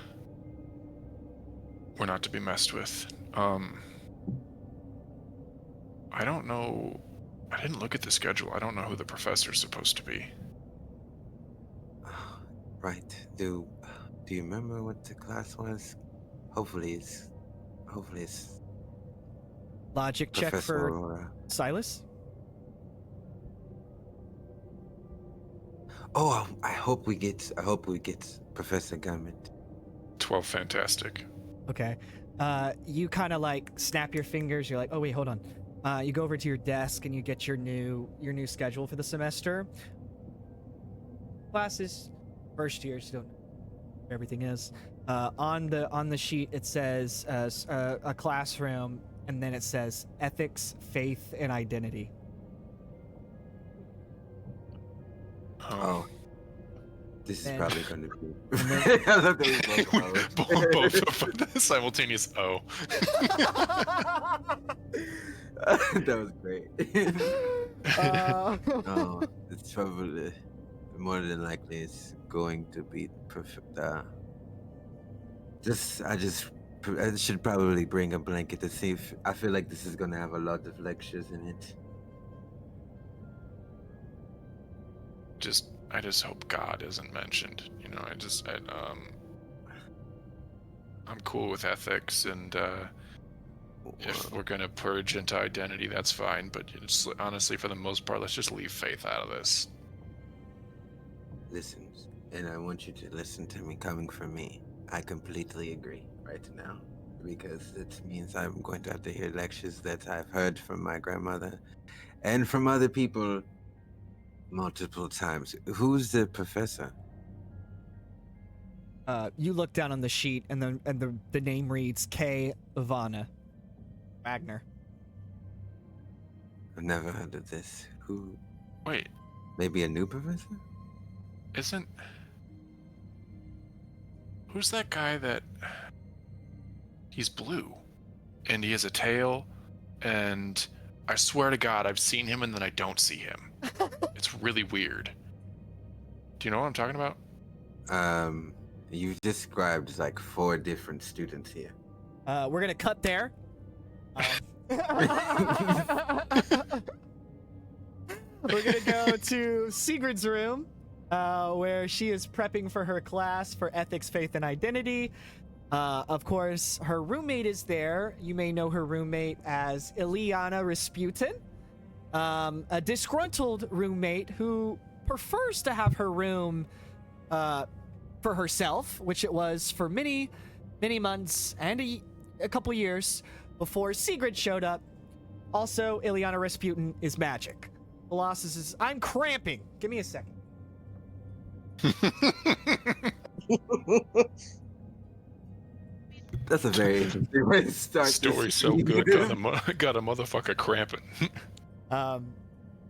not to be messed with. I don't know. I didn't look at the schedule. I don't know who the professor's supposed to be. Right. Do you remember what the class was? Hopefully it's Logic check Professor for Aurora. Silas. Oh, I hope we get Professor Garment. 12, fantastic. Okay. You kind of like snap your fingers. You're like, oh wait, hold on. You go over to your desk and you get your new schedule for the semester. Classes, first year, so don't know where everything is. On the sheet it says a classroom, and then it says ethics, faith, and identity. Oh. This is And- probably going to be. and I love that we both Both simultaneous O. that was great. No, it's probably more than likely it's going to be perfect. I should probably bring a blanket to see if I feel like this is gonna have a lot of lectures in it. I just hope God isn't mentioned. You know, I'm cool with ethics, and if we're gonna purge into identity, that's fine. But honestly, for the most part, let's just leave faith out of this. Listen, and I want you to listen to me coming from me. I completely agree right now, because it means I'm going to have to hear lectures that I've heard from my grandmother and from other people multiple times. Who's the professor? You look down on the sheet, and the name reads K. Ivana Wagner. I've never heard of this. Who? Wait, Maybe a new professor? who's that guy that he's blue and he has a tail, and I swear to God I've seen him and then I don't see him. It's really weird. Do you know what I'm talking about? You described like 4 different students here. We're gonna cut there. We're gonna go to Sigrid's room, where she is prepping for her class for ethics, faith, and identity. Of course, her roommate is there. You may know her roommate as Ileana Rasputin, a disgruntled roommate who prefers to have her room for herself, which it was for many months and a couple years before Sigrid showed up. Also, Ileana Rasputin is magic. Colossus is, I'm cramping. Give me a second. That's a very interesting way to start. Story's so good, got a motherfucker cramping. All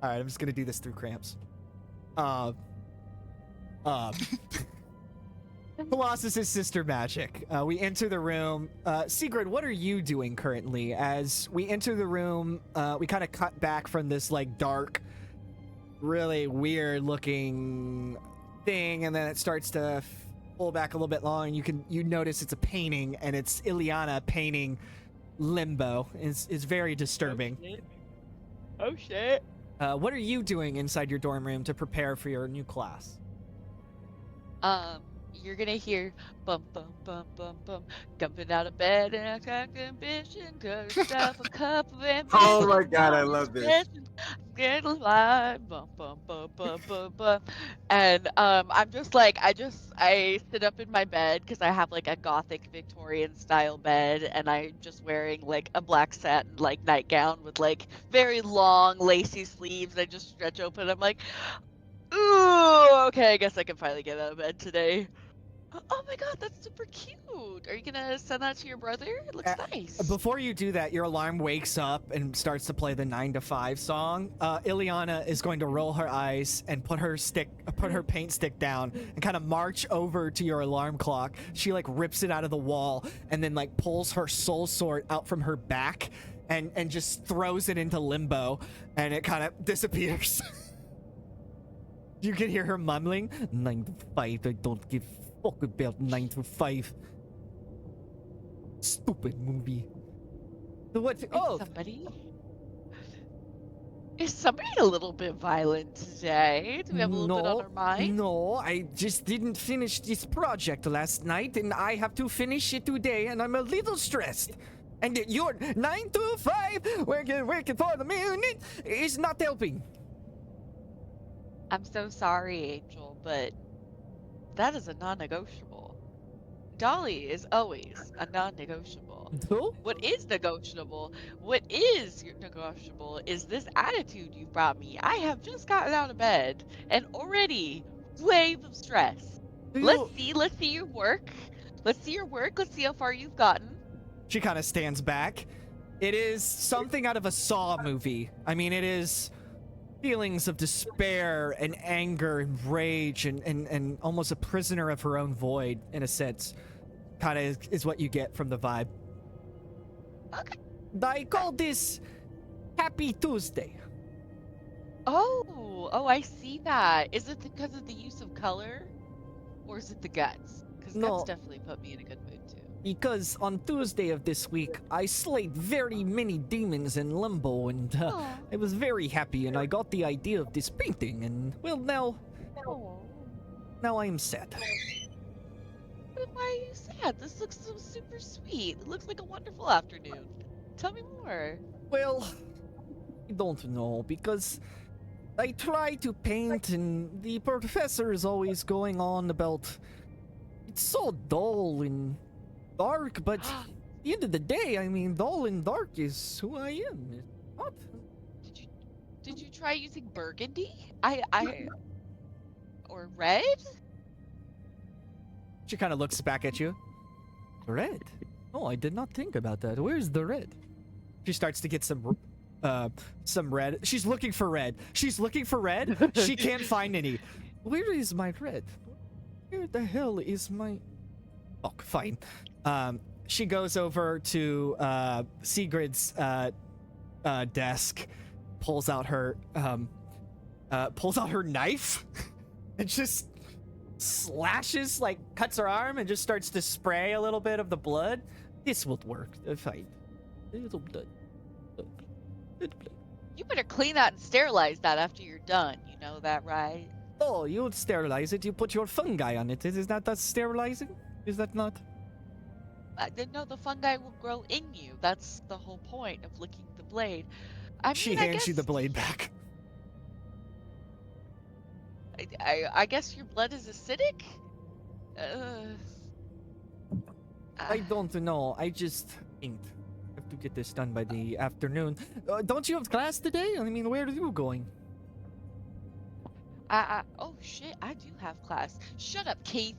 right, I'm just gonna do this through cramps. Colossus is sister magic. We enter the room. Sigrid, what are you doing currently? As we enter the room, we kind of cut back from this like dark, really weird looking thing, and then it starts to pull back a little bit long. You notice it's a painting, and it's Ileana painting Limbo. It's very disturbing. Oh shit. What are you doing inside your dorm room to prepare for your new class? you're gonna hear bum bum bum bum bum, jumping out of bed and attack ambition, got yourself a cup of ambition. Oh my God, I love this. Get alive, bum bum bum bum bum bum, and I'm just like I sit up in my bed because I have like a gothic Victorian style bed, and I'm just wearing like a black satin like nightgown with like very long lacy sleeves. I just stretch open. I'm like, ooh, okay, I guess I can finally get out of bed today. Oh my god, that's super cute. Are you gonna send that to your brother? It looks nice. Before you do that, your alarm wakes up and starts to play the 9 to 5 song. Ileana is going to roll her eyes and put her paint stick down and kind of march over to your alarm clock. She like rips it out of the wall and then like pulls her soul sword out from her back and just throws it into limbo, and it kind of disappears. You can hear her mumbling, 9 to 5, I don't give a fuck about 9 to 5. Stupid movie. What? Oh, Is somebody a little bit violent today? Do we have a little bit on our mind? No, I just didn't finish this project last night, and I have to finish it today, and I'm a little stressed. And your 9 to 5, working for the minute, is not helping. I'm so sorry, Angel, but that is a non-negotiable. Dolly is always a non-negotiable. Who? What is negotiable? What is negotiable is this attitude you brought me. I have just gotten out of bed and already wave of stress. Let's see your work. Let's see your work. Let's see how far you've gotten. She kind of stands back. It is something out of a Saw movie. I mean, it is feelings of despair and anger and rage and almost a prisoner of her own void, in a sense. Kind of is what you get from the vibe. Okay. I call this Happy Tuesday. Oh, I see that. Is it because of the use of color? Or is it the guts? Because No. guts definitely put me in a good mood too. Because on Tuesday of this week, I slayed very many demons in Limbo, and I was very happy, and I got the idea of this painting, and, well, now I am sad. But why are you sad? This looks so super sweet. It looks like a wonderful afternoon. Tell me more. Well, I don't know, because I try to paint, and the professor is always going on about it's so dull and dark, but at the end of the day, I mean, dull and dark is who I am. What? Did you try using burgundy? Or red? She kind of looks back at you. Red? Oh, I did not think about that. Where's the red? She starts to get some red. She's looking for red. She's looking for red. She can't find any. Where is my red? Where the hell is my... Oh, fine. She goes over to Sigrid's desk, pulls out her knife, and just slashes, like cuts her arm, and just starts to spray a little bit of the blood. This will work. Fine. Little blood. You better clean that and sterilize that after you're done. You know that, right? Oh, you sterilize it. You put your fungi on it. Is that sterilizing? Is that not? No, the fungi will grow in you. That's the whole point of licking the blade. She hands you the blade back. I guess your blood is acidic? I don't know. I just inked. I have to get this done by the afternoon. Don't you have class today? I mean, where are you going? Oh shit, I do have class. Shut up, Keith.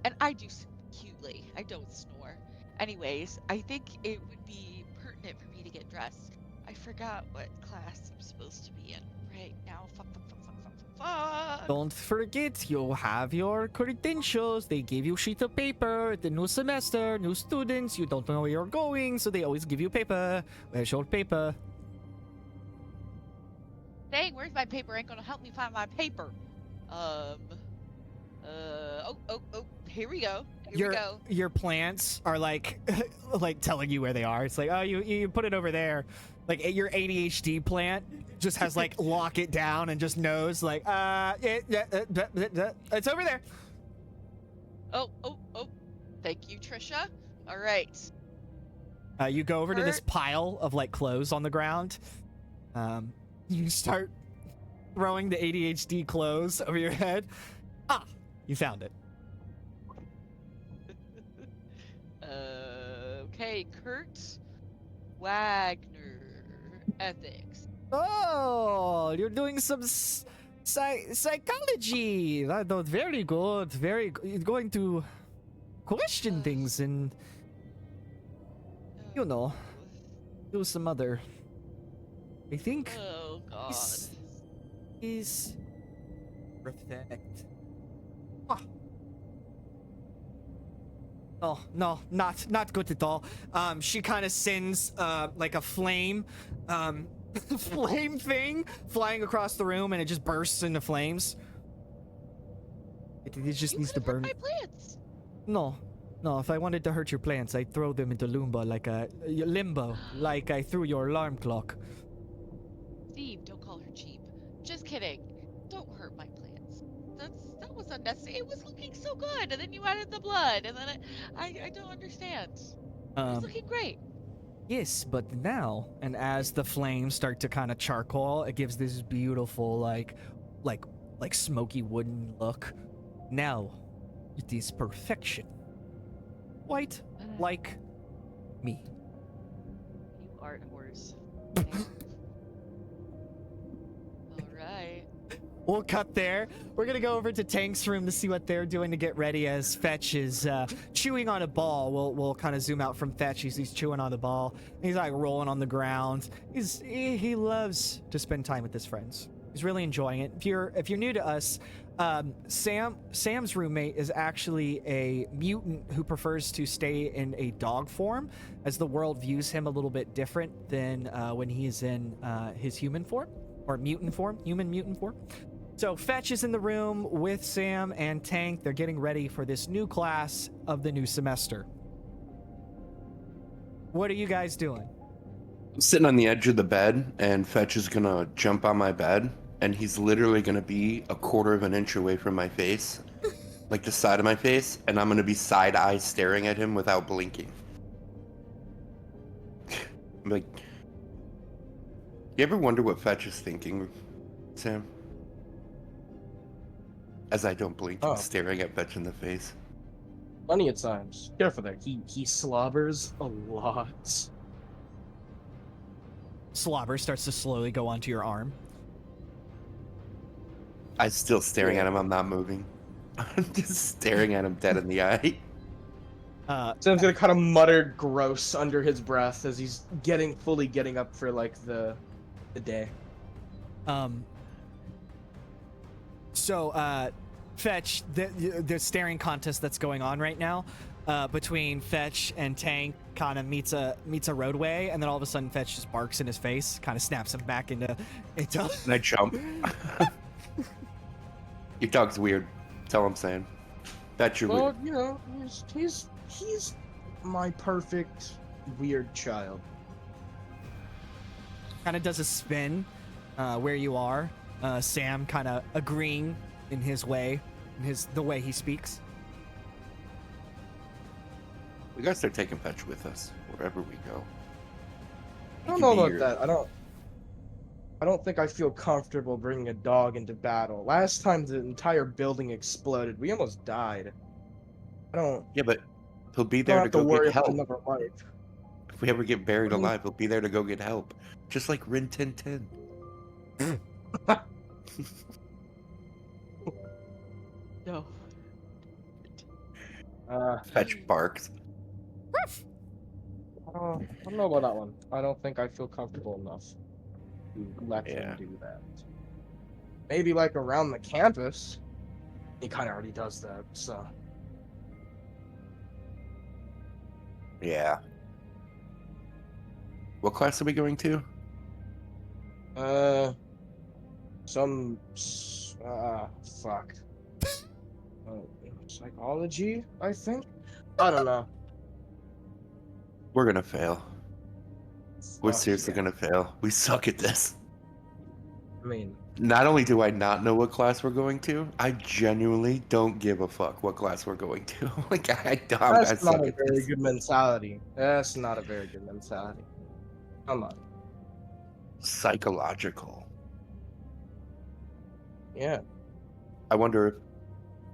And I do cutely. I don't snore. Anyways, I think it would be pertinent for me to get dressed. I forgot what class I'm supposed to be in right now. Fuck. Don't forget, you have your credentials. They give you sheet of paper. The new semester, new students. You don't know where you're going, so they always give you paper. Where's your paper? Dang, where's my paper? Ain't gonna help me find my paper. Here we go. Here we go. Your plants are like telling you where they are. It's like, oh, you put it over there. Like your ADHD plant just has like lock it down and just knows like it's over there. Oh, oh, oh. Thank you, Trisha. All right. You go over to this Kurt? pile of like clothes on the ground. You start throwing the ADHD clothes over your head. Ah, you found it. Okay, Kurt Wagner, ethics. Oh, you're doing some psychology. Very good. Very. You're going to question things and you know do some other. I think Oh God. is perfect. Ah. Oh no, not good at all. She kind of sends like a flame, flame thing flying across the room, and it just bursts into flames. It just You needs to could've hurt burn. my plants. No. If I wanted to hurt your plants, I'd throw them into limbo like I threw your alarm clock. Steve, don't call her cheap. Just kidding. Don't hurt my plants. That was unnecessary. It was looking so good, and then you added the blood, and then I don't understand. It was looking great. Yes, but now, and as the flames start to kind of charcoal, it gives this beautiful like smoky wooden look. Now, it is perfection. Quite like me. You art horse. Alright. We'll cut there. We're gonna go over to Tank's room to see what they're doing to get ready as Fetch is chewing on a ball. We'll kind of zoom out from Fetch. He's chewing on the ball. He's like rolling on the ground. He loves to spend time with his friends. He's really enjoying it. If you're new to us, Sam's roommate is actually a mutant who prefers to stay in a dog form, as the world views him a little bit different than when he's in his human form or mutant form, human mutant form. So Fetch is in the room with Sam and Tank. They're getting ready for this new class of the new semester. What are you guys doing? I'm sitting on the edge of the bed, and Fetch is gonna jump on my bed, and he's literally gonna be a quarter of an inch away from my face, like the side of my face, and I'm gonna be side-eye staring at him without blinking. I'm like, you ever wonder what Fetch is thinking, Sam? As I don't blink, Oh. staring at Fetch in the face. Plenty of times. Careful there. He slobbers a lot. Slobber starts to slowly go onto your arm. I'm still staring at him. I'm not moving. I'm just staring at him dead in the eye. Sam's gonna kind of mutter gross under his breath as he's fully getting up for like the day. So, Fetch, the staring contest that's going on right now between Fetch and Tank kind of meets a roadway, and then all of a sudden Fetch just barks in his face, kind of snaps him back into. And I jump. Your dog's weird. That's all I'm saying. That's your Well, weird. you know, he's my perfect weird child. Kind of does a spin where you are. Sam kind of agreeing in his way, the way he speaks. We gotta start taking Fetch with us wherever we go. I don't know about that. I don't think I feel comfortable bringing a dog into battle. Last time the entire building exploded, we almost died. I don't. Yeah, but he'll be I don't there to have to go worry get about help. another life. If we ever get buried alive, he'll be there to go get help. Just like Rin Tin Tin. No. Fetch barks. I don't know about that one. I don't think I feel comfortable enough to let him do that. Maybe like around the campus. He kind of already does that, so. Yeah. What class are we going to? Fuck. Psychology, I think? I don't know. We're gonna fail. We're Fuck seriously yeah. gonna fail. We suck at this. I mean, Not only do I not know what class we're going to, I genuinely don't give a fuck what class we're going to. Like I that's not suck a at very this. good mentality. That's not a very good mentality. Come on. Psychological. Yeah. I wonder if,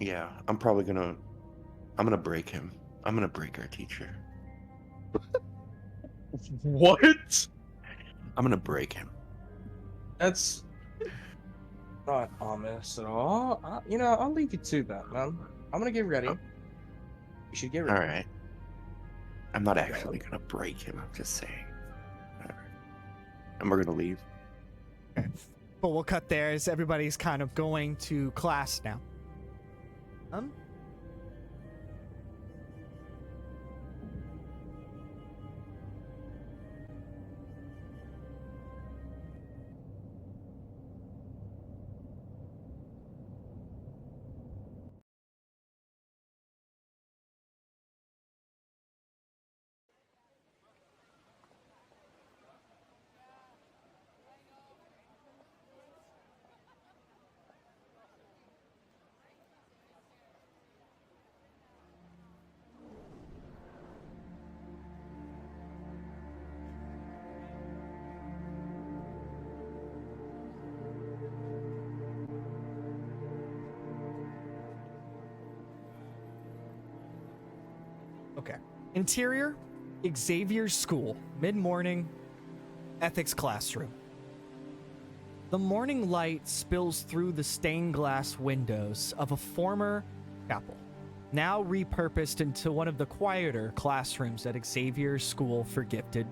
yeah, I'm gonna break him. I'm gonna break our teacher. What? I'm gonna break him. That's not ominous at all. I'll leave you to that, man. I'm gonna get ready. Oh. You should get All ready. right. I'm not actually gonna break him. I'm just saying. Whatever. And we're gonna leave. But we'll cut there as everybody's kind of going to class now. Okay. Interior, Xavier's school, mid-morning, ethics classroom. The morning light spills through the stained glass windows of a former chapel, now repurposed into one of the quieter classrooms at Xavier's school for gifted,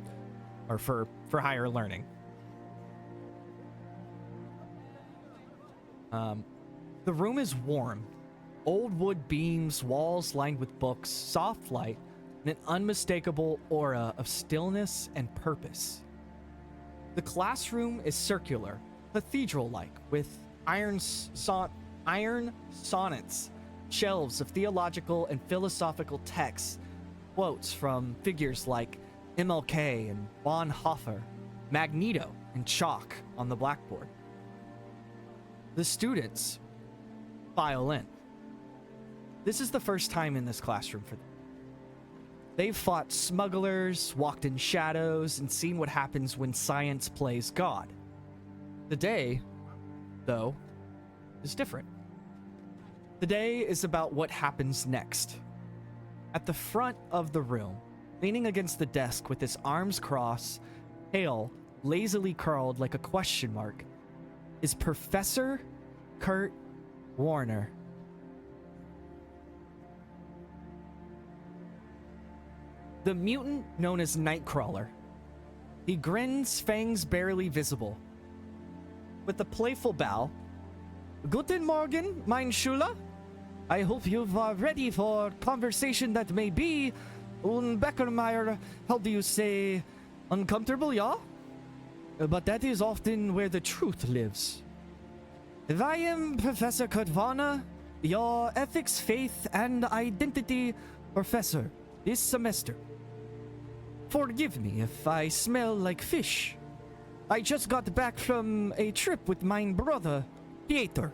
or for higher learning. The room is warm. Old wood beams, walls lined with books, soft light, and an unmistakable aura of stillness and purpose. The classroom is circular, cathedral-like, with iron sonnets, shelves of theological and philosophical texts, quotes from figures like MLK and Bonhoeffer, Magneto, and chalk on the blackboard. The students file in. This is the first time in this classroom for them. They've fought smugglers, walked in shadows, and seen what happens when science plays God. Today, though, is different. Today is about what happens next. At the front of the room, leaning against the desk with his arms crossed, tail lazily curled like a question mark, is Professor Kurt Warner. The mutant known as Nightcrawler. He grins, fangs barely visible. With a playful bow, Guten Morgen, mein Schüler. I hope you are ready for conversation that may be, Beckermeyer, how do you say, uncomfortable, yeah? But that is often where the truth lives. I am Professor Kurt Warner, your ethics, faith, and identity professor this semester. Forgive me if I smell like fish. I just got back from a trip with my brother, Pier.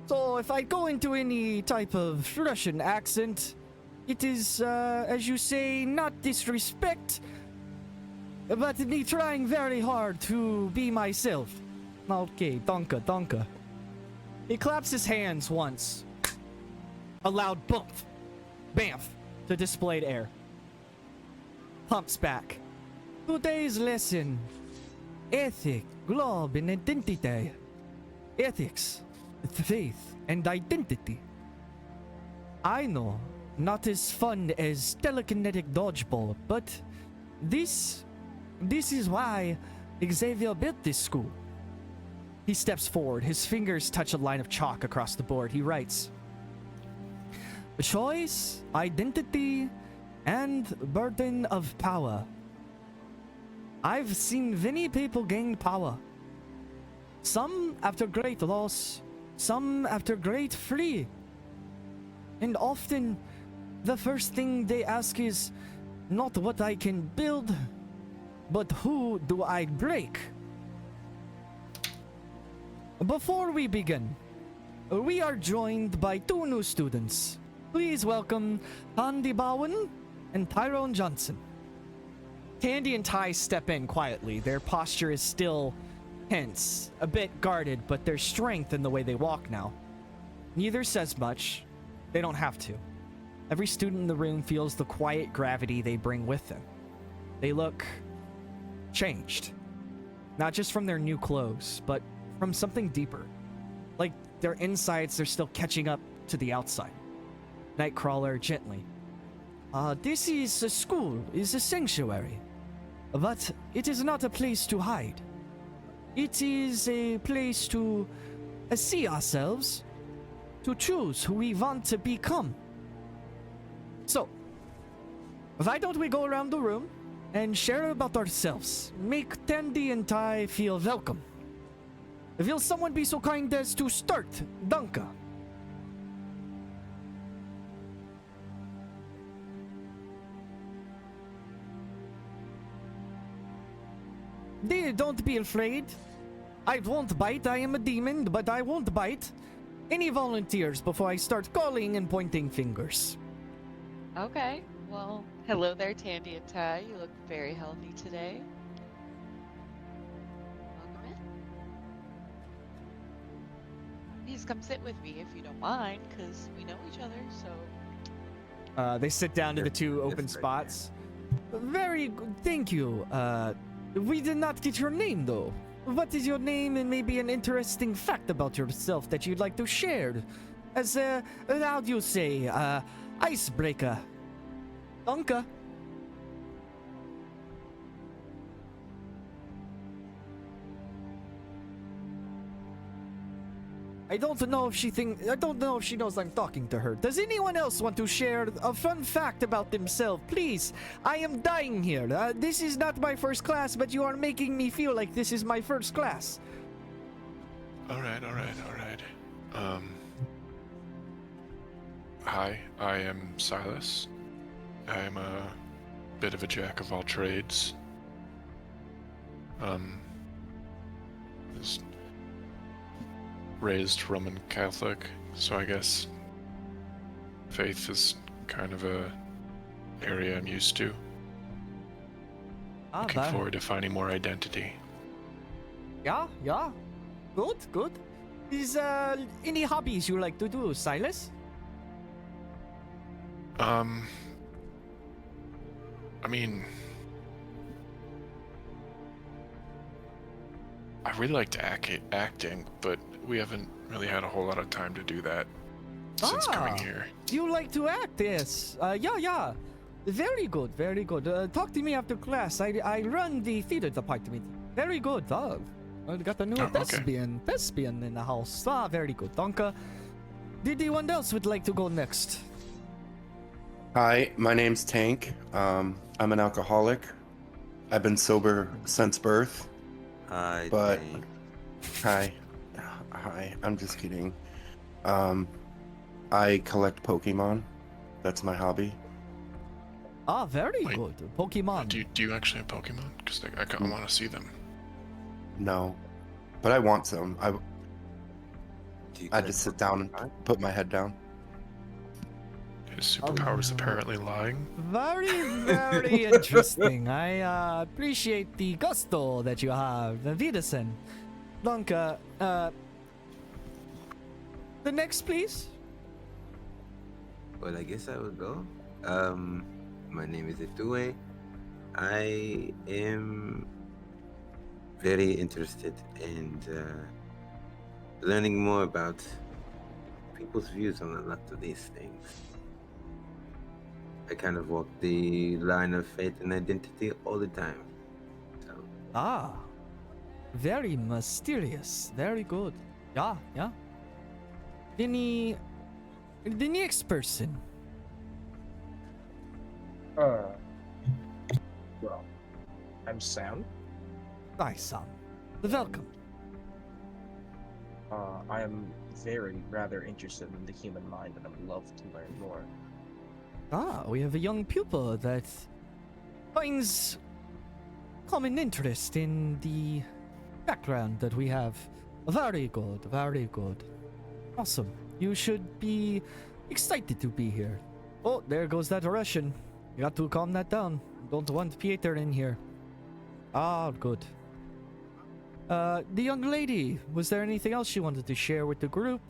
So if I go into any type of Russian accent, it is, as you say, not disrespect, but me trying very hard to be myself. Okay, danke. He claps his hands once. A loud bump. Bamf. To displayed air. Pumps back. Today's lesson. Ethic, globe, and identity. Ethics, faith, and identity. I know, not as fun as telekinetic dodgeball, but this is why Xavier built this school. He steps forward. His fingers touch a line of chalk across the board. He writes, choice, identity, and burden of power. I've seen many people gain power. Some after great loss, some after great free. And often, the first thing they ask is not what I can build, but who do I break? Before we begin, we are joined by two new students. Please welcome Tandy Bowen and Tyrone Johnson. Tandy and Ty step in quietly. Their posture is still tense, a bit guarded, but there's strength in the way they walk now. Neither says much. They don't have to. Every student in the room feels the quiet gravity they bring with them. They look changed. Not just from their new clothes, but from something deeper. Like their insides are still catching up to the outside. Nightcrawler gently. This is a school, is a sanctuary. But it is not a place to hide. It is a place to see ourselves, to choose who we want to become. So, why don't we go around the room and share about ourselves? Make Tandy and Ty feel welcome. Will someone be so kind as to start? Danke. Don't be afraid. I won't bite. I am a demon, but I won't bite. Any volunteers before I start calling and pointing fingers? Okay. Well, hello there, Tandy and Ty. You look very healthy today. Welcome in. Please come sit with me if you don't mind, because we know each other, so... They sit down to the two open spots. Very good. Thank you. We did not get your name, though. What is your name and maybe an interesting fact about yourself that you'd like to share? As how do you say, icebreaker. Danke. I don't know if she knows I'm talking to her. Does anyone else want to share a fun fact about themselves? Please, I am dying here. This is not my first class, but you are making me feel like this is my first class. All right. Hi, I am Silas. I am a bit of a jack of all trades. Was raised Roman Catholic, so I guess faith is kind of a area I'm used to. Looking forward to finding more identity. Yeah. Good. Is any hobbies you like to do, Silas? I mean, I really liked acting, but we haven't really had a whole lot of time to do that since coming here. You like to act, yes. Yeah. Very good. Talk to me after class. I run the theater department. Very good, dog. I got a new thespian in the house. Very good. Danke. Did anyone else would like to go next? Hi, my name's Tank. I'm an alcoholic. I've been sober since birth. Hi, But- Tank. Hi, I'm just kidding. I collect Pokemon. That's my hobby. Very Wait. good. Pokemon. Do you actually have Pokemon? Because I want to see them. No, but I want some. Do you I collect just sit down Pokemon? and put my head down. His superpower is apparently lying. Very interesting. I appreciate the gusto that you have. Wiedersehen. Danke. The next, please. Well, I guess I would go. My name is Ottuwei. I am very interested in learning more about people's views on a lot of these things. I kind of walk the line of faith and identity all the time. So, Very mysterious. Very good. Yeah. The next person. Well, I'm Sam. Hi, Sam. Welcome. I am rather interested in the human mind, and I would love to learn more. We have a young pupil that finds common interest in the background that we have. Very good, very good. Awesome. You should be excited to be here. Oh, there goes that Russian. You got to calm that down. Don't want Pier in here. Ah, good. The young lady, was there anything else you wanted to share with the group?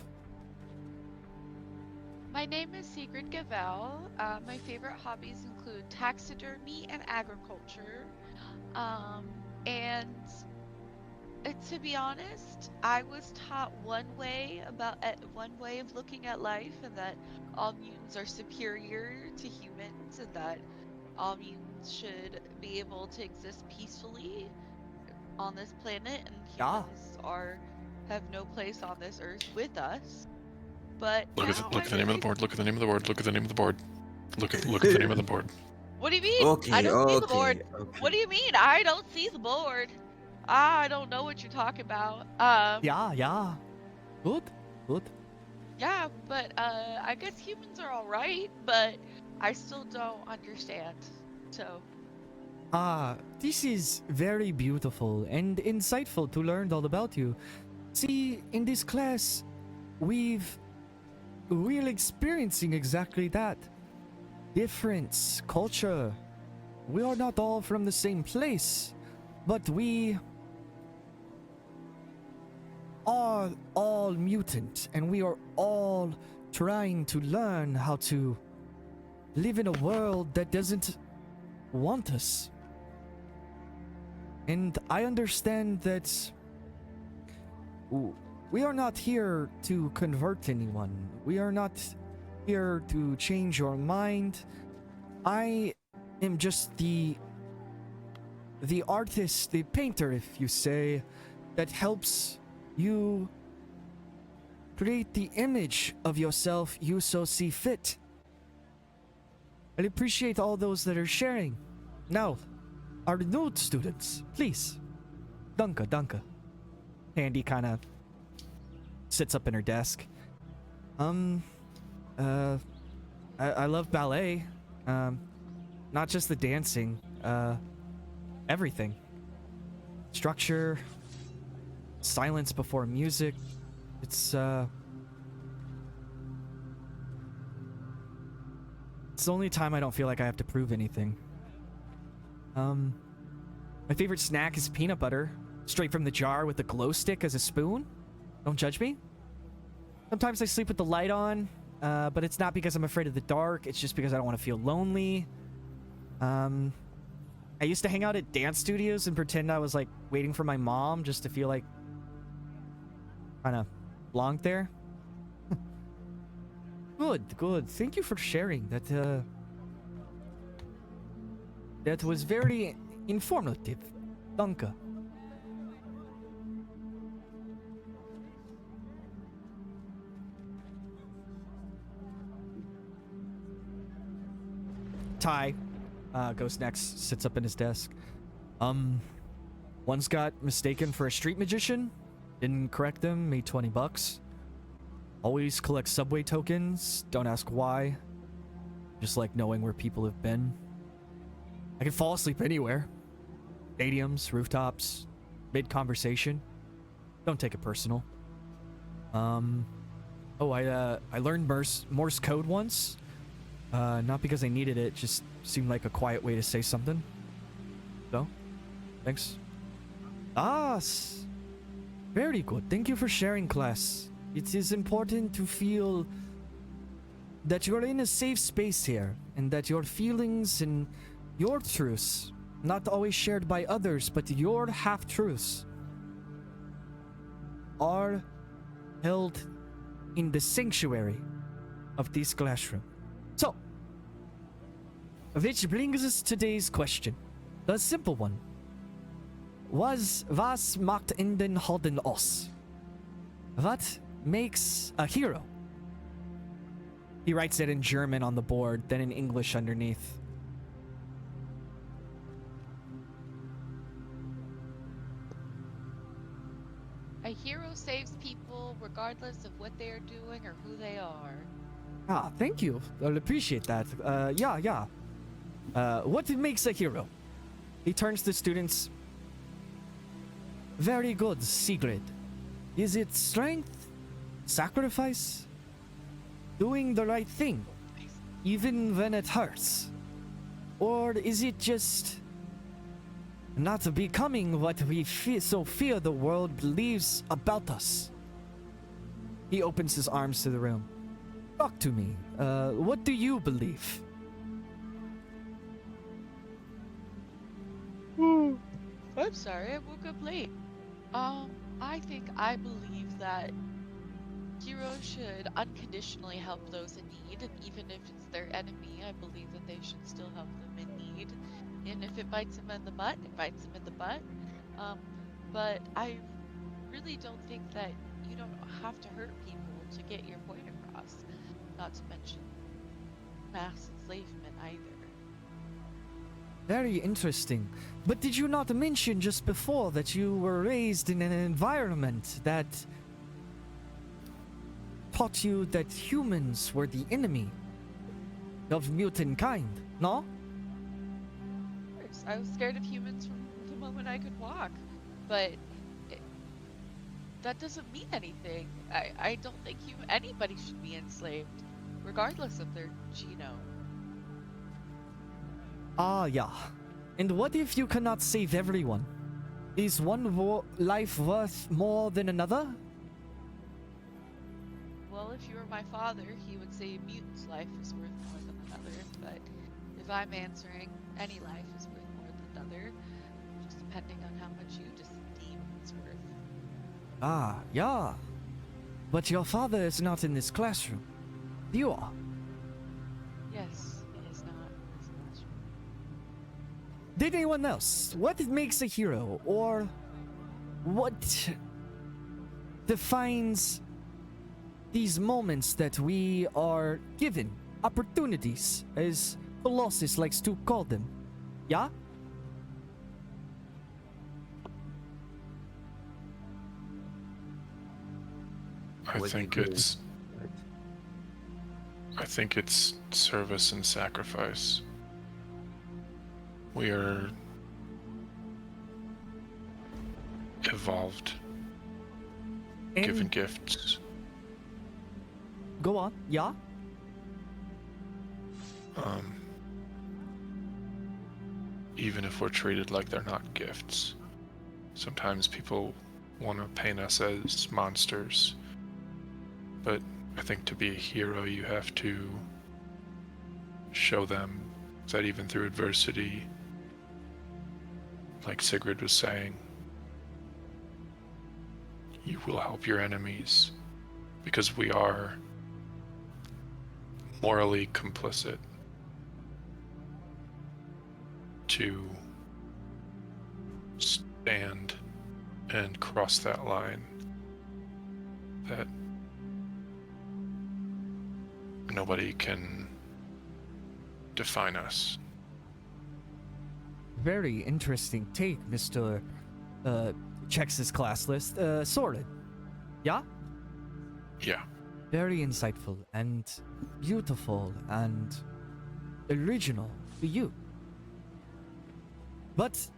My name is Sigrid Gavelle. My favorite hobbies include taxidermy and agriculture. And to be honest, I was taught one way of looking at life, and that all mutants are superior to humans, and that all mutants should be able to exist peacefully on this planet, and humans have no place on this earth with us. But look at the name of the board. Look at the name of the board. Look at the name of the board. Look at the name of the board. What do you mean? Okay, I don't see the board. okay. What do you mean? I don't see the board. I don't know what you're talking about. Yeah. Good. Yeah, but I guess humans are all right, but I still don't understand. So. This is very beautiful and insightful to learn all about you. See, in this class, we're experiencing exactly that. Difference, culture. We are not all from the same place, but we are all mutant, and we are all trying to learn how to live in a world that doesn't want us. And I understand that we are not here to convert anyone. We are not here to change your mind. I am just the artist, the painter, if you say, that helps you create the image of yourself you so see fit. I appreciate all those that are sharing. Now, our new students, please. Danke. Tandy kind of sits up in her desk. I love ballet. Not just the dancing, everything. Structure, silence before music. It's the only time I don't feel like I have to prove anything. My favorite snack is peanut butter, straight from the jar with a glow stick as a spoon. Don't judge me. Sometimes I sleep with the light on, but it's not because I'm afraid of the dark. It's just because I don't want to feel lonely. I used to hang out at dance studios and pretend I was like waiting for my mom just to feel like kind of belonged there. Good. Thank you for sharing that. That was very informative. Danke. Ty goes next, sits up in his desk. Once got mistaken for a street magician. Didn't correct them, made $20. Always collect subway tokens. Don't ask why. Just like knowing where people have been. I can fall asleep anywhere. Stadiums, rooftops, mid-conversation. Don't take it personal. I learned Morse code once. Not because I needed it, just seemed like a quiet way to say something. So, thanks. Very good. Thank you for sharing, class. It is important to feel that you're in a safe space here, and that your feelings and your truths, not always shared by others, but your half-truths, are held in the sanctuary of this classroom. So, which brings us to today's question. The simple one. Was macht einen Helden aus? What makes a hero? He writes it in German on the board, then in English underneath. A hero saves people regardless of what they are doing or who they are. Thank you. I'll appreciate that. Yeah. What makes a hero? He turns to students. Very good, Sigrid. Is it strength? Sacrifice? Doing the right thing, even when it hurts? Or is it just not becoming what we fear the world believes about us? He opens his arms to the room. Talk to me. What do you believe? I'm sorry, I woke up late. I think I believe that heroes should unconditionally help those in need, and even if it's their enemy, I believe that they should still help them in need. And if it bites them in the butt, it bites them in the butt. But I really don't think that you don't have to hurt people to get your point across. Not to mention mass enslavement either. Very interesting. But did you not mention just before that you were raised in an environment that taught you that humans were the enemy of mutant kind, no? Of course, I was scared of humans from the moment I could walk, but that doesn't mean anything. I don't think anybody should be enslaved, regardless of their genome. Ah, yeah. And what if you cannot save everyone? Is one life worth more than another? Well, if you were my father, he would say a mutant's life is worth more than another, but if I'm answering, any life is worth more than another, just depending on how much you just deem it's worth. Ah, yeah. But your father is not in this classroom. You are. Yes, it is not in this classroom. Did anyone else? What makes a hero? Or what defines these moments that we are given? Opportunities, as Colossus likes to call them. Yeah? I think it's service and sacrifice. We are evolved, given And gifts. go on. Yeah? Even if we're treated like they're not gifts. Sometimes people want to paint us as monsters. But I think to be a hero, you have to show them that even through adversity, like Sigrid was saying, you will help your enemies because we are morally complicit to stand and cross that line that nobody can define us. Very interesting take, Mr. Checks his class list. Sorted. Yeah? Yeah. Very insightful and beautiful and original to you. But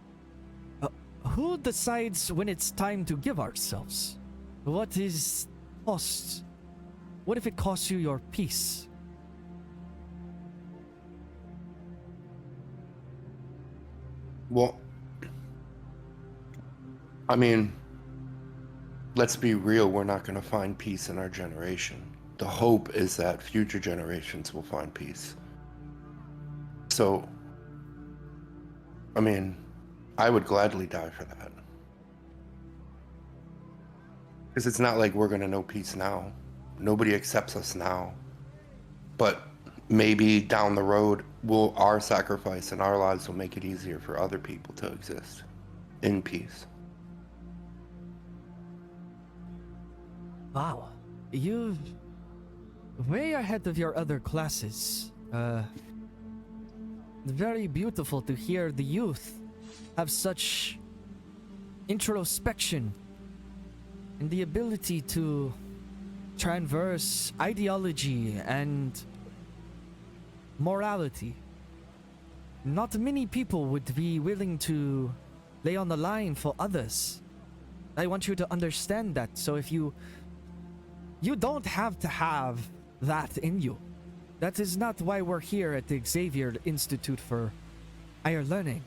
who decides when it's time to give ourselves? What is cost? What if it costs you your peace? Well, I mean, let's be real, we're not going to find peace in our generation. The hope is that future generations will find peace. So, I mean, I would gladly die for that. Because it's not like we're going to know peace now. Nobody accepts us now. But maybe down the road, our sacrifice and our lives will make it easier for other people to exist in peace. Wow. You're way ahead of your other classes. Very beautiful to hear the youth have such introspection and the ability to transverse ideology and morality. Not many people would be willing to lay on the line for others. I want you to understand that. So if you don't have to have that in you. That is not why we're here at the Xavier Institute for Higher Learning.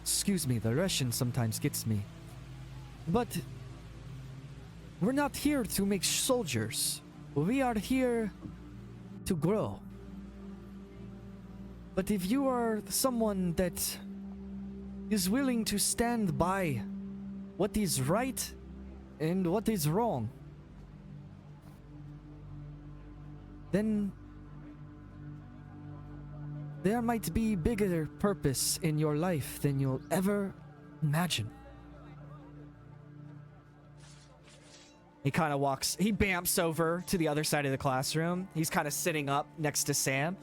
Excuse me, the Russian sometimes gets me. But we're not here to make soldiers. We are here to grow. But if you are someone that is willing to stand by what is right and what is wrong, then there might be bigger purpose in your life than you'll ever imagine. He kind of he bamps over to the other side of the classroom. He's kind of sitting up next to Sam.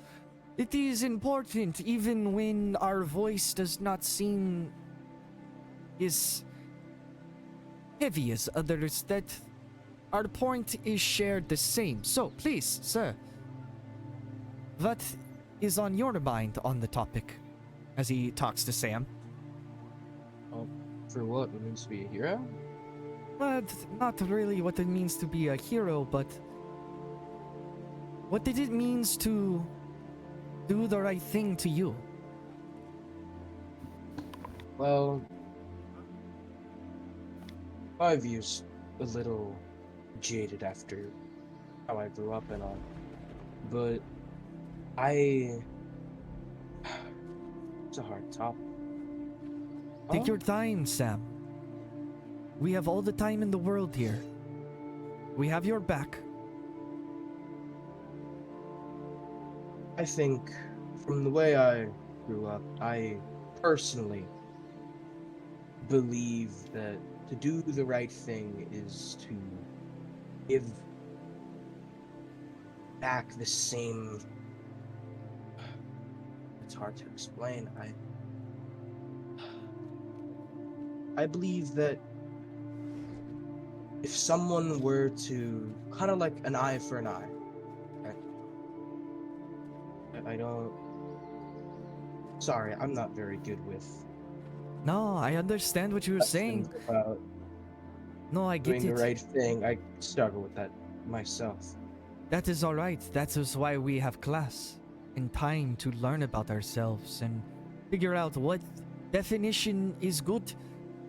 It is important even when our voice does not seem as heavy as others, that our point is shared the same. So, please, sir, what is on your mind on the topic? As he talks to Sam. For what? It means to be a hero? But not really what it means to be a hero, but what it means to do the right thing to you. Well, my view's a little jaded after how I grew up and all, but it's a hard topic. Take your time, Sam. We have all the time in the world here. We have your back. I think from the way I grew up, I personally believe that to do the right thing is to give back the same. It's hard to explain. I believe that if someone were to, kind of like an eye for an eye, I don't. Sorry, I'm not very good with. No, I understand what you're saying. About No, I get doing it. the right thing. I struggle with that myself. That is alright. That is why we have class and time to learn about ourselves and figure out what definition is good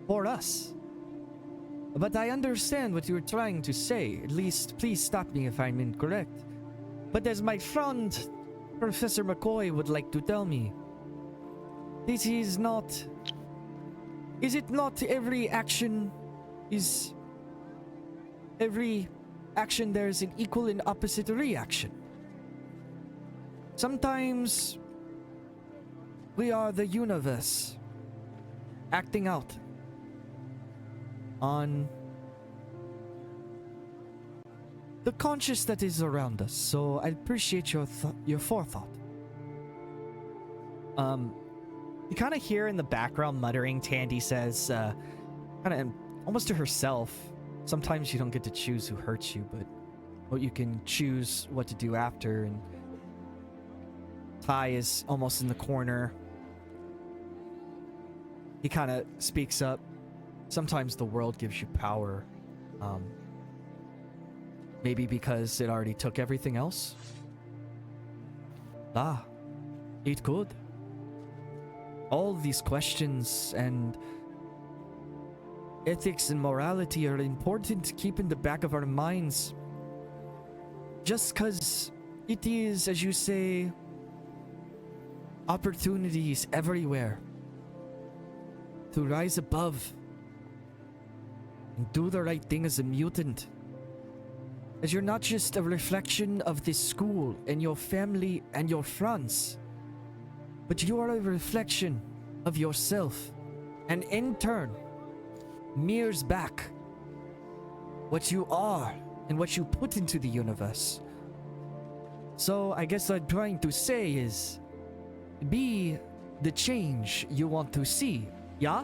for us. But I understand what you're trying to say. At least, please stop me if I'm incorrect. But as my friend, Professor McCoy, would like to tell me, this is not... Is it not every action is... Every action there is an equal and opposite reaction? Sometimes we are the universe acting out on the conscious that is around us. So I appreciate your forethought. You kind of hear in the background muttering. Tandy says, kind of almost to herself, sometimes you don't get to choose who hurts you, but you can choose what to do after. And Ty is almost in the corner. He kind of speaks up. Sometimes the world gives you power. Maybe because it already took everything else? It could. All these questions and ethics and morality are important to keep in the back of our minds. Just because it is, as you say, opportunities everywhere to rise above and do the right thing as a mutant. As you're not just a reflection of this school and your family and your friends, but you are a reflection of yourself, and in turn mirrors back what you are and what you put into the universe. So I guess what I'm trying to say is, be the change you want to see, yeah?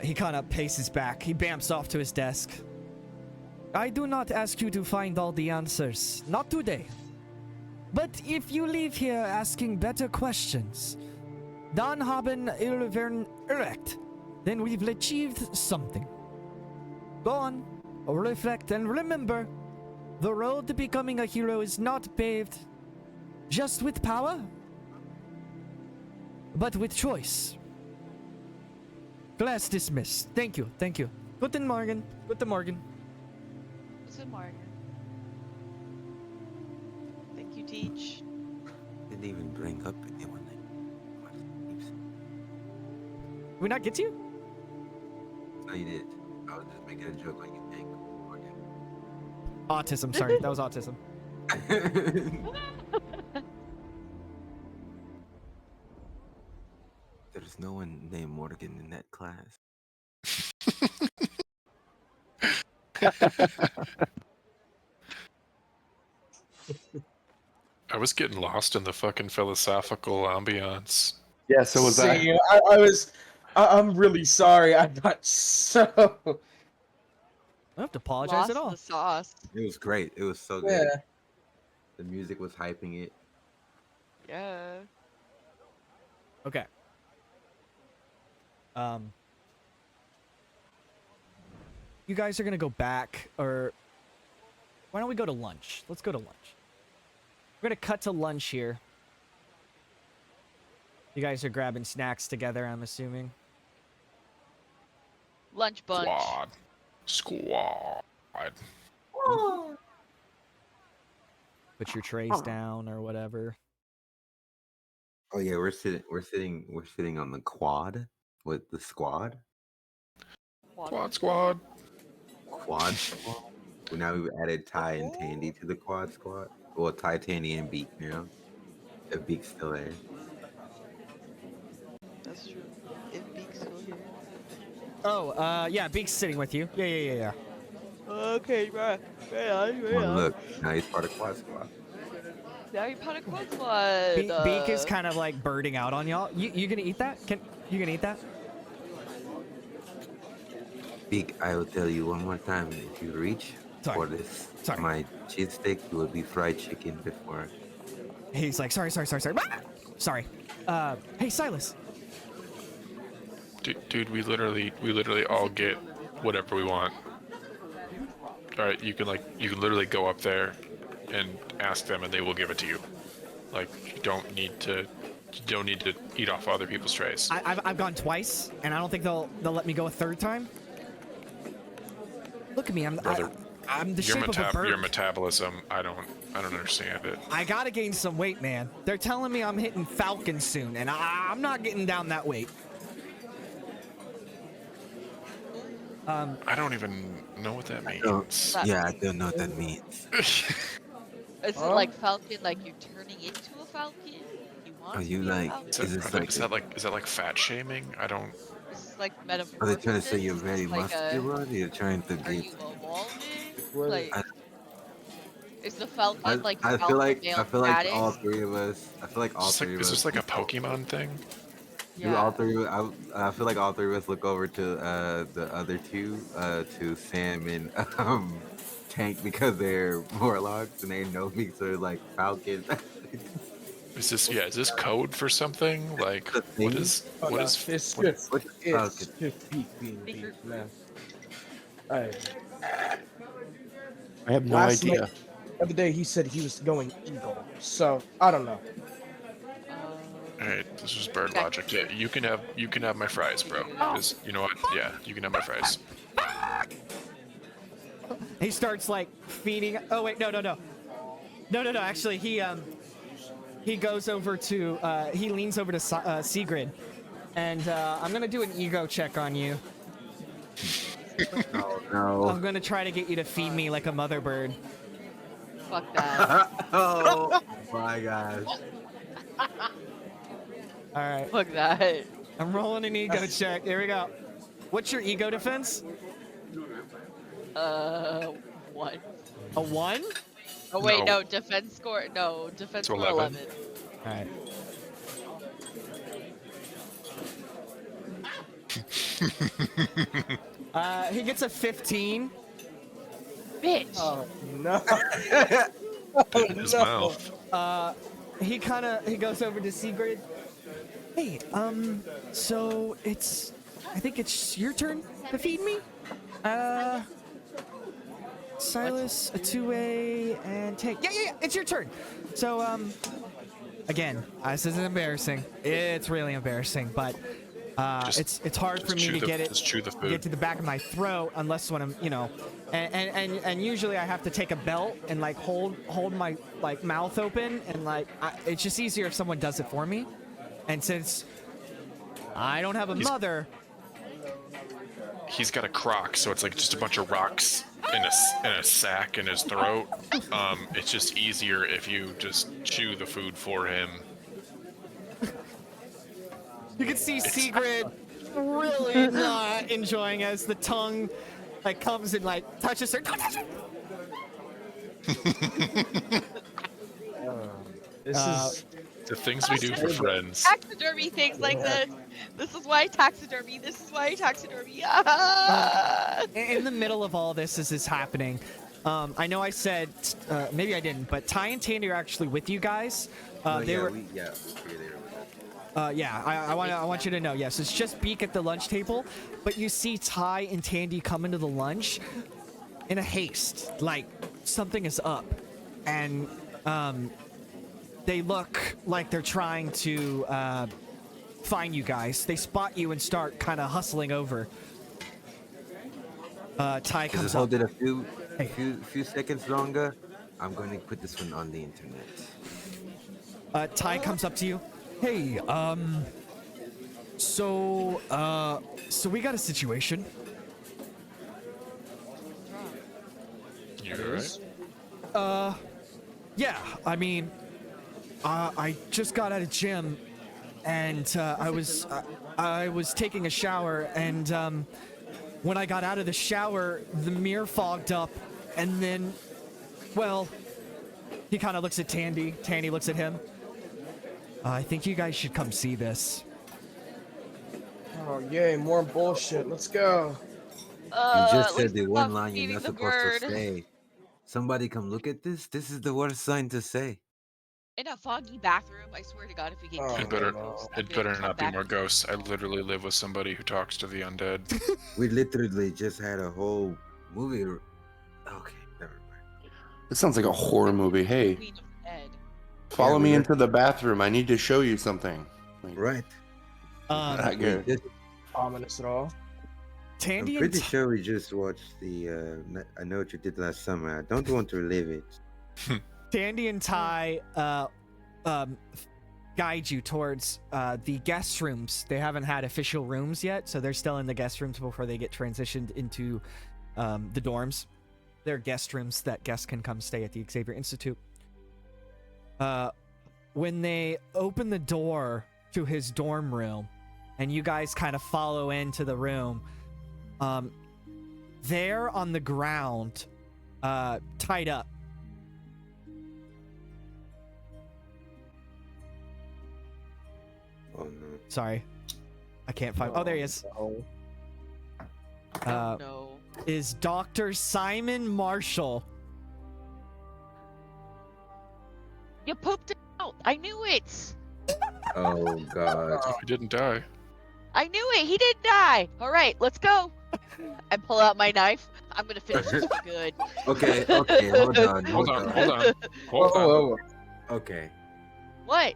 He kind of paces back. He bamps off to his desk. I do not ask you to find all the answers. Not today. But if you leave here asking better questions, Dan haben Ilvern erect. Then we've achieved something. Go on, reflect, and remember, the road to becoming a hero is not paved just with power, but with choice. Class dismissed. Thank you, thank you. Guten Morgen, guten Morgen. Good morning. Thank you, Teach. Didn't even bring up anyone. Did we not get to you? No, you did. I was just making a joke like you think. Autism, sorry, that was autism. There's no one named Morgan in that class. I was getting lost in the fucking philosophical ambiance. Yeah, so was that. See, I'm really sorry. I got so. I don't have to apologize Lost at all. the sauce. It was great. It was so good. Yeah. The music was hyping it. Yeah. Okay. You guys are gonna go back, or why don't we go to lunch? Let's go to lunch. We're gonna cut to lunch here. You guys are grabbing snacks together, I'm assuming. Lunch bunch. Squad. Put your trays down or whatever. Oh yeah, we're sitting on the quad with the squad. Quad squad. Quad squad. Well, now we've added Ty and Tandy to the quad squad. Well, Ty, Tandy, and Beak now. If Beak's still there. That's true. If Beak's still here. Oh, yeah, Beak's sitting with you. Yeah. Okay, right on. Oh, look, now he's part of quad squad. Now you're part of Quad Squad. Beak is kind of like birding out on y'all. You gonna eat that? You gonna eat that? Beak, I will tell you one more time. If you reach Sorry. for this, Sorry. my cheese steak, you will be fried chicken before. He's like, sorry. Ah! Sorry. Hey, Silas. Dude, we literally all get whatever we want. All right, you can literally go up there and ask them, and they will give it to you. Like, you don't need to eat off other people's trays. I've gone twice, and I don't think they'll let me go a third time. Look at me, I'm the shape of a bird. Your metabolism, I don't understand it. I gotta gain some weight, man. They're telling me I'm hitting Falcon soon, and I'm not getting down that weight. I don't even know what that means. I don't know what that means. Is it like Falcon, like you're turning into a Falcon? You want Are to you be a like- Falcon? Is that like fat shaming? I don't. Is this like metaphor? Are they trying to say you're very like muscular? You're trying to Are get. you evolving? Like, is the Falcon like I your feel alpha like male all status? three of us. I feel like all three of us. Is this like a Pokemon thing? Do all three? I feel like all three of us look over to the other two, to Sam and Tank, because they're Warlocks and they know me, so they're like Falcon. Is this code for something? Like, what is It's Falcon? just Beak being Beak, man. Alright. I have no Last idea. night, the other day he said he was going eagle, so I don't know. Alright, this is bird logic. Yeah, you can have my fries, bro. Because you know what? Yeah, you can have my fries. He starts like feeding. Oh wait, no. Actually, he goes over to he leans over to Sigrid, and I'm gonna do an ego check on you. Oh no! I'm gonna try to get you to feed me like a mother bird. Fuck that. Oh my gosh! All right, Fuck that. I'm rolling an ego check. Here we go. What's your ego defense? 1. A 1? Oh wait, No. no, defense score. No, defense It's score 11. 11. All right. He gets a 15. Bitch. Oh no! In his mouth. He goes over to Sigrid, Hey, so I think it's your turn to feed me? Silas, Ottuwei, and Take. Yeah, it's your turn. So, again, this is embarrassing. It's really embarrassing, but it's hard for me to chew the food. get to the back of my throat unless when I'm, and usually I have to take a belt and like hold my like mouth open and like it's just easier if someone does it for me. And since I don't have a mother, he's got a crock, so it's like just a bunch of rocks in a sack in his throat. It's just easier if you just chew the food for him. you can see Sigrid really not enjoying as the tongue like comes and like touches her. Don't touch it! This is The things we do for friends. Taxidermy things like this. This is why taxidermy. This is why taxidermy. Ah! In the middle of all this as is happening, I know I said maybe I didn't, but Ty and Tandy are actually with you guys. Oh, They were. we were there with us. I want you to know. Yes, it's just Beak at the lunch table, but you see Ty and Tandy come into the lunch in a haste, like something is up, and they look like they're trying to find you guys. They spot you and start kind of hustling over. Ty comes Just up. hold it a few seconds longer. I'm going to put this one on the internet. Ty comes up to you. Hey, so we got a situation. You alright? Yeah, I mean, I just got out of gym, and I was taking a shower, and when I got out of the shower, the mirror fogged up, and then, well, he kind of looks at Tandy. Tandy looks at him. I think you guys should come see this. oh yay, more bullshit. Let's go. You just said let's the one stop line you're feeding not the supposed to bird. say. Somebody come look at this. This is the worst sign to say. In a foggy bathroom, I swear to God, if we get Oh, killed It better, by ghosts, I'm it gonna better come not be back. more ghosts. I literally live with somebody who talks to the undead. We literally just had a whole movie. Okay, never mind. This sounds like a horror movie. Hey, Queen of the Dead. follow we me were- into the bathroom. I need to show you something. Like, Right. not good. Ominous at all. I'm Tandy and pretty sure we just watched the I Know What You Did Last Summer. I don't want to relive it. Tandy and Ty guide you towards the guest rooms. They haven't had official rooms yet, so they're still in the guest rooms before they get transitioned into the dorms. They're guest rooms that guests can come stay at the Xavier Institute. When they open the door to his dorm room, and you guys kind of follow into the room, there on the ground, tied up, Oh no. sorry, I can't find. Oh, there he is. No. No. Is Dr. Simon Marshall. You pooped it out. I knew it. Oh god. He didn't die. I knew it. He didn't die. All right, let's go. I pull out my knife. I'm gonna finish this for good. Okay, hold on. Hold on. Whoa, whoa, whoa. Okay. What?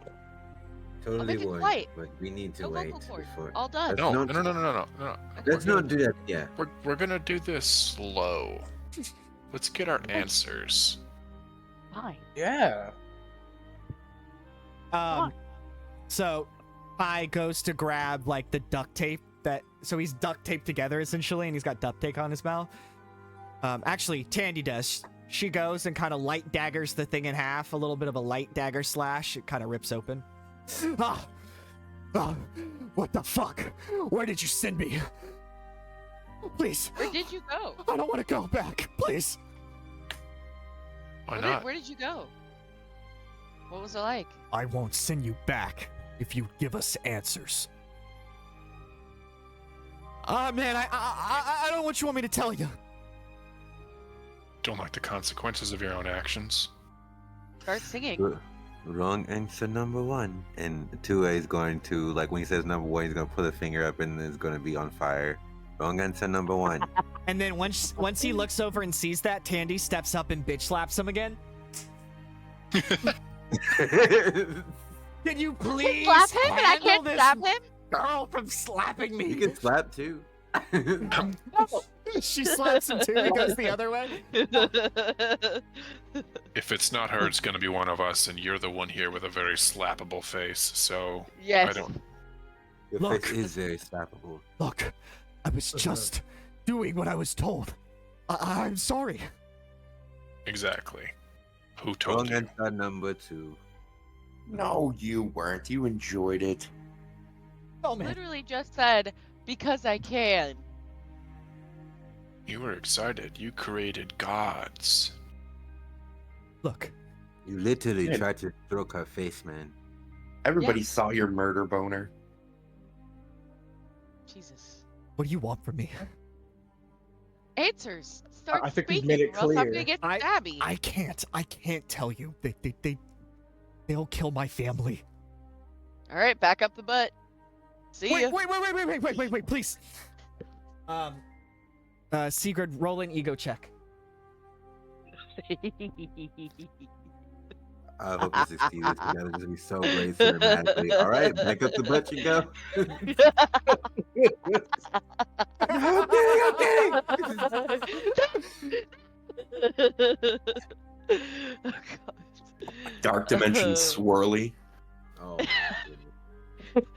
Totally making would, flight. but we need to No wait vocal cord. before. All done. That's No, not- no. Let's not do that. Yeah. We're gonna do this slow. Let's get our answers. Fine. Yeah. So Ty goes to grab like the duct tape so he's duct taped together essentially, and he's got duct tape on his mouth. Actually, Tandy does. She goes and kind of light daggers the thing in half, a little bit of a light dagger slash. It kind of rips open. What the fuck? Where did you send me? Please, Where did you go? I don't want to go back. Please. Why not? Where did you go? What was it like? I won't send you back if you give us answers. Man, I don't know what you want me to tell you. Don't like the consequences of your own actions. Start singing. Wrong answer number one. And Ottuwei is going to, like, when he says number one, he's going to put a finger up and it's going to be on fire. Wrong answer number one. And then once he looks over and sees that, Tandy steps up and bitch slaps him again. Can you please slap him and I handle can't this slap him? girl from slapping me? You can slap too. She slaps him too. He goes the other way. If it's not her, it's going to be one of us, and you're the one here with a very slappable face. So Yes. I don't. Your Look. face is very slappable. Look, I was just doing what I was told. I'm sorry. Exactly. Who told Wrong you? answer number two. No, you weren't. You enjoyed it. Oh man. Literally just said, because I can. You were excited. You created gods. Look, You literally Yeah. tried to stroke her face, man. Everybody Yeah. saw your murder boner. Jesus. what do you want from me? Answers. Start I think we've speaking, made it or else I'm clear. gonna get I- stabby. I can't tell you. They'll kill my family. All right, back up the butt. See ya. Wait, please. Sigrid, rolling ego check. I hope you succeed. This is going to be so great cinematically. All right, back up the butt you go. Oh, God. Dark dimension swirly. Oh, my goodness.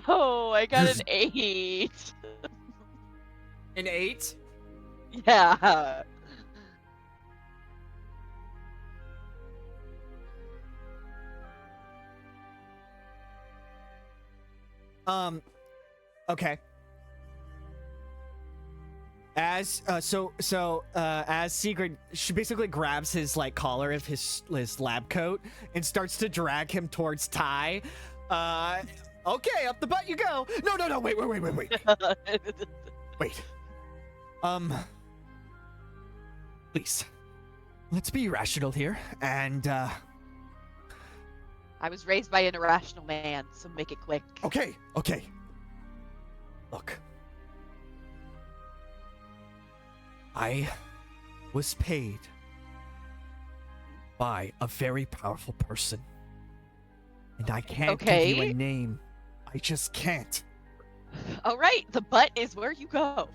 No, I got an 8. An 8? Yeah. Okay. As as Sigrid, she basically grabs his like collar of his lab coat and starts to drag him towards Ty. Okay, up the butt you go. No, wait. Wait. Please. Let's be rational here and I was raised by an irrational man, so make it quick. okay. Look. I was paid by a very powerful person. And I can't give you Okay. a name. I just can't. All right, the butt is where you go.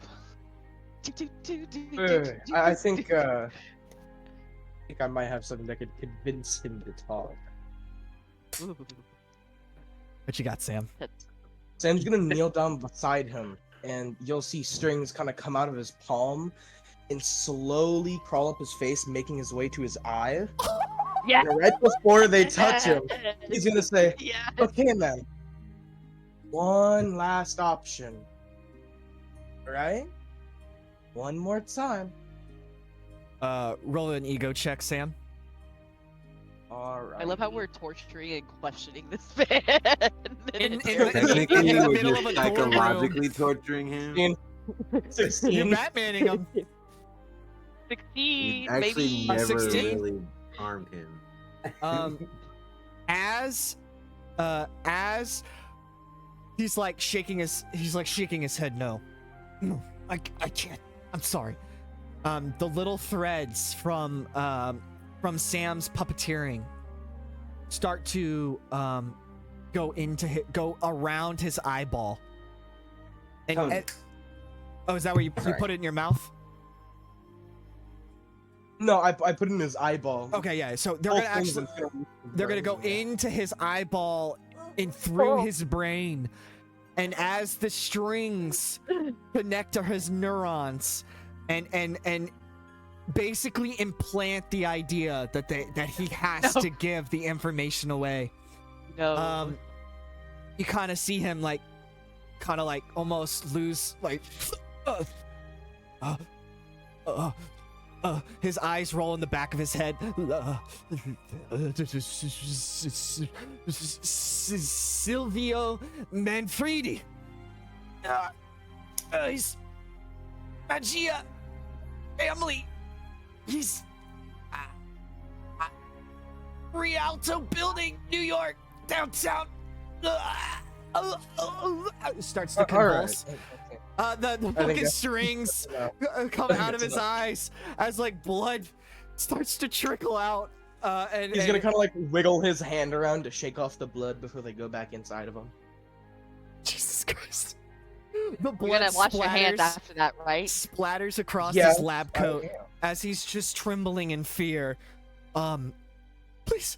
I think I might have something that could convince him to talk. What you got, Sam? Sam's gonna kneel down beside him, and you'll see strings kind of come out of his palm and slowly crawl up his face, making his way to his eye. Yeah. And right before they touch him, he's gonna say, Yeah. "Okay, man. One last option. Right? One more time. Roll an ego check, Sam. All right." I love how we're torturing and questioning this man. Technically, in the we're middle just of a courtroom. psychologically torturing him. You're 16. Batmaning him. We 16, actually maybe. never 16? really harmed him. As he's like shaking his head. No, I can't. I'm sorry. The little threads from Sam's puppeteering start to go around his eyeball. And oh, is that where you put it in your mouth? No, I put it in his eyeball. Okay, yeah. So they're All gonna things actually in film they're gonna go brain. into his eyeball and through his brain, and as the strings connect to his neurons, and basically implant the idea that he has to give the information away. No. You kind of see him like almost lose like his eyes roll in the back of his head. Silvio Manfredi. He's Maggia family. He's Rialto Building, New York, downtown. Starts to convulse. The fucking strings come out of his eyes as like blood starts to trickle out. And he's gonna kind of like wiggle his hand around to shake off the blood before they go back inside of him. Jesus Christ. The blood You're gonna wash your hands after that, right? Splatters across his lab coat as he's just trembling in fear. Please,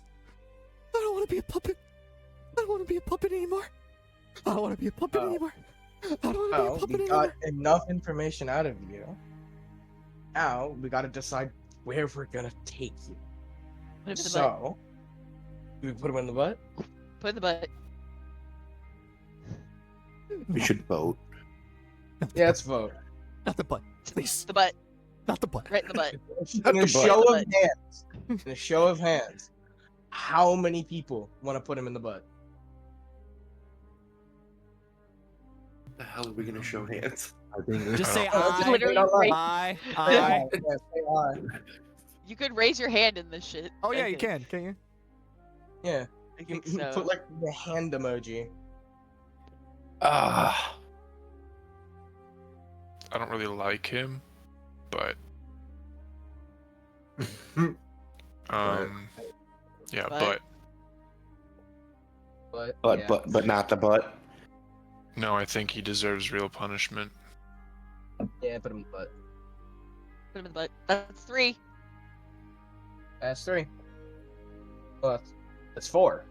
I don't want to be a puppet. I don't want to be a puppet anymore. I don't want to be a puppet anymore. I don't want to be a puppet anymore. We got enough information out of you. Now we gotta decide where we're gonna take you. Put him in the So, do we put him in the butt? Put in the butt. We should vote. Yeah, let's vote. Not the butt, please. The butt. Not the butt. Right in the butt. In a show of hands. In a show of hands. How many people want to put him in the butt? The hell are we gonna show hands? I think Just say Literally I. Yeah, say aye. You could raise your hand in this shit. Oh yeah, I you think. can you? Yeah. I You think so. put like the hand emoji. I don't really like him, but yeah, But? but Yeah. But not the butt. no, I think he deserves real punishment. Yeah, put him in the butt. Put him in the butt. That's 3. That's 3. Well, that's 4.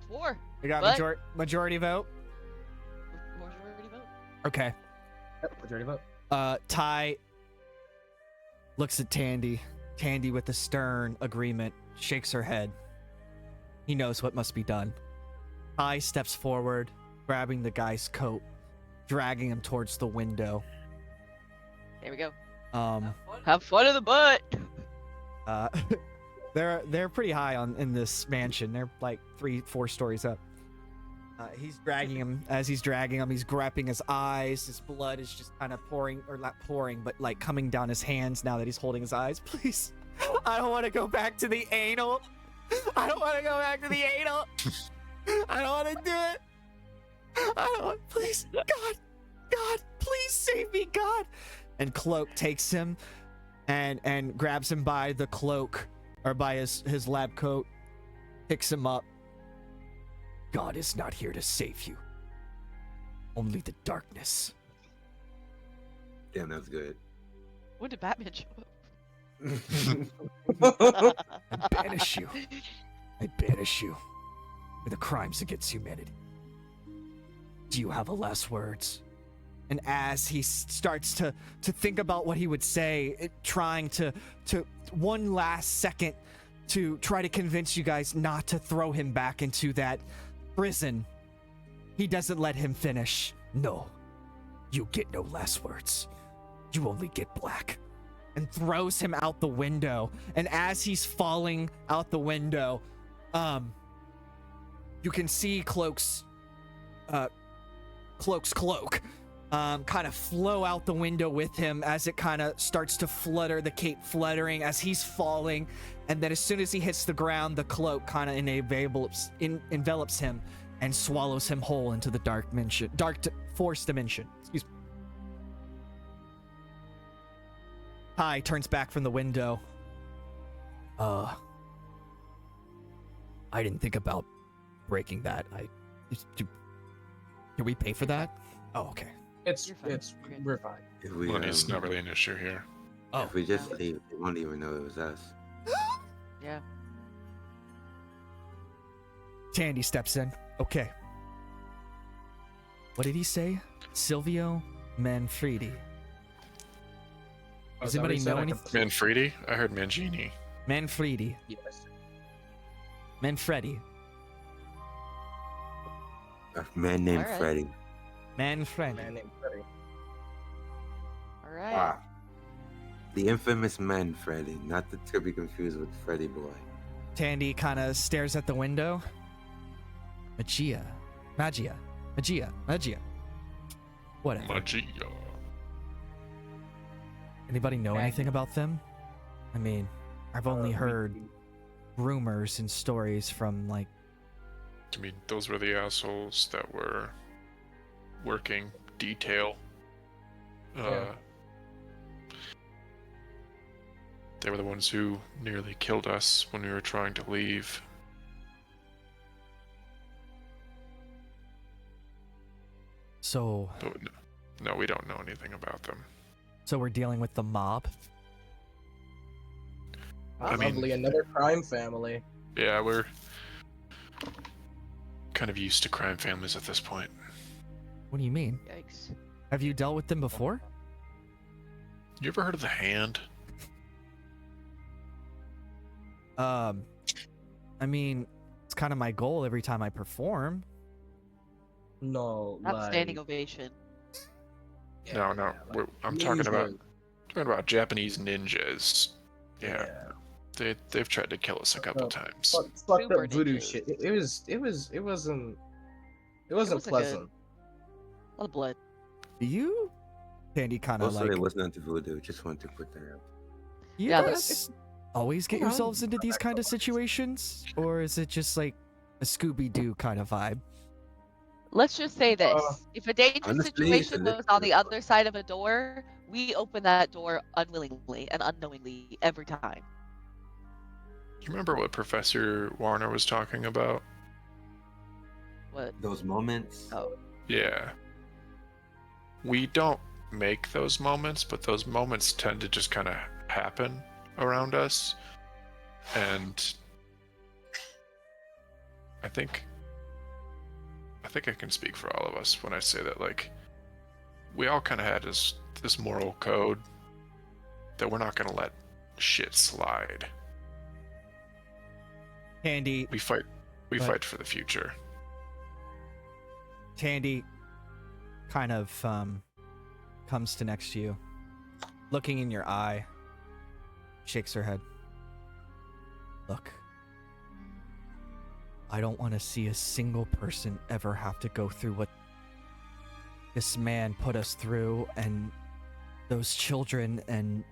4. We got What? majority vote. Majority vote. Okay. Yep, majority vote. Ty looks at Tandy. Tandy, with a stern agreement, shakes her head. He knows what must be done. Ty steps forward, grabbing the guy's coat, dragging him towards the window. There we go. Um, Have fun in the butt. they're pretty high in this mansion. They're like 3-4 stories up. He's dragging him. As he's dragging him, he's grabbing his eyes. His blood is just kind of pouring, or not pouring, but like coming down his hands now that he's holding his eyes. Please, I don't want to go back to the anal. I don't want to go back to the anal. I don't want to do it. I don't want. Please, God, please save me, God. And Cloak takes him, and grabs him by the cloak, or by his lab coat, picks him up. God is not here to save you. Only the darkness. Damn, that's good. When did Batman show up? I banish you. I banish you for the crimes against humanity. Do you have a last words? And as he starts to think about what he would say, trying to one last second to try to convince you guys not to throw him back into that prison, he doesn't let him finish. No, you get no last words. You only get black. And throws him out the window. And as he's falling out the window, you can see Cloak's cloak kind of flow out the window with him as it kind of starts to flutter, the cape fluttering as he's falling. And then as soon as he hits the ground, the cloak kind of envelops him and swallows him whole into the dark force dimension. Excuse me. Ty turns back from the window. I didn't think about breaking that. Can we pay for that? Oh, okay. We're fine. If we, Money's not really an issue here. Oh, if we just leave, they won't even know it was us. Yeah. Tandy steps in. Okay. What did he say? Silvio Manfredi. Does anybody know anything? Manfredi? I heard Mangini. Manfredi. Yes. Manfredi. A man named Alright. Freddy. Manfredi. Man named Freddy. All right. Ah. The infamous man Freddy, not to be confused with Freddy Boy. Tandy kind of stares at the window. Maggia. Whatever. Maggia. Anybody know anything about them? I mean, I've only heard rumors and stories from like. I mean, those were the assholes that were working detail. Yeah. They were the ones who nearly killed us when we were trying to leave. So. But no, we don't know anything about them. So we're dealing with the mob. Probably another crime family. Yeah, we're kind of used to crime families at this point. What do you mean? Yikes. Have you dealt with them before? You ever heard of the Hand? I mean, it's kind of my goal every time I perform. No, Not like... standing ovation. No. like, I'm talking about ninja. Japanese ninjas. Yeah. They've tried to kill us a couple times. Fucked Super up voodoo ninjas. shit. It wasn't wasn't pleasant. A lot of blood. Do you? Tandy kind of Also, like. it wasn't into voodoo. Just want to put that out. You Yeah, guys always get yourselves into these kind of situations, or is it just like a Scooby-Doo kind of vibe? Let's just say this. If a dangerous honestly, situation it's a was on the other side of a door, we open that door unwillingly and unknowingly every time. You remember what Professor Warner was talking about? What? Those moments. Oh. Yeah. We don't make those moments, but those moments tend to just kind of happen around us. And I think I can speak for all of us when I say that, like, we all kind of had this moral code that we're not going to let shit slide. Tandy, We fight for the future. Tandy kind of comes to next to you, looking in your eye, shakes her head. Look, I don't want to see a single person ever have to go through what this man put us through, and those children and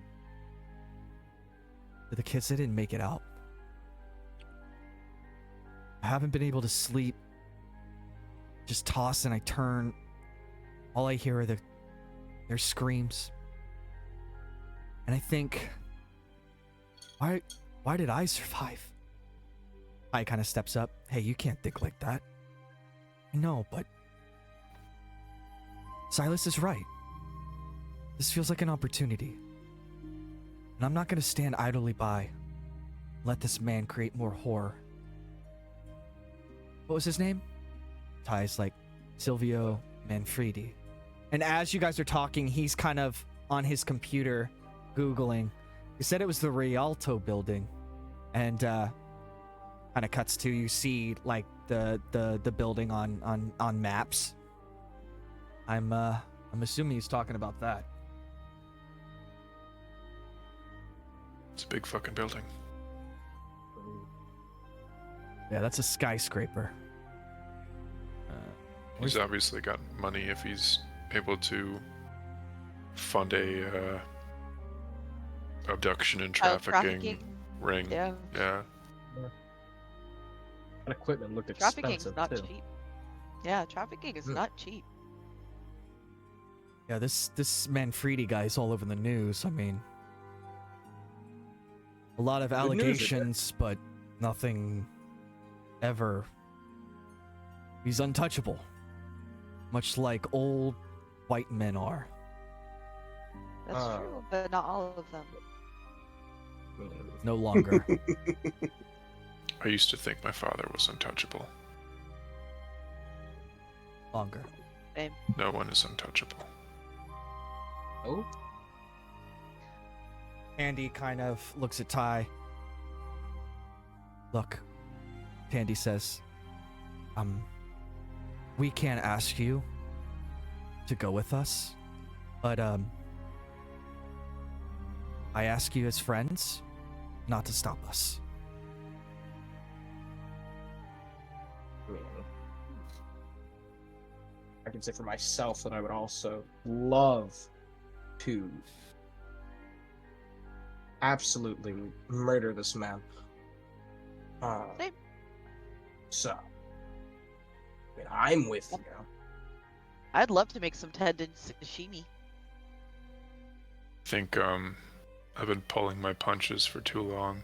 the kids that didn't make it out. I haven't been able to sleep. Just toss and I turn. All I hear are their screams. And I think, why did I survive? I kind of steps up. Hey, you can't think like that. I know, but Silas is right. This feels like an opportunity. And I'm not going to stand idly by. Let this man create more horror. What was his name? Ty's like Silvio Manfredi. And as you guys are talking, he's kind of on his computer Googling. He said it was the Rialto building. And kind of cuts to, you see like the building on maps. I'm assuming he's talking about that. It's a big fucking building. Yeah, that's a skyscraper. He's obviously got money if he's able to fund a abduction and trafficking ring. Yeah. Yeah. That equipment looked Trafficking's expensive not too. cheap. Yeah, trafficking is not cheap. Yeah, this Manfredi guy's all over the news. I mean, a lot of news, allegations, but nothing ever. He's untouchable, much like old white men are. That's true, but not all of them. No longer. I used to think my father was untouchable. Longer. Same. No one is untouchable. Oh, Tandy kind of looks at Ty. Look, Tandy says, we can't ask you to go with us, but I ask you as friends not to stop us. I can say for myself that I would also love to absolutely murder this man. Same. So, I mean, I'm with you. I'd love to make some tendon sashimi. I think I've been pulling my punches for too long.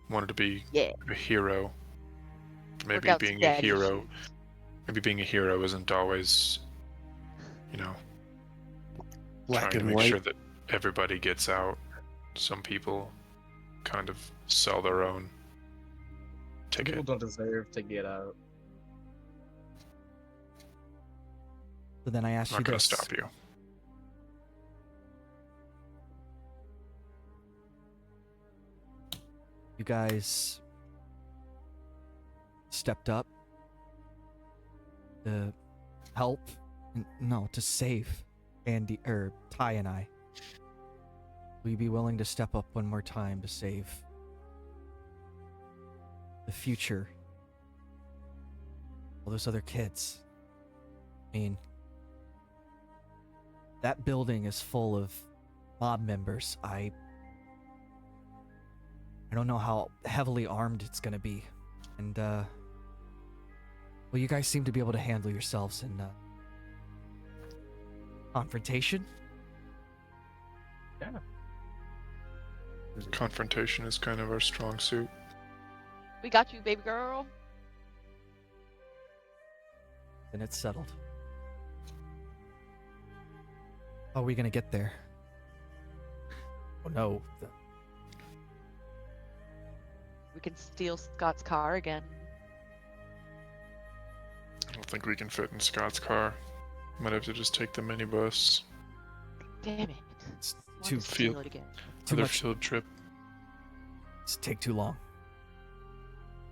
Wanted to be a hero. Maybe Workout's being a daddy hero. issues. Maybe being a hero isn't always, Black trying to and make white. sure that everybody gets out. Some people kind of sell their own People ticket. don't deserve to get out. So then I I'm ask you not going this. to stop you. You guys stepped up to help, no, to save Andy or Ty and I. Will you be willing to step up one more time to save the future? All those other kids. I mean, that building is full of mob members. I don't know how heavily armed it's gonna be. And, well, you guys seem to be able to handle yourselves in, confrontation? Yeah. Confrontation is kind of our strong suit. We got you, baby girl. Then it's settled. How are we gonna get there? Oh no. We can steal Scott's car again. I don't think we can fit in Scott's car. Might have to just take the minibus. Damn it. It's Want too to steal field- it again. Too Other much. field trip. It's take too long.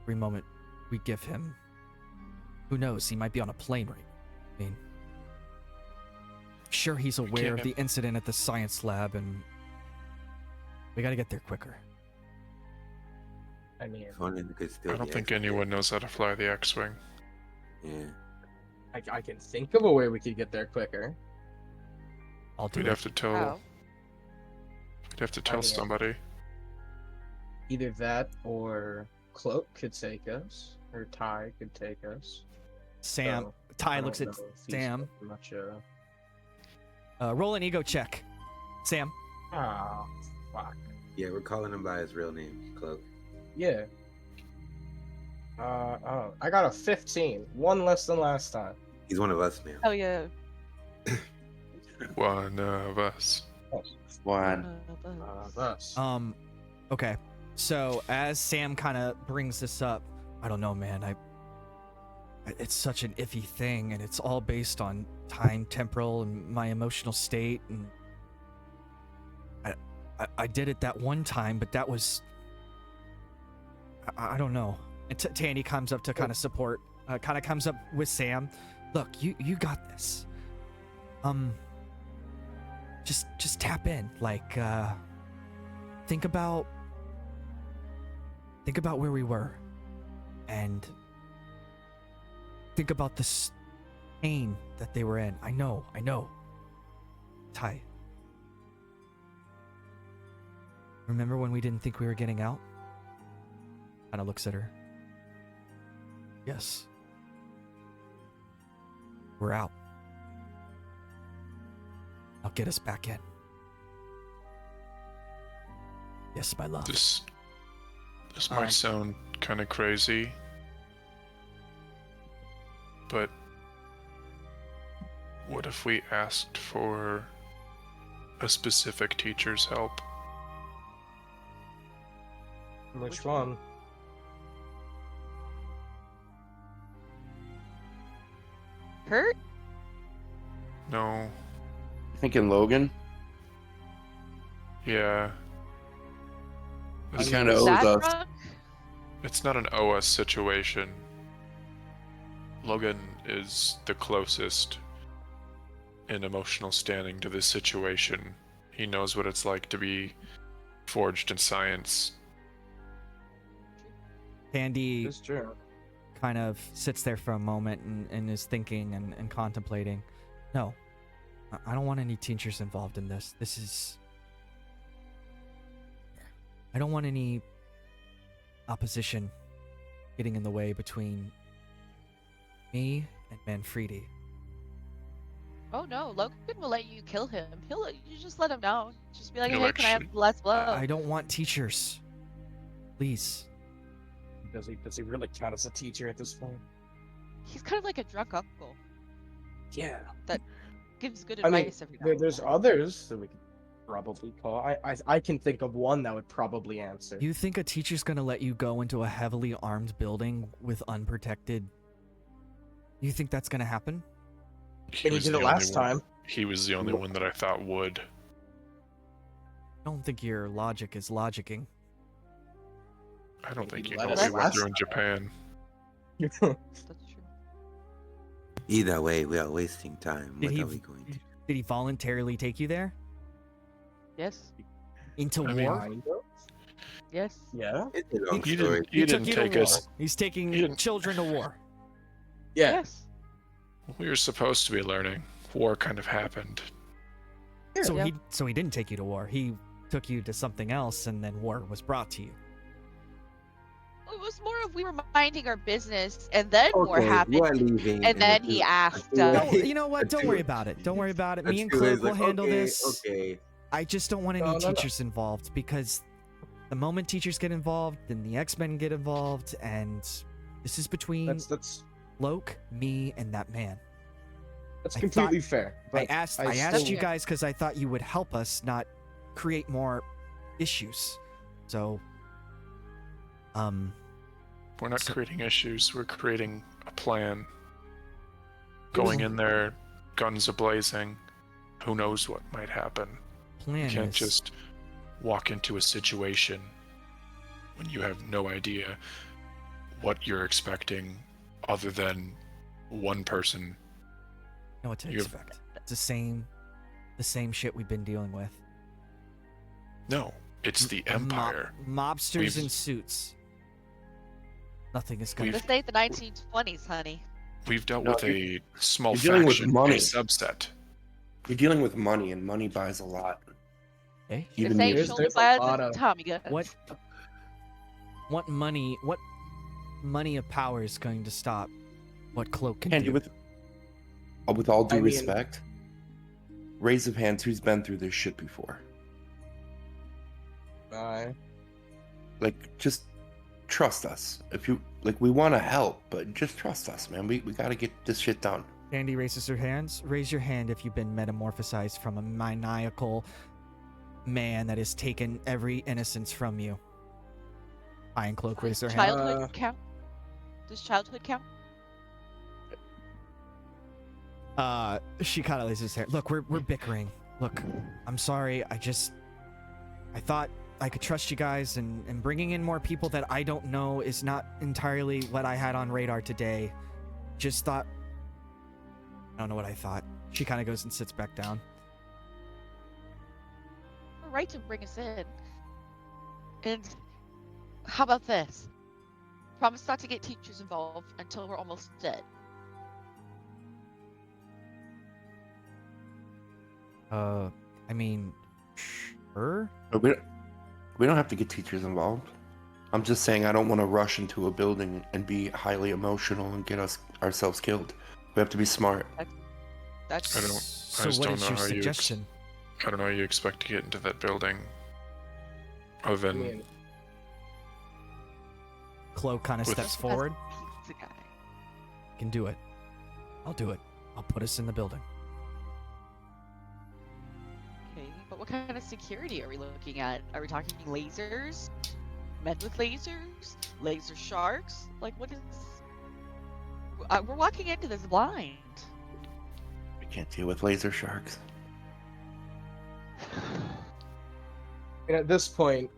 Every moment we give him, who knows? He might be on a plane right now. I mean, sure he's aware of can't- the incident at the science lab, and we gotta get there quicker. I mean, If only we could still I don't be think experts. anyone knows how to fly the X-Wing. Yeah. I can think of a way we could get there quicker. I'll do We'd it. have to tell. Oh. We'd have to tell mean- somebody. Either that or Cloak could take us, or Ty could take us. Sam, So, I Ty don't looks at know if he's Sam. Much, Roll an ego check. Sam. ah, fuck. Yeah, we're calling him by his real name, Cloak. Yeah. Oh, I got a 15. One less than last time. He's one of us now. Oh yeah. One of us. One. Us. Okay. So as Sam kind of brings this up, I don't know, man. It's such an iffy thing, and it's all based on time, temporal, and my emotional state. And I did it that one time, but that was I don't know. And Tandy comes up to kind of support. Kind of comes up with Sam. Look, you got this. Just tap in. Like, think about where we were, and think about this pain that they were in. I know. Ty, remember when we didn't think we were getting out? Kind of looks at her. Yes. We're out. I'll get us back in. Yes, my love. This might Alright. sound kind of crazy, but what if we asked for a specific teacher's help? Which one? Kurt? No. Thinking Logan? Yeah. He It's, kind of owes That us. drunk? it's not an OS situation. Logan is the closest in emotional standing to this situation. He knows what it's like to be forged in science. Tandy It's true. kind of sits there for a moment and is thinking and contemplating. No, I don't want any teachers involved in this. This is... I don't want any opposition getting in the way between me and Manfredi. Oh no, Logan will let you kill him. You just let him know. Just be like, You'll hey, can I have actually- the last blow? I don't want teachers. Please. Does he really count as a teacher at this point? He's kind of like a drunk uncle. Yeah. Gives good I mean, advice every now and there's then. others that we could probably call. I can think of one that would probably answer. You think a teacher's gonna let you go into a heavily armed building with unprotected? You think that's gonna happen? He was did the it only last one- time. He was the only one that I thought would. I don't think your logic is logicking. I don't think you Let know us what we went last through in Japan. That's true. Either way, we are wasting time. Did What he- are we going to do? Did he voluntarily take you there? Yes. Into I mean, war? Kind of. Yes. Yeah. It's a long You story. didn't, you took didn't to take war. us. He's taking you didn't- children to war. Yeah. Yes. We were supposed to be learning. War kind of happened. So Yeah. he didn't take you to war. He took you to something else, and then war was brought to you. It was more of we were minding our business, and then war Okay, happened, we're leaving. and then he asked us. No, you know what? Don't worry about it. Don't worry about it. Me and Cloak will handle this. Okay. I just don't want any No, no, no. teachers involved, because the moment teachers get involved, then the X-Men get involved, and this is between That's Cloak, me, and that man. I completely fair. I But asked I you still- guys because I thought you would help us, not create more issues. So, We're not So- creating issues. We're creating a plan. Going in there, guns a-blazing. Who knows what might happen? You plan can't is just walk into a situation when you have no idea what you're expecting other than one person. know what to you have- expect. It's the same shit we've been dealing with. No, it's the Mo- Empire. mobsters We've- in suits. Nothing is gonna. We've- This ain't the 1920s, honey. We've dealt No, with a small you're dealing with faction, a money. subset. You're dealing with money, and money buys a lot. Okay. Even This ain't me. There's only a by lot the of- Tommy gun. What money of power is going to stop what Cloak can Candy, do? with all due I mean- respect, raise of hands, who's been through this shit before? Like, just trust us. If you like, we want to help, but just trust us, man. We gotta get this shit done. Tandy raises her hands. Raise your hand if you've been metamorphosized from a maniacal man that has taken every innocence from you. I and Cloak raise their Does hand. childhood count? Does childhood count? She kind of raises her hair. Look, we're bickering. Look, I'm sorry. I thought I could trust you guys, and bringing in more people that I don't know is not entirely what I had on radar today. Just thought. I don't know what I thought. She kind of goes and sits back down. You're right to bring us in. And how about this? Promise not to get teachers involved until we're almost dead. I mean, sure. But we don't have to get teachers involved. I'm just saying I don't want to rush into a building and be highly emotional and get ourselves killed. We have to be smart. That's I don't- So just what don't is know your how you suggestion? I don't know how you expect to get into that building. Other I than mean, Cloak kind of With- steps forward. pizza guy. Can do it. I'll do it. I'll put us in the building. Okay, but what kind of security are we looking at? Are we talking lasers? Men with lasers? Laser sharks? Like, what is... we're walking into this blind. We can't deal with laser sharks. and at this point,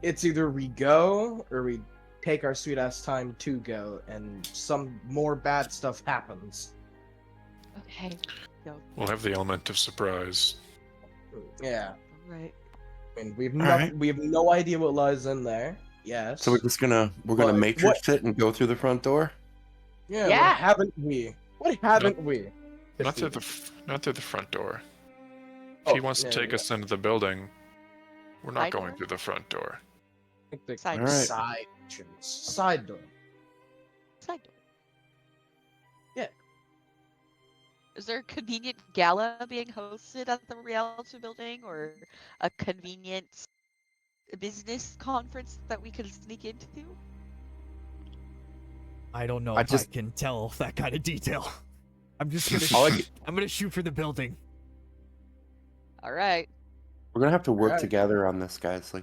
it's either we go or we take our sweet ass time to go, and some more bad stuff happens. Okay, go. we'll have the element of surprise. Yeah, Right. I mean, we have Alright. we have no idea what lies in there. Yes. So we're gonna But matrix it and go through the front door. yeah. Yeah. What haven't we? What haven't we? Not through If the not through the front door. If Oh, he wants to yeah, take yeah. us into the building, We're not Side going door? through the front door. I think the Side door. Alright. side entrance. Side door. Side door. Yeah. Is there a convenient gala being hosted at the Rialto building, or a convenient business conference that we could sneak into? I don't know I if just- I can tell that kind of detail. I'm just gonna All I shoot. I'm gonna shoot for the building. All right. We're gonna have to work Alright. together on this, guys.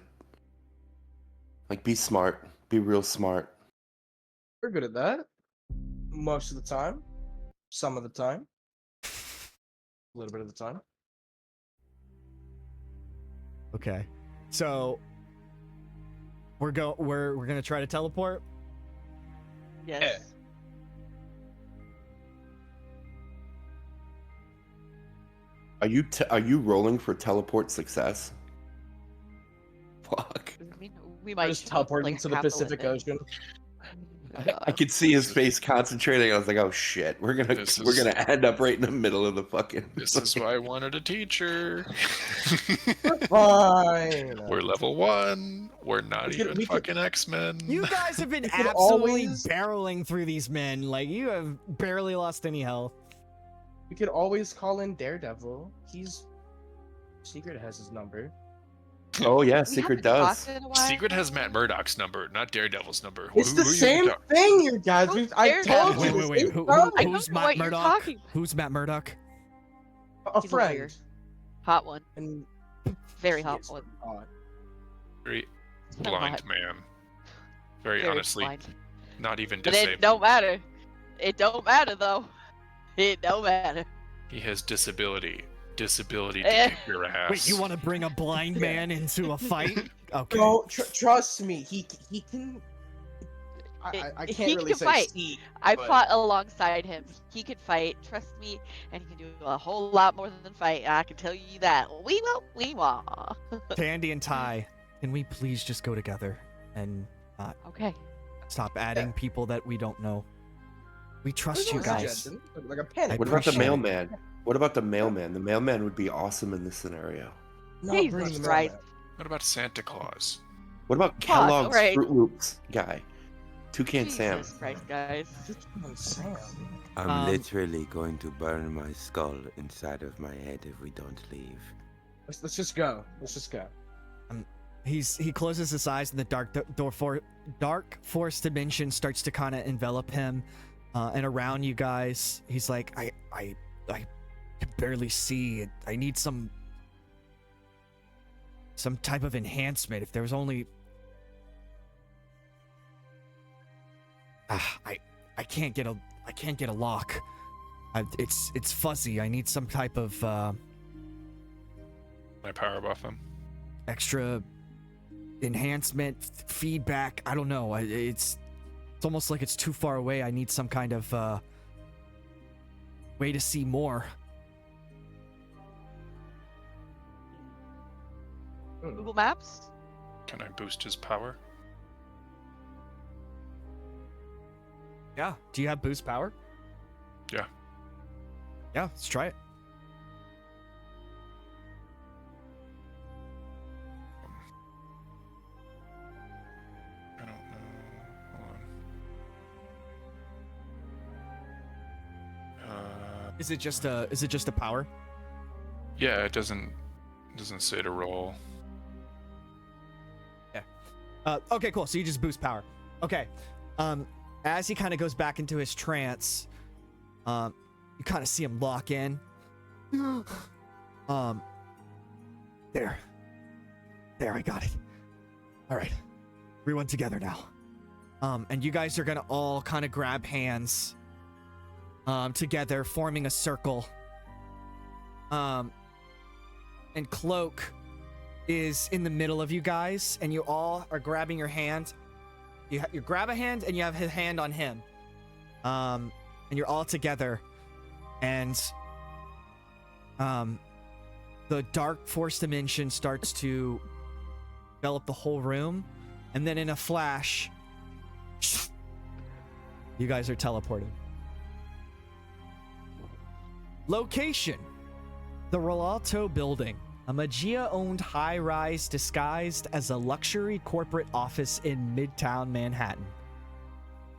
Like be smart. Be real smart. We're good at that. Most of the time. Some of the time. A little bit of the time. Okay, so we're gonna try to teleport. Yes. Are you rolling for teleport success? Fuck. I mean, we I might just teleported like, into the have to Pacific limit. Ocean. I could see his face concentrating. I was like, "Oh shit, we're gonna This we're is- gonna end up right in the middle of the fucking." This is why I wanted a teacher. Fine. We're level 1. We're not We could- even we could- fucking X-Men. You guys have been We could absolutely always- barreling through these men. Like you have barely lost any health. We could always call in Daredevil. Secret has his number. Oh yeah, We Secret haven't does. talked in a while. Secret has Matt Murdock's number, not Daredevil's number. It's the who you same talk- thing, you guys. Who's I Daredevil? told you. Wait, the wait. same Who, thing. I don't who's know Matt what you're Murdock? talking. Who's Matt Murdock? A He's a lawyer. friend. Hot one. And Very he hot is one. hot. Very So blind hot. man. Very, Very honestly, blind. not even But disabled. it don't matter. It don't matter though. It don't matter. He has disability. Disability Eh. to kick your ass. Wait, you want to bring a blind man into a fight? Okay. No, trust me. He can. I He can't really can say fight. see, I but- fought alongside him. He can fight, trust me, and he can do a whole lot more than fight. I can tell you that. We will. Tandy and Ty, can we please just go together and Okay. stop adding people that we don't know? We trust There's you no guys. suggestion, like a panic. What about the appreciate it. mailman? What about the mailman? The mailman would be awesome in this scenario. Not Jesus bringing the Christ. mailman. What about Santa Claus? What about Fuck, Kellogg's alright. Fruit Loops guy? Toucan Sam. Jesus Christ, guys. Just on Sam. I'm Um, literally going to burn my skull inside of my head if we don't leave. Let's just go. Let's just go. He closes his eyes and the dark force dimension starts to kind of envelop him, and around you guys, he's like, I can barely see. I need some type of enhancement. If there was only, I can't get a lock. It's fuzzy. I need some type of My power buff him. extra enhancement, feedback. I don't know. It's almost like it's too far away. I need some kind of way to see more. Google Maps? Can I boost his power? Yeah. Do you have boost power? Yeah. Yeah. Let's try it. I don't know. Hold on. Is it just a power? Yeah, it doesn't say to roll. Okay, cool. So you just boost power. Okay. As he kind of goes back into his trance, you kind of see him lock in. There, I got it. All right, everyone together now. And you guys are gonna all kind of grab hands, together, forming a circle. And Cloak is in the middle of you guys, and you all are grabbing your hand. You grab a hand, and you have his hand on him. And you're all together, and the dark force dimension starts to envelop the whole room, and then in a flash, you guys are teleported. Location: the Rialto building. a Maggia-owned high-rise disguised as a luxury corporate office in Midtown Manhattan.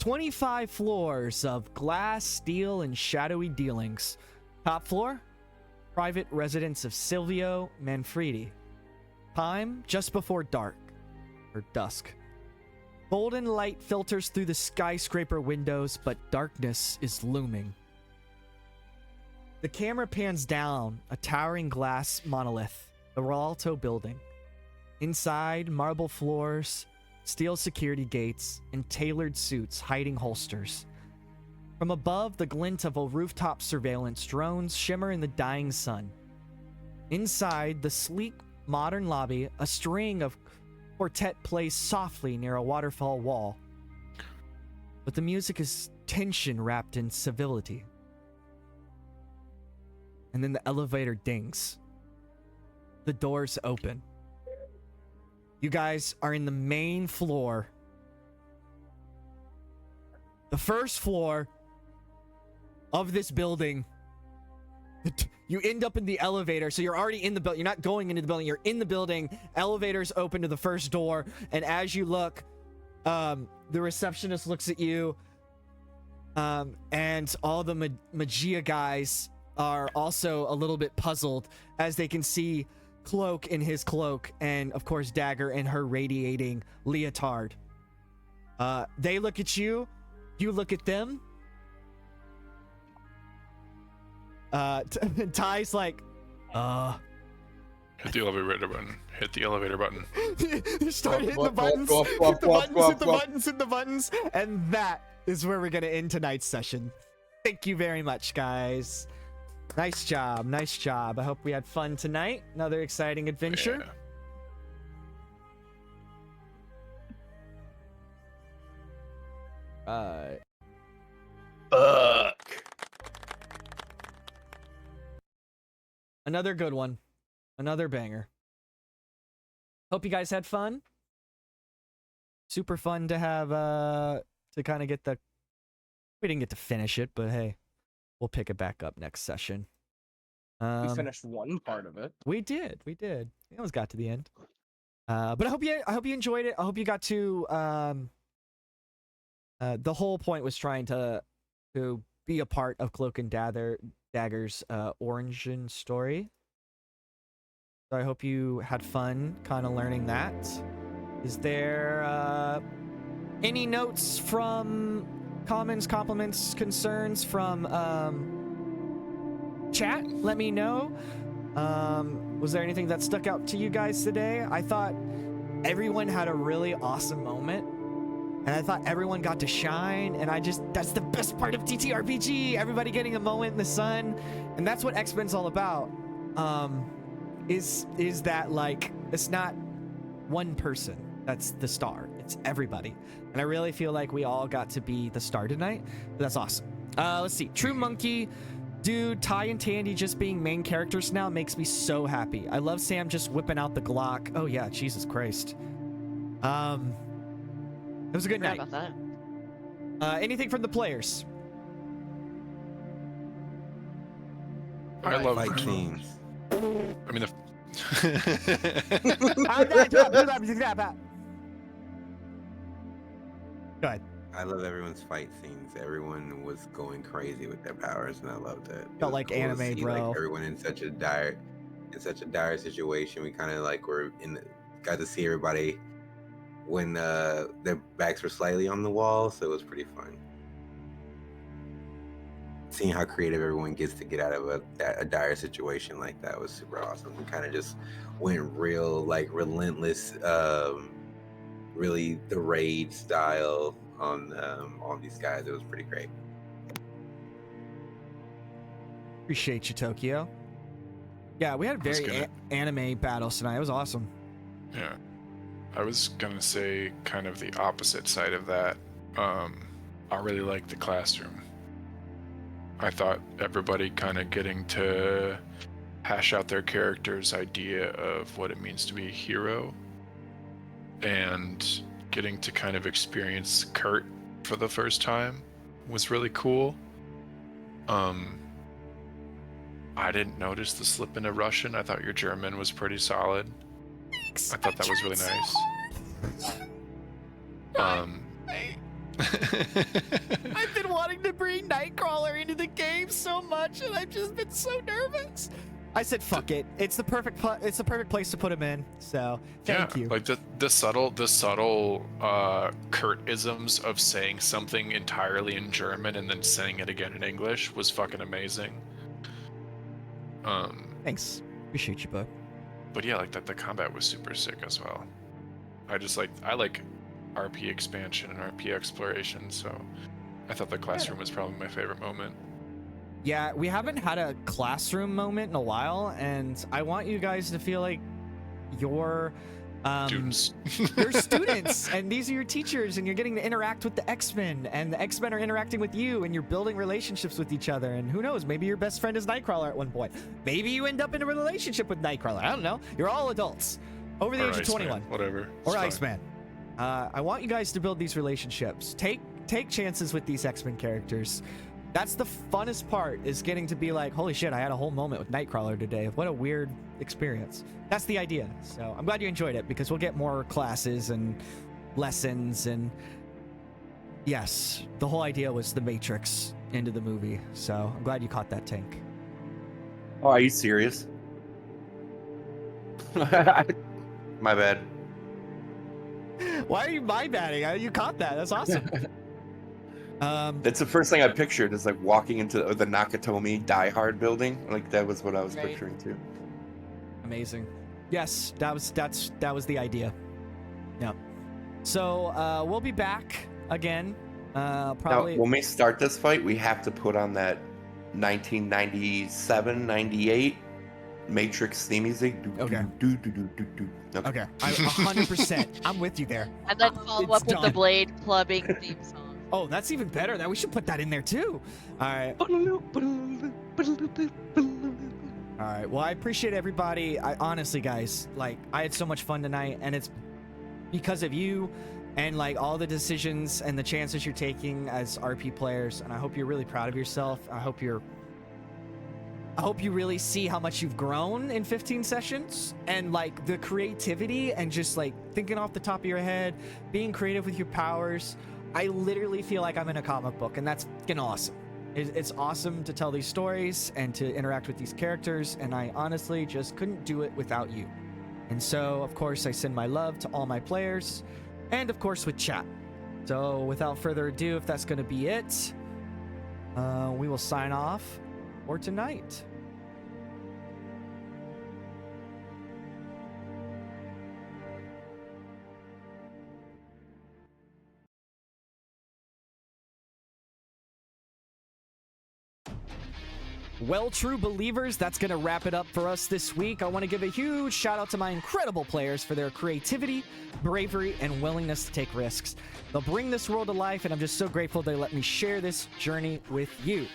25 floors of glass, steel, and shadowy dealings. Top floor, private residence of Silvio Manfredi. Time, just before dark, or dusk. Golden light filters through the skyscraper windows, but darkness is looming. The camera pans down a towering glass monolith, the Rialto building. Inside, marble floors, steel security gates, and tailored suits hiding holsters. From above, the glint of a rooftop surveillance drones shimmer in the dying sun. Inside, the sleek, modern lobby, a string of quartet plays softly near a waterfall wall. But the music is tension wrapped in civility. And then the elevator dings. The doors open. You guys are in the main floor. The first floor of this building. You end up in the elevator, so you're already in the building. You're not going into the building, you're in the building. Elevators open to the first door, and as you look, the receptionist looks at you, and all the Maggia guys are also a little bit puzzled as they can see Cloak in his cloak, and of course Dagger in her radiating leotard. They look at you, you look at them. Ty's like, Hit the elevator button. Hit the elevator button. You start hitting the buttons, hit the buttons, and that is where we're gonna end tonight's session. Thank you very much, guys. Nice job, nice job. I hope we had fun tonight. Another exciting adventure. Yeah. Fuck. Another good one. Another banger. Hope you guys had fun. Super fun to have, to kind of get the... We didn't get to finish it, but hey, we'll pick it back up next session. We finished one part of it. We did. We almost got to the end. But I hope you enjoyed it. I hope you got to, the whole point was trying to be a part of Cloak and Dagger's origin story. So I hope you had fun kind of learning that. Is there any notes from comments, compliments, concerns from chat? Let me know. Was there anything that stuck out to you guys today? I thought everyone had a really awesome moment. And I thought everyone got to shine, and that's the best part of TTRPG, everybody getting a moment in the sun, and that's what X-Men's all about, is that, like, it's not one person that's the star, it's everybody, and I really feel like we all got to be the star tonight. That's awesome. Let's see, True Monkey, dude, Ty and Tandy just being main characters now makes me so happy. I love Sam just whipping out the Glock. Oh yeah, Jesus Christ. It was a good night. About that. Anything from the players? I love fight scenes. I mean, Go ahead. I love everyone's fight scenes. Everyone was going crazy with their powers, and I loved it. Felt like anime, see, bro. Like, everyone in such a dire situation. We kind of like got to see everybody when their backs were slightly on the wall, so it was pretty fun. Seeing how creative everyone gets to get out of a dire situation like that was super awesome. We kind of just went real, like, relentless, really the raid style on these guys. It was pretty great. Appreciate you, Tokyo. Yeah, we had very anime battles tonight. It was awesome. Yeah. I was gonna say kind of the opposite side of that. I really liked the classroom. I thought everybody kind of getting to hash out their character's idea of what it means to be a hero, and getting to kind of experience Kurt for the first time was really cool. I didn't notice the slip into Russian. I thought your German was pretty solid. Thanks. I thought that was really nice. I've been wanting to bring Nightcrawler into the game so much, and I've just been so nervous. I said, "Fuck it! It's the perfect place to put him in." So thank you. Like the subtle curt-isms of saying something entirely in German and then saying it again in English was fucking amazing. Thanks. Appreciate you, bud. But yeah, like that the combat was super sick as well. I like RP expansion and RP exploration, so I thought the classroom was probably my favorite moment. Yeah, we haven't had a classroom moment in a while, and I want you guys to feel like you're Students. you're students, and these are your teachers, and you're getting to interact with the X-Men, and the X-Men are interacting with you, and you're building relationships with each other, and who knows, maybe your best friend is Nightcrawler at one point. Maybe you end up in a relationship with Nightcrawler. I don't know. You're all adults, over the age of 21. Whatever. Or It's fine. Iceman. I want you guys to build these relationships. Take chances with these X-Men characters. That's the funnest part, is getting to be like, holy shit, I had a whole moment with Nightcrawler today. What a weird experience. That's the idea. So I'm glad you enjoyed it, because we'll get more classes and lessons, and yes, the whole idea was the Matrix into the movie. So I'm glad you caught that, Tank. Oh, are you serious? My bad. Why are you my-batting? You caught that. That's awesome. That's the first thing I pictured, is like walking into the Nakatomi Die Hard building. Like that was what I was Right. picturing too. Amazing. Yes, that was the idea. Yeah. So we'll be back again. Probably. Now, when we start this fight, we have to put on that 1997, 98 Matrix theme music. Okay. Okay. Okay. 100%. I'm with you there. And then follow It's up with the done. Blade clubbing theme song. Oh, that's even better. That we should put that in there too. All right. All right. Well, I appreciate everybody. I honestly, guys, like, I had so much fun tonight, and it's because of you and like all the decisions and the chances you're taking as RP players. And I hope you're really proud of yourself. I hope you really see how much you've grown in 15 sessions, and like the creativity and just like thinking off the top of your head, being creative with your powers. I literally feel like I'm in a comic book, and that's fucking awesome. It's awesome to tell these stories and to interact with these characters, and I honestly just couldn't do it without you. And so, of course, I send my love to all my players, and of course with chat. So without further ado, if that's going to be it, we will sign off for tonight. Well, true believers, that's going to wrap it up for us this week. I want to give a huge shout out to my incredible players for their creativity, bravery, and willingness to take risks. They'll bring this world to life, and I'm just so grateful they let me share this journey with you.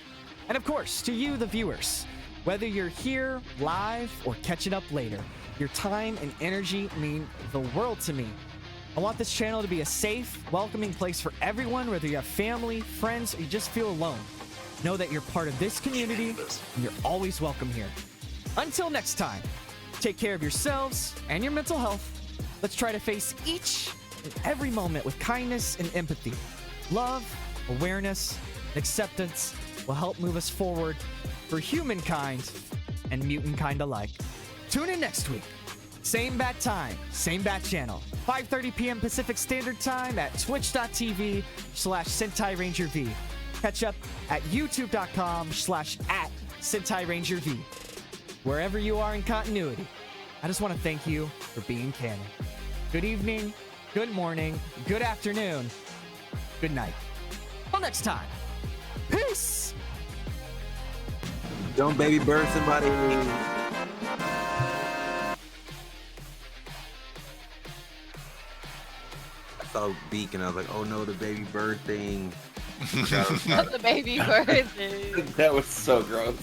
And of course, to you, the viewers, whether you're here live or catching up later, your time and energy mean the world to me. I want this channel to be a safe, welcoming place for everyone, whether you have family, friends, or you just feel alone. Know that you're part of this community, and you're always welcome here. Until next time, take care of yourselves and your mental health. Let's try to face each and every moment with kindness and empathy. Love, awareness, and acceptance will help move us forward for humankind and mutant kind alike. Tune in next week. Same bat time, same bat channel. 5:30 p.m. Pacific Standard Time at twitch.tv/SentaiRangerV. Catch up at youtube.com/@SentaiRangerV. Wherever you are in continuity, I just want to thank you for being canon. Good evening, good morning, good afternoon, good night. Till next time, peace! Don't baby bird somebody. I saw Beak and I was like, oh no, the baby bird thing. The baby bird thing. That was so gross.